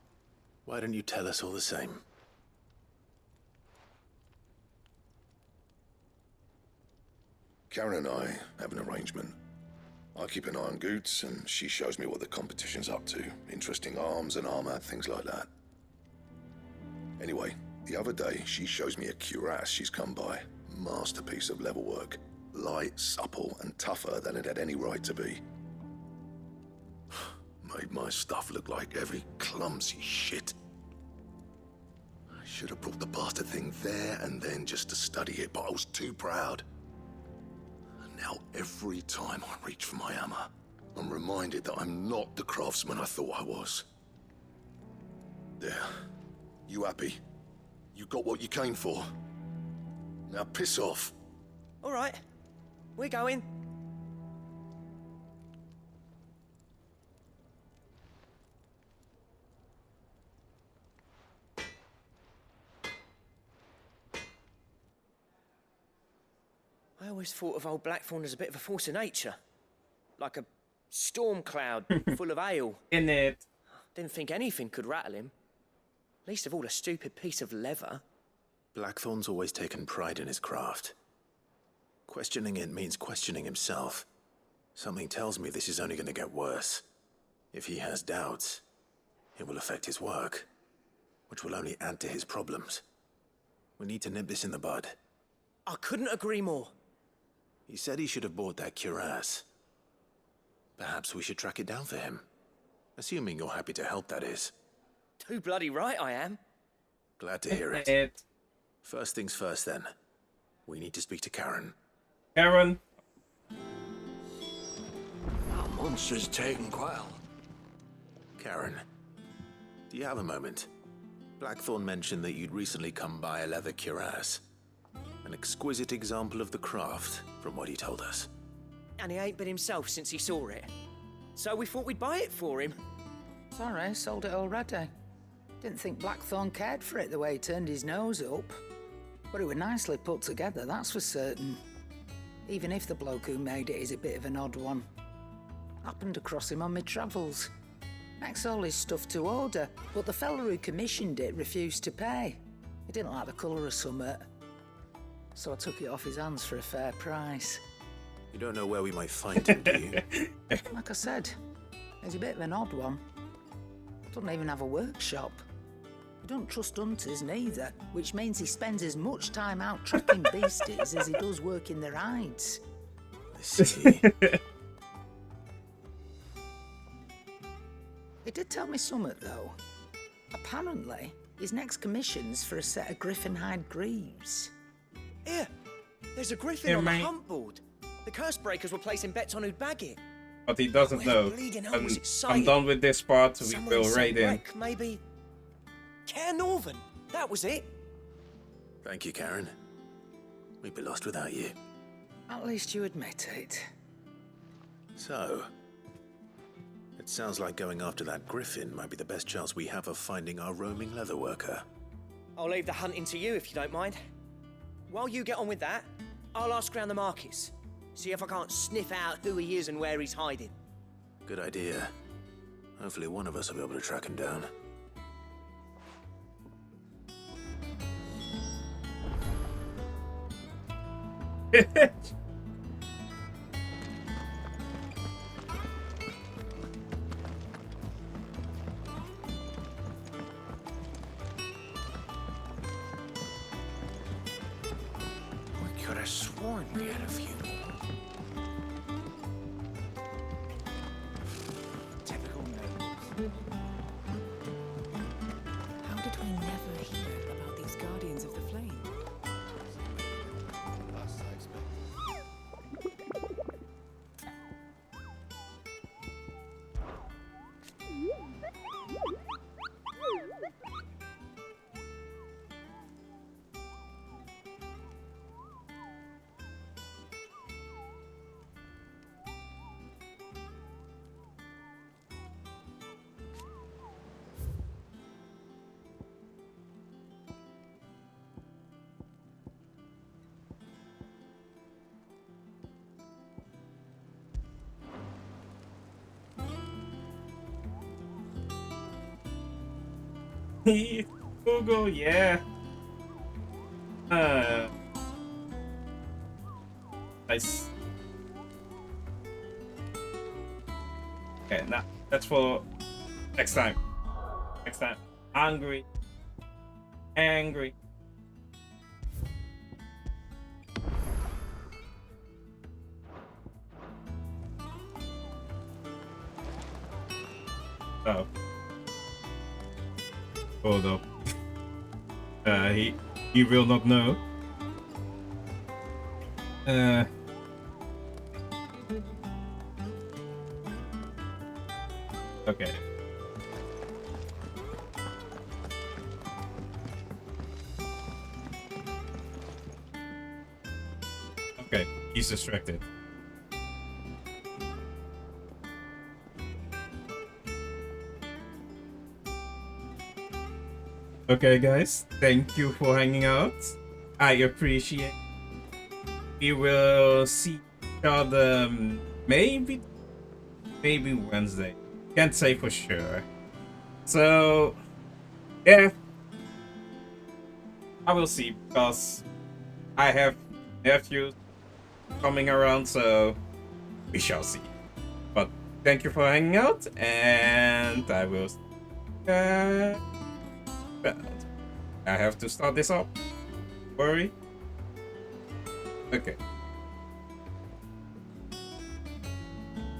S5: Why don't you tell us all the same?
S15: Karen and I have an arrangement. I keep an eye on Goots, and she shows me what the competition's up to. Interesting arms and armor, things like that. Anyway, the other day, she shows me a cuirass she's come by. Masterpiece of level work. Light, supple, and tougher than it had any right to be. Made my stuff look like every clumsy shit. I should have brought the bastard thing there and then just to study it, but I was too proud. And now every time I reach for my hammer, I'm reminded that I'm not the craftsman I thought I was. There. You happy? You got what you came for? Now piss off.
S18: All right, we're going. I always thought of old Blackthorn as a bit of a force of nature. Like a storm cloud full of ale.
S2: In it.
S18: Didn't think anything could rattle him. Least of all a stupid piece of leather.
S5: Blackthorn's always taken pride in his craft. Questioning it means questioning himself. Something tells me this is only going to get worse. If he has doubts, it will affect his work, which will only add to his problems. We need to nip this in the bud.
S18: I couldn't agree more.
S5: He said he should have bought that cuirass. Perhaps we should track it down for him. Assuming you're happy to help, that is.
S18: Too bloody right I am.
S5: Glad to hear it. First things first, then. We need to speak to Karen.
S2: Karen.
S11: Our monster's taken quite.
S5: Karen, do you have a moment? Blackthorn mentioned that you'd recently come by a leather cuirass. An exquisite example of the craft, from what he told us.
S18: And he ain't been himself since he saw it. So we thought we'd buy it for him.
S4: Sorry, sold it already. Didn't think Blackthorn cared for it the way he turned his nose up. But it was nicely put together, that's for certain. Even if the bloke who made it is a bit of an odd one. Happened across him on my travels. Makes all his stuff to order, but the fella who commissioned it refused to pay. He didn't like the colour of summit. So I took it off his hands for a fair price.
S5: You don't know where we might find him, do you?
S4: Like I said, he's a bit of an odd one. Doesn't even have a workshop. He don't trust hunters neither, which means he spends as much time out tracking beasties as he does working their hides.
S5: I see.
S4: He did tell me something, though. Apparently, his next commission's for a set of griffin hide greaves.
S18: Here, there's a griffin on the hunt board. The curse breakers were placing bets on who'd bag it.
S2: But he doesn't know. I'm done with this part, we will raid in.
S18: Maybe Care Northern. That was it.
S5: Thank you, Karen. We'd be lost without you.
S4: At least you admit it.
S5: So, it sounds like going after that griffin might be the best chance we have of finding our roaming leatherworker.
S18: I'll leave the hunting to you if you don't mind. While you get on with that, I'll ask around the markets. See if I can't sniff out who he is and where he's hiding.
S5: Good idea. Hopefully one of us will be able to track him down.
S18: We could have sworn we had a few. Typical nobles.
S21: How did we never hear about these Guardians of the Flame?
S2: Google, yeah. Nice. Okay, now that's for next time. Next time. Angry. Angry. Oh. Hold up. He will not know. Okay. Okay, he's distracted. Okay, guys, thank you for hanging out. I appreciate it. We will see each other maybe Wednesday. Can't say for sure. So, yeah. I will see, because I have nephews coming around, so we shall see. But thank you for hanging out, and I will see you. But I have to start this up. Worry. Okay.